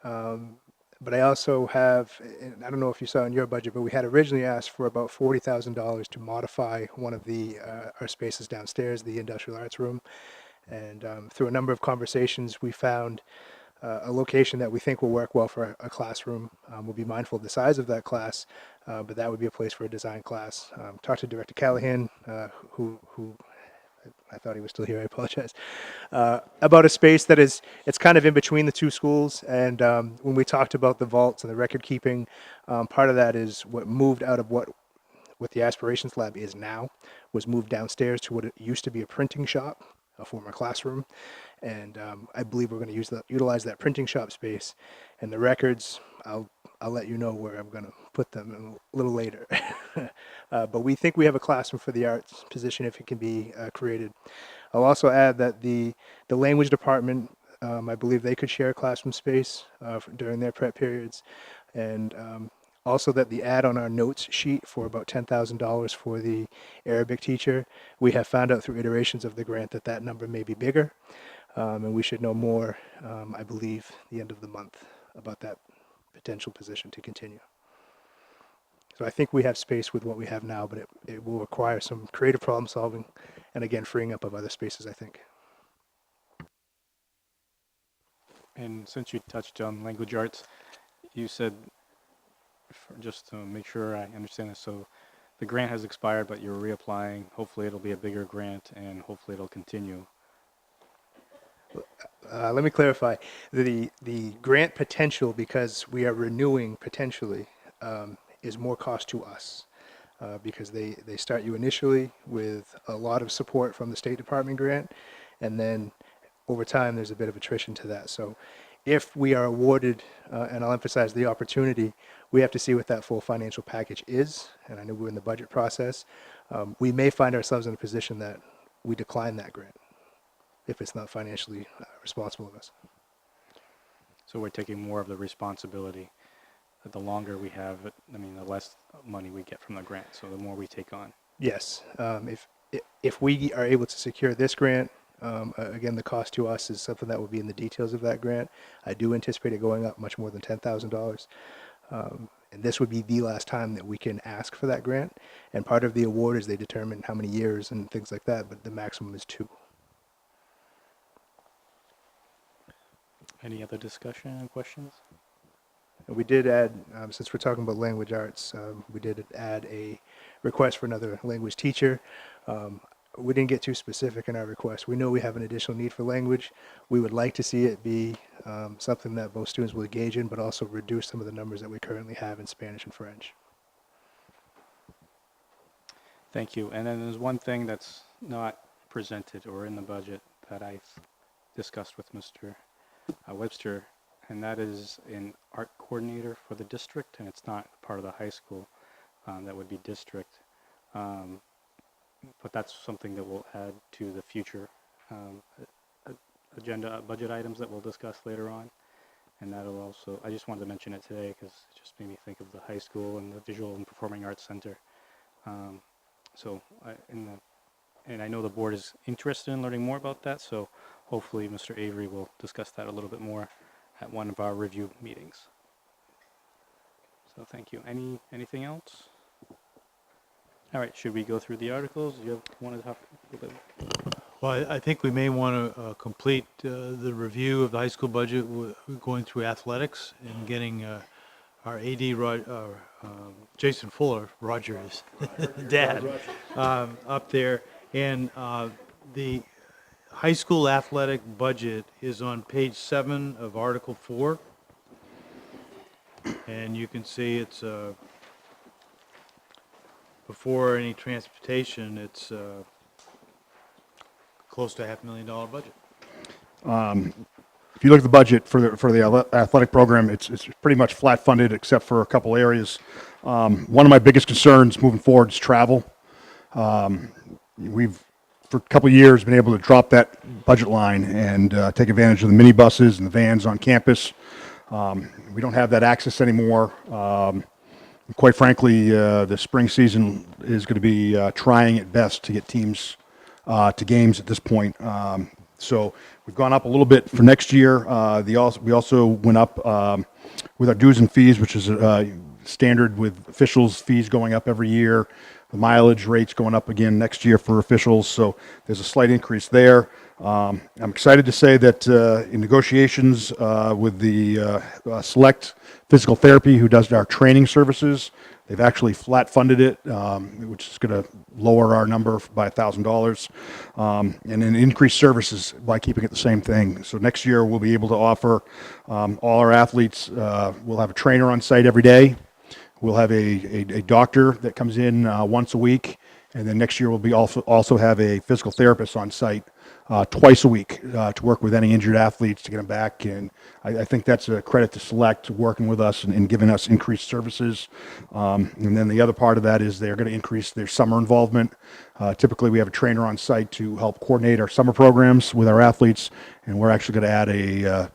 But I also have, and I don't know if you saw in your budget, but we had originally asked for about $40,000 to modify one of our spaces downstairs, the industrial arts room. And through a number of conversations, we found a location that we think will work well for a classroom. We'll be mindful of the size of that class, but that would be a place for a design class. Talked to Director Callahan, who I thought he was still here, I apologize, about a space that it's kind of in between the two schools. And when we talked about the vaults and the record keeping, part of that is what moved out of what the Aspirations Lab is now, was moved downstairs to what it used to be a printing shop, a former classroom. And I believe we're going to utilize that printing shop space. And the records, I'll let you know where I'm going to put them a little later. But we think we have a classroom for the arts position if it can be created. I'll also add that the language department, I believe they could share classroom space during their prep periods. And also that the add on our notes sheet for about $10,000 for the Arabic teacher, we have found out through iterations of the grant that number may be bigger. And we should know more, I believe, the end of the month about that potential position to continue. So I think we have space with what we have now, but it will require some creative problem solving and again, freeing up of other spaces, I think. And since you touched on language arts, you said, just to make sure I understand this, so the grant has expired, but you're reapplying. Hopefully it'll be a bigger grant and hopefully it'll continue. Let me clarify. The grant potential, because we are renewing potentially, is more cost to us. Because they start you initially with a lot of support from the State Department grant, and then over time there's a bit of attrition to that. So if we are awarded, and I'll emphasize the opportunity, we have to see what that full financial package is, and I know we're in the budget process. We may find ourselves in a position that we decline that grant if it's not financially responsible of us. So we're taking more of the responsibility. The longer we have it, I mean, the less money we get from the grant, so the more we take on. Yes, if we are able to secure this grant, again, the cost to us is something that will be in the details of that grant. I do anticipate it going up much more than $10,000. And this would be the last time that we can ask for that grant. And part of the award is they determine how many years and things like that, but the maximum is 2. Any other discussion and questions? And we did add, since we're talking about language arts, we did add a request for another language teacher. We didn't get too specific in our request. We know we have an additional need for language. We would like to see it be something that both students will engage in, but also reduce some of the numbers that we currently have in Spanish and French. Thank you. And then there's one thing that's not presented or in the budget that I discussed with Mr. Webster, and that is an art coordinator for the district, and it's not part of the high school. That would be district. But that's something that we'll add to the future agenda budget items that we'll discuss later on. And that'll also, I just wanted to mention it today because it just made me think of the high school and the Visual and Performing Arts Center. And I know the board is interested in learning more about that, so hopefully Mr. Avery will discuss that a little bit more at one of our review meetings. So thank you. Anything else? All right, should we go through the articles? You want to talk a little bit? Well, I think we may want to complete the review of the high school budget going through athletics and getting our AD, Jason Fuller, Roger's dad, up there. And the high school athletic budget is on page 7 of Article 4. And you can see it's before any transportation, it's close to $500,000 budget. If you look at the budget for the athletic program, it's pretty much flat funded except for a couple areas. One of my biggest concerns moving forward is travel. We've for a couple of years been able to drop that budget line and take advantage of the minibuses and the vans on campus. We don't have that access anymore. Quite frankly, the spring season is going to be trying at best to get teams to games at this point. So we've gone up a little bit for next year. We also went up with our dues and fees, which is standard with officials' fees going up every year. The mileage rates going up again next year for officials. So there's a slight increase there. I'm excited to say that in negotiations with the Select Physical Therapy, who does our training services, they've actually flat funded it, which is going to lower our number by $1,000, and then increase services by keeping it the same thing. So next year we'll be able to offer all our athletes. We'll have a trainer on site every day. We'll have a doctor that comes in once a week, and then next year we'll also have a physical therapist on site twice a week to work with any injured athletes to get them back. And I think that's a credit to Select working with us and giving us increased services. And then the other part of that is they're going to increase their summer involvement. Typically, we have a trainer on site to help coordinate our summer programs with our athletes, and we're actually going to add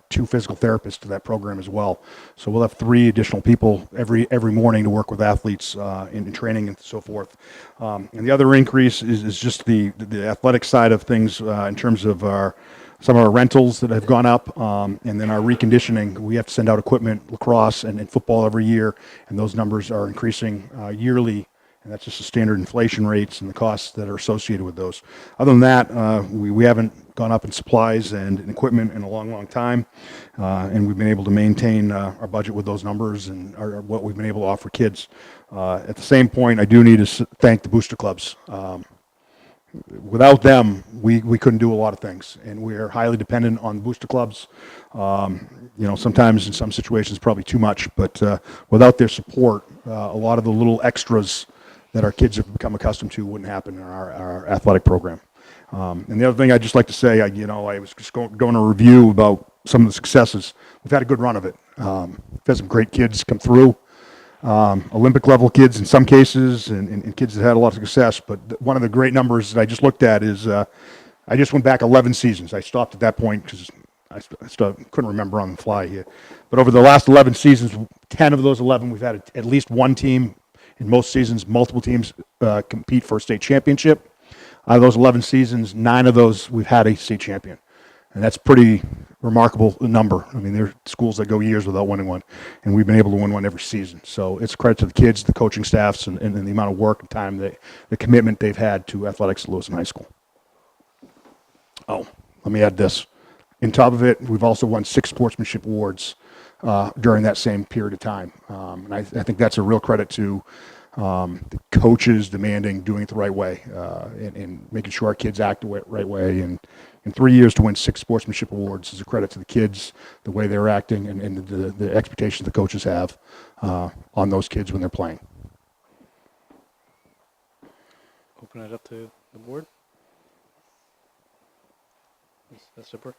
2 physical therapists to that program as well. So we'll have 3 additional people every morning to work with athletes in training and so forth. And the other increase is just the athletic side of things in terms of our some of our rentals that have gone up, and then our reconditioning. We have to send out equipment, lacrosse and football every year, and those numbers are increasing yearly, and that's just the standard inflation rates and the costs that are associated with those. Other than that, we haven't gone up in supplies and in equipment in a long, long time, and we've been able to maintain our budget with those numbers and what we've been able to offer kids. At the same point, I do need to thank the booster clubs. Without them, we couldn't do a lot of things, and we're highly dependent on booster clubs. Sometimes in some situations probably too much, but without their support, a lot of the little extras that our kids have become accustomed to wouldn't happen in our athletic program. And the other thing I'd just like to say, I was just going to review about some of the successes. We've had a good run of it. We've had some great kids come through. Olympic level kids in some cases, and kids that had a lot of success. But one of the great numbers that I just looked at is I just went back 11 seasons. I stopped at that point because I couldn't remember on the fly here. But over the last 11 seasons, 10 of those 11, we've had at least one team. In most seasons, multiple teams compete for a state championship. Out of those 11 seasons, 9 of those we've had a state champion. And that's pretty remarkable number. I mean, there are schools that go years without winning one, and we've been able to win one every season. So it's a credit to the kids, the coaching staffs, and the amount of work and time, the commitment they've had to athletics at Lewiston High School. Oh, let me add this. On top of it, we've also won 6 sportsmanship awards during that same period of time. And I think that's a real credit to the coaches demanding doing it the right way and making sure our kids act the right way. And in 3 years to win 6 sportsmanship awards is a credit to the kids, the way they're acting, and the expectations the coaches have on those kids when they're playing. Open it up to the board. Ms. Zipper.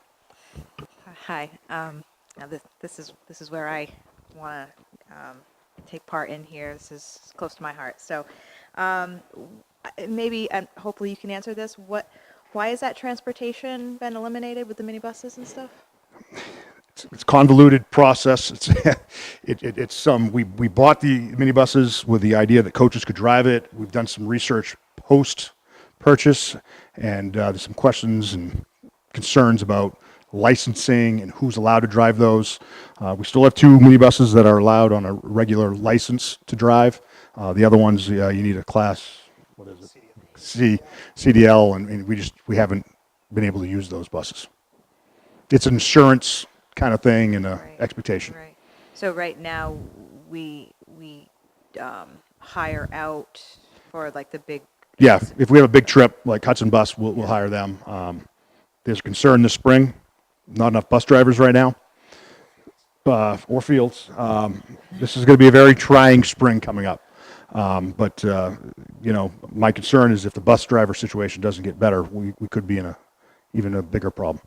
Hi. Now this is where I want to take part in here. This is close to my heart. So maybe and hopefully you can answer this. Why is that transportation been eliminated with the minibuses and stuff? It's a convoluted process. We bought the minibuses with the idea that coaches could drive it. We've done some research post purchase, and there's some questions and concerns about licensing and who's allowed to drive those. We still have 2 minibuses that are allowed on a regular license to drive. The other ones, you need a class, what is it? CDL, and we haven't been able to use those buses. It's an insurance kind of thing and an expectation. Right. So right now we hire out for like the big. Yeah, if we have a big trip like Hudson Bus, we'll hire them. There's concern this spring. Not enough bus drivers right now, or fields. This is going to be a very trying spring coming up. But my concern is if the bus driver situation doesn't get better, we could be in even a bigger problem.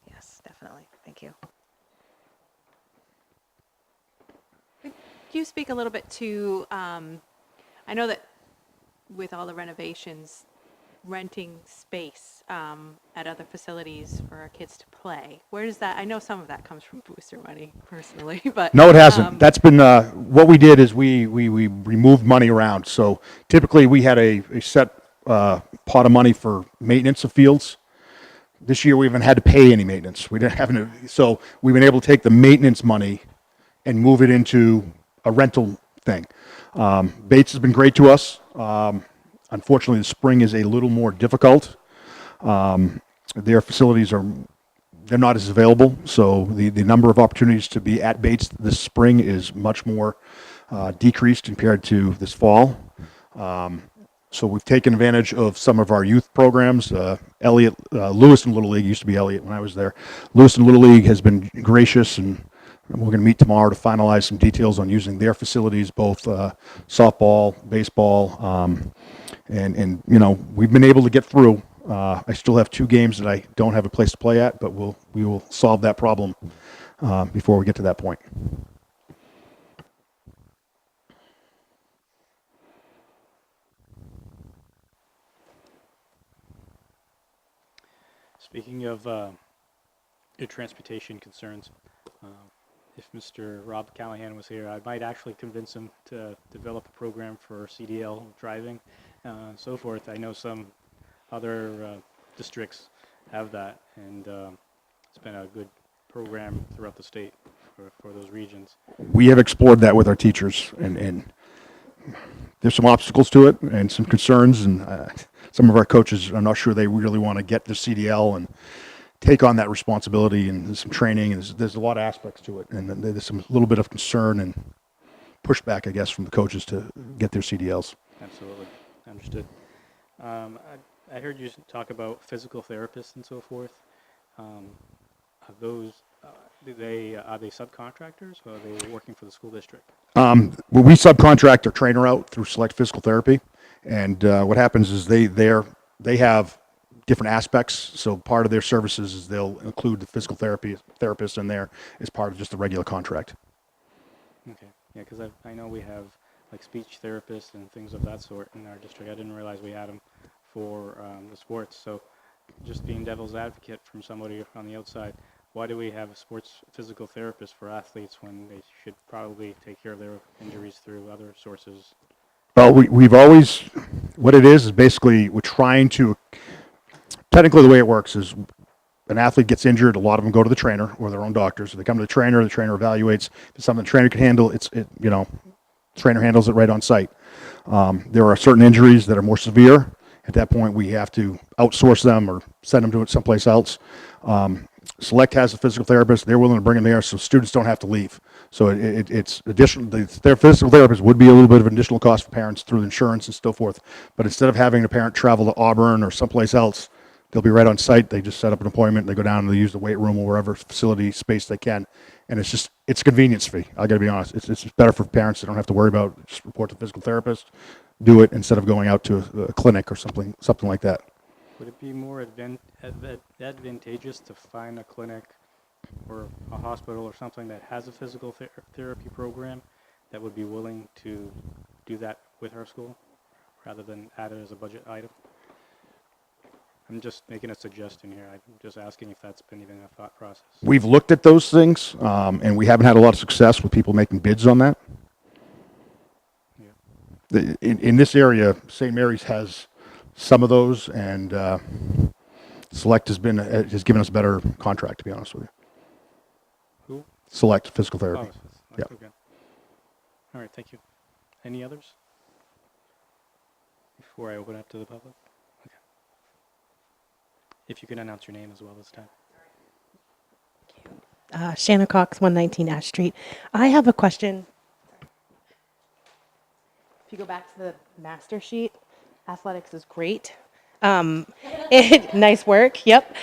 Yes, definitely. Thank you. Could you speak a little bit to, I know that with all the renovations, renting space at other facilities for our kids to play. Where does that, I know some of that comes from booster money personally, but. No, it hasn't. That's been, what we did is we removed money around. So typically we had a set pot of money for maintenance of fields. This year we haven't had to pay any maintenance. We didn't have any, so we've been able to take the maintenance money and move it into a rental thing. Bates has been great to us. Unfortunately, the spring is a little more difficult. Their facilities they're not as available, so the number of opportunities to be at Bates this spring is much more decreased compared to this fall. So we've taken advantage of some of our youth programs. Lewiston Little League used to be Elliott when I was there. Lewiston Little League has been gracious, and we're going to meet tomorrow to finalize some details on using their facilities, both softball, baseball, and we've been able to get through. I still have 2 games that I don't have a place to play at, but we will solve that problem before we get to that point. Speaking of your transportation concerns, if Mr. Rob Callahan was here, I might actually convince him to develop a program for CDL driving and so forth. I know some other districts have that, and it's been a good program throughout the state for those regions. We have explored that with our teachers, and there's some obstacles to it and some concerns, and some of our coaches are not sure they really want to get the CDL and take on that responsibility, and there's some training, and there's a lot of aspects to it, and there's some little bit of concern and pushback, I guess, from the coaches to get their CDLs. Absolutely, understood. I heard you talk about physical therapists and so forth. Are those are they subcontractors, or are they working for the school district? Well, we subcontract our trainer out through Select Physical Therapy, and what happens is they have different aspects. So part of their services is they'll include the physical therapist in there as part of just the regular contract. Okay, yeah, because I know we have like speech therapists and things of that sort in our district. I didn't realize we had them for the sports. So just being devil's advocate from somebody on the outside, why do we have a sports physical therapist for athletes when they should probably take care of their injuries through other sources? Well, we've always, what it is basically we're trying to, technically the way it works is an athlete gets injured, a lot of them go to the trainer or their own doctor. So they come to the trainer evaluates. If it's something the trainer can handle, trainer handles it right on site. There are certain injuries that are more severe. At that point, we have to outsource them or send them to it someplace else. Select has a physical therapist. They're willing to bring them there so students don't have to leave. So it's additional. Their physical therapist would be a little bit of an additional cost for parents through insurance and so forth. But instead of having a parent travel to Auburn or someplace else, they'll be right on site. They just set up an appointment. They go down and they use the weight room or wherever facility space they can. And it's a convenience fee. I got to be honest. It's better for parents. They don't have to worry about just report to the physical therapist, do it instead of going out to a clinic or something like that. Would it be more advantageous to find a clinic or a hospital or something that has a physical therapy program that would be willing to do that with our school rather than add it as a budget item? I'm just making a suggestion here. I'm just asking if that's been even a thought process. We've looked at those things, and we haven't had a lot of success with people making bids on that. Yeah. In this area, St. Mary's has some of those, and Select has given us a better contract, to be honest with you. Who? Select Physical Therapy. Oh, yeah. Okay. All right, thank you. Any others? Before I open up to the public? Okay. If you can announce your name as well this time. Shanna Cox, 119 Ash Street. I have a question. If you go back to the master sheet, athletics is great. Nice work. Yep.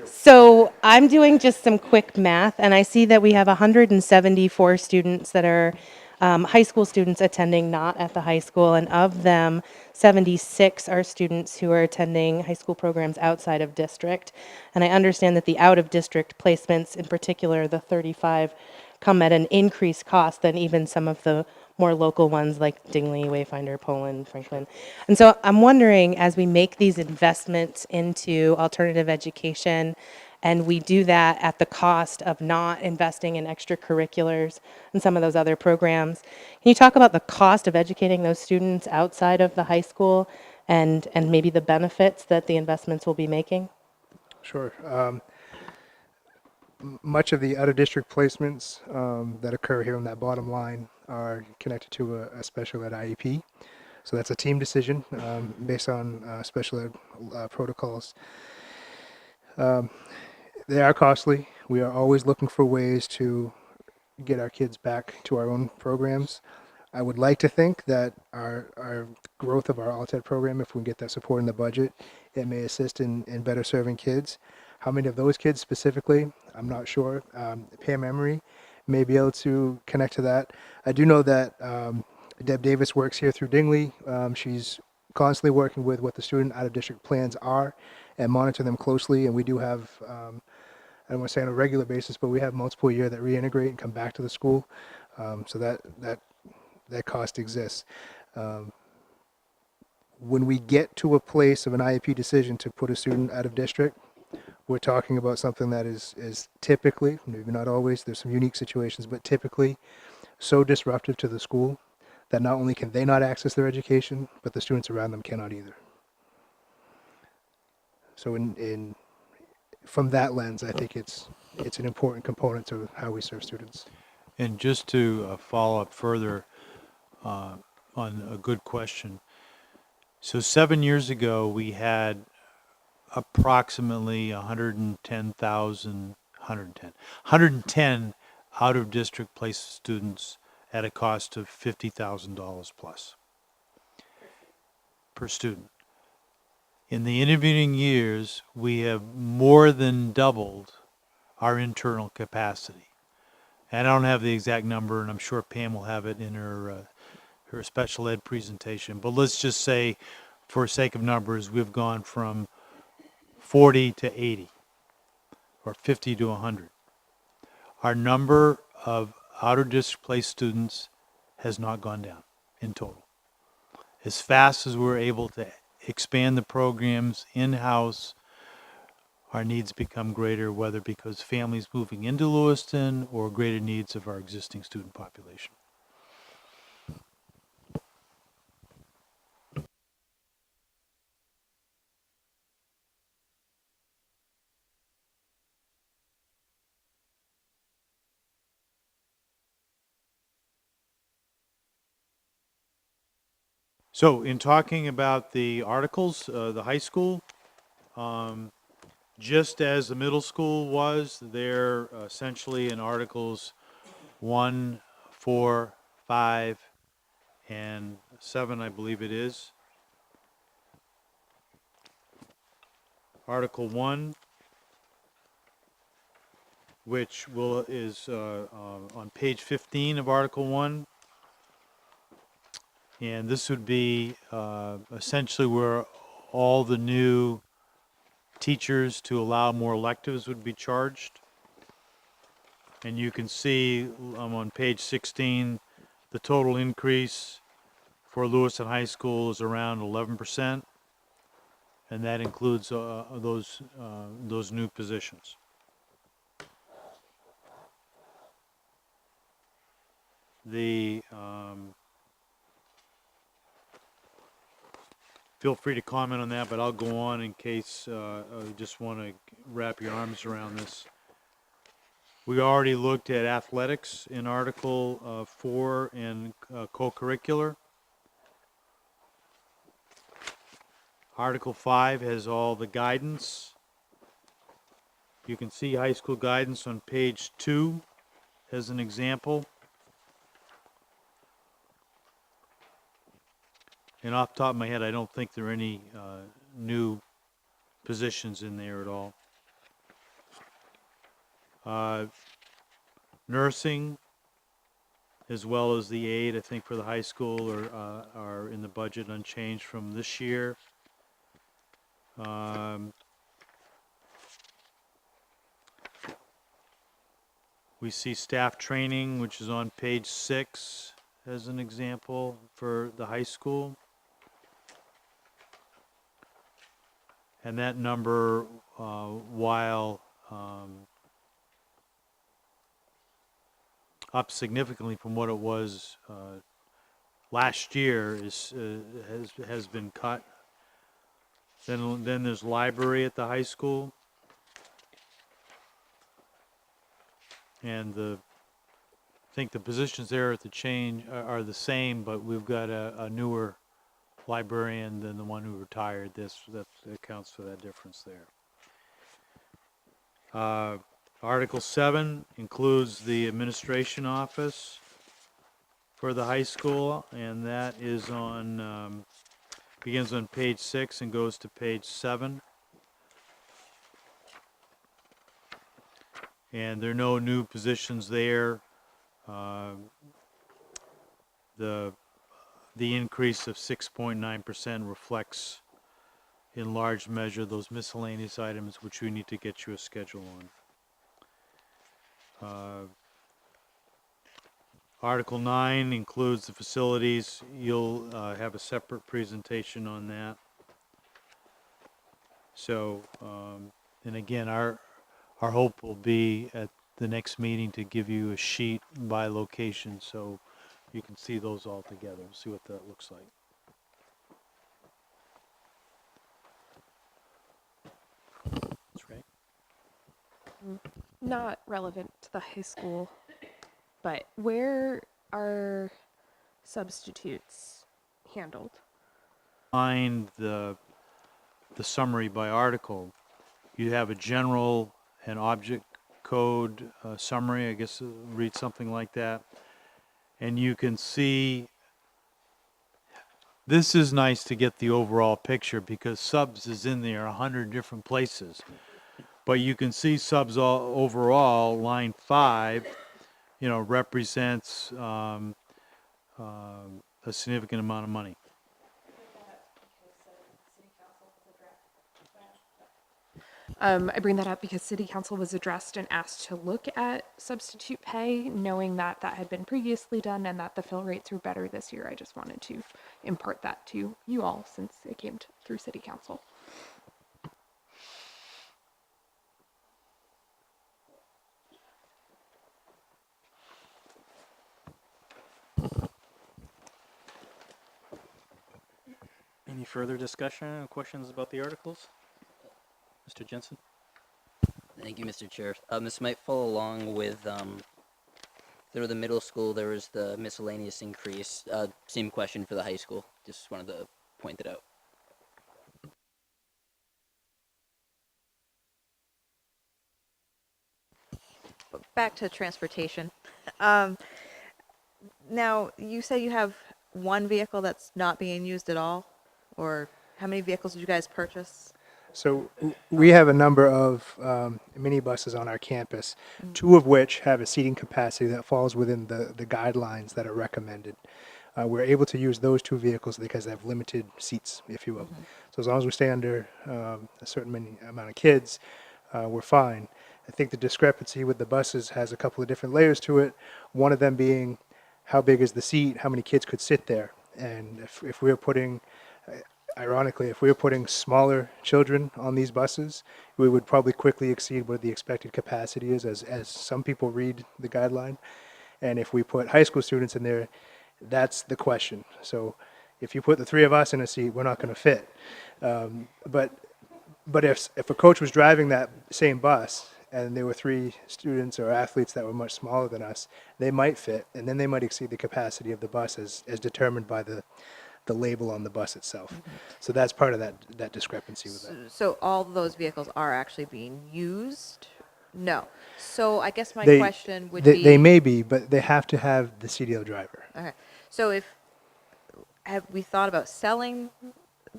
So I'm doing just some quick math, and I see that we have 174 students that are high school students attending not at the high school, and of them, 76 are students who are attending high school programs outside of district. And I understand that the out-of-district placements, in particular the 35, come at an increased cost than even some of the more local ones like Dingley, Wayfinder, Poland, Franklin. And so I'm wondering, as we make these investments into alternative education, and we do that at the cost of not investing in extracurriculars and some of those other programs, can you talk about the cost of educating those students outside of the high school and maybe the benefits that the investments will be making? Sure. Much of the out-of-district placements that occur here on that bottom line are connected to a special ed IEP. So that's a team decision based on special ed protocols. They are costly. We are always looking for ways to get our kids back to our own programs. I would like to think that our growth of our alt-ed program, if we get that support in the budget, it may assist in better serving kids. How many of those kids specifically, I'm not sure. Pam Emery may be able to connect to that. I do know that Deb Davis works here through Dingley. She's constantly working with what the student out-of-district plans are and monitor them closely. And we do have, I don't want to say on a regular basis, but we have multiple a year that reintegrate and come back to the school. So that cost exists. When we get to a place of an IEP decision to put a student out of district, we're talking about something that is typically, maybe not always, there's some unique situations, but typically so disruptive to the school that not only can they not access their education, but the students around them cannot either. So from that lens, I think it's an important component to how we serve students. And just to follow up further on a good question. So 7 years ago, we had approximately 110 out-of-district placed students at a cost of $50,000 plus per student. In the intervening years, we have more than doubled our internal capacity. And I don't have the exact number, and I'm sure Pam will have it in her special ed presentation. But let's just say, for sake of numbers, we've gone from 40 to 80, or 50 to 100. Our number of out-of-district placed students has not gone down in total. As fast as we're able to expand the programs in-house, our needs become greater, whether because families moving into Lewiston or greater needs of our existing student population. So in talking about the articles, the high school, just as the middle school was, they're essentially in Articles 1, 4, 5, and 7, I believe it is. Article 1, which is on page 15 of Article 1. And this would be essentially where all the new teachers to allow more electives would be charged. And you can see on page 16, the total increase for Lewiston High School is around 11%. And that includes those new positions. Feel free to comment on that, but I'll go on in case you just want to wrap your arms around this. We already looked at athletics in Article 4 and co-curricular. Article 5 has all the guidance. You can see high school guidance on page 2 as an example. And off the top of my head, I don't think there are any new positions in there at all. Nursing, as well as the aide, I think, for the high school are in the budget unchanged from this year. We see staff training, which is on page 6 as an example for the high school. And that number, while up significantly from what it was last year, has been cut. Then there's library at the high school, and I think the positions there at the change are the same, but we've got a newer librarian than the one who retired. That accounts for that difference there. Article 7 includes the administration office for the high school, and that is begins on page 6 and goes to page 7. And there are no new positions there. The increase of 6.9% reflects in large measure those miscellaneous items which we need to get you a schedule on. Article 9 includes the facilities. You'll have a separate presentation on that. So, and again, our hope will be at the next meeting to give you a sheet by location so you can see those all together, see what that looks like. Not relevant to the high school, but where are substitutes handled? Find the summary by article. You have a general and object code summary, I guess, read something like that. And you can see, this is nice to get the overall picture because subs is in there 100 different places. But you can see subs all overall, line 5, represents a significant amount of money. I bring that up because City Council was addressed and asked to look at substitute pay, knowing that that had been previously done and that the fill rates were better this year. I just wanted to impart that to you all since it came through City Council. Any further discussion or questions about the articles? Mr. Jensen? Thank you, Mr. Chair. This might follow along with through the middle school, there was the miscellaneous increase. Same question for the high school. Just wanted to point it out. Back to transportation. Now, you say you have one vehicle that's not being used at all? Or how many vehicles did you guys purchase? So we have a number of minibuses on our campus, two of which have a seating capacity that falls within the guidelines that are recommended. We're able to use those two vehicles because they have limited seats, if you will. So as long as we stay under a certain amount of kids, we're fine. I think the discrepancy with the buses has a couple of different layers to it. One of them being how big is the seat, how many kids could sit there. And if we're putting... Ironically, if we were putting smaller children on these buses, we would probably quickly exceed what the expected capacity is, as some people read the guideline. And if we put high school students in there, that's the question. So if you put the three of us in a seat, we're not going to fit. But if a coach was driving that same bus and there were three students or athletes that were much smaller than us, they might fit, and then they might exceed the capacity of the bus as determined by the label on the bus itself. So that's part of that discrepancy with that. So all of those vehicles are actually being used? No. So I guess my They- question would they, be... They may be, but they have to have the CDL driver. Okay. So have we thought about selling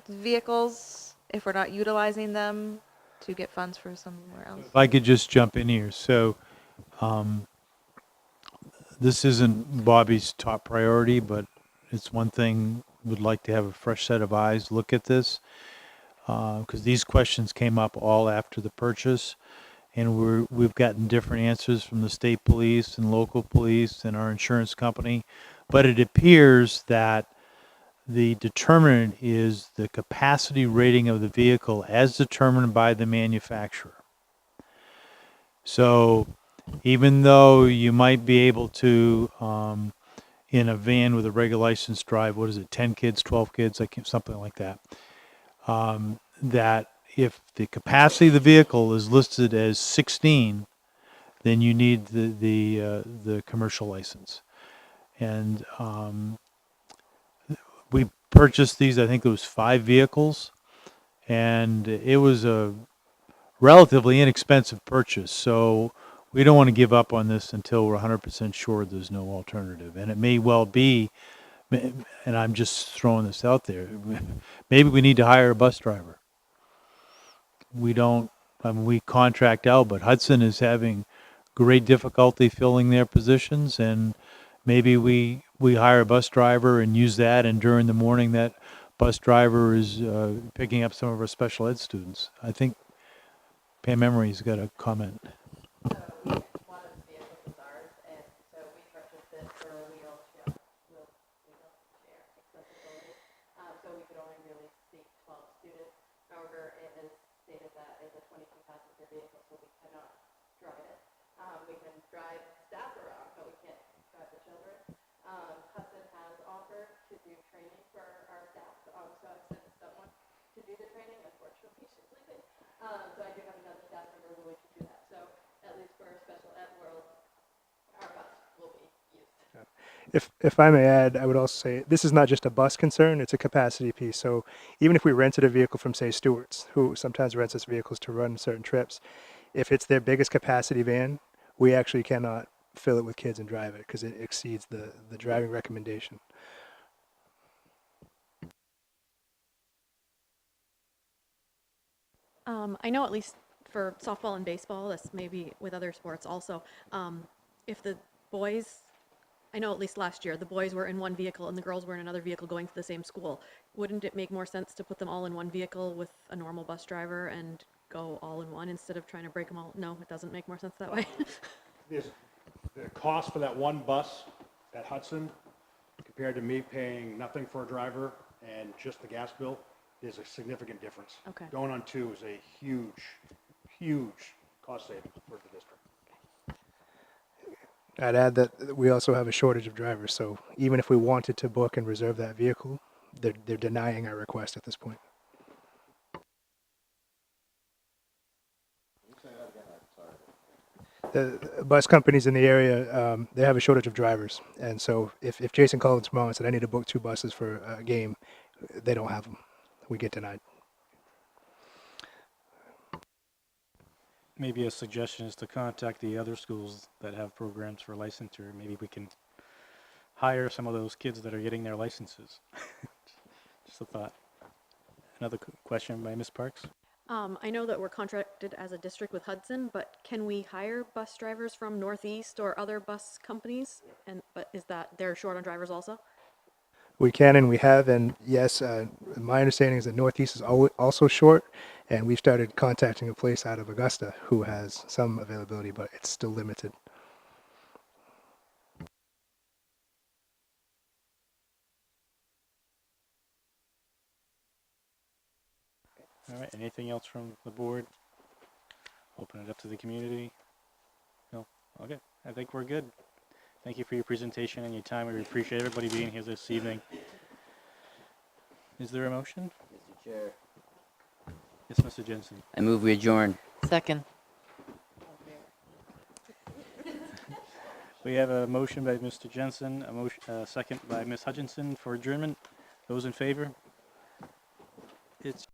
vehicles if we're not utilizing them to get funds for somewhere else? If I could just jump in here. So this isn't Bobby's top priority, but it's one thing would like to have a fresh set of eyes look at this, because these questions came up all after the purchase, and we've gotten different answers from the state police and local police and our insurance company, but it appears that the determinant is the capacity rating of the vehicle as determined by the manufacturer. So even though you might be able to in a van with a regular license drive, 10 kids, 12 kids, something like that. That if the capacity of the vehicle is listed as 16, then you need the commercial license. And we purchased these, I think it was 5 vehicles, and it was a relatively inexpensive purchase. So we don't want to give up on this until we're 100% sure there's no alternative. And it may well be, and I'm just throwing this out there, maybe we need to hire a bus driver. We contract out, but Hudson is having great difficulty filling their positions, and maybe we hire a bus driver and use that, and during the morning that bus driver is picking up some of our special ed students. I think Pam Emery's got a comment. If I may add, I would also say this is not just a bus concern, it's a capacity piece. So even if we rented a vehicle from, say, Stewart's, who sometimes rents us vehicles to run certain trips, if it's their biggest capacity van, we actually cannot fill it with kids and drive it because it exceeds the driving recommendation. I know at least for softball and baseball, this maybe with other sports also, if the boys, I know at least last year, the boys were in one vehicle and the girls were in another vehicle going to the same school. Wouldn't it make more sense to put them all in one vehicle with a normal bus driver and go all in one instead of trying to break them all? No, it doesn't make more sense that way. The cost for that one bus at Hudson compared to me paying nothing for a driver and just the gas bill is a significant difference. Okay. Going on two is a huge cost savings for the district. I'd add that we also have a shortage of drivers, so even if we wanted to book and reserve that vehicle, they're denying our request at this point. The bus companies in the area, they have a shortage of drivers, and so if Jason called tomorrow and said, I need to book 2 buses for a game, they don't have them. We get denied. Maybe a suggestion is to contact the other schools that have programs for licensure. Maybe we can hire some of those kids that are getting their licenses. Just a thought. Another question by Ms. Parks. I know that we're contracted as a district with Hudson, but can we hire bus drivers from Northeast or other bus companies? But is that they're short on drivers also? We can and we have, and yes, my understanding is that Northeast is also short, and we've started contacting a place out of Augusta who has some availability, but it's still limited. All right, anything else from the board? Open it up to the community? No? Okay, I think we're good. Thank you for your presentation and your time. We appreciate everybody being here this evening. Is there a motion? Mr. Chair. Yes, Mr. Jensen. I move we adjourn. Second. We have a motion by Mr. Jensen, a second by Ms. Hutchinson for adjournment. Those in favor? It's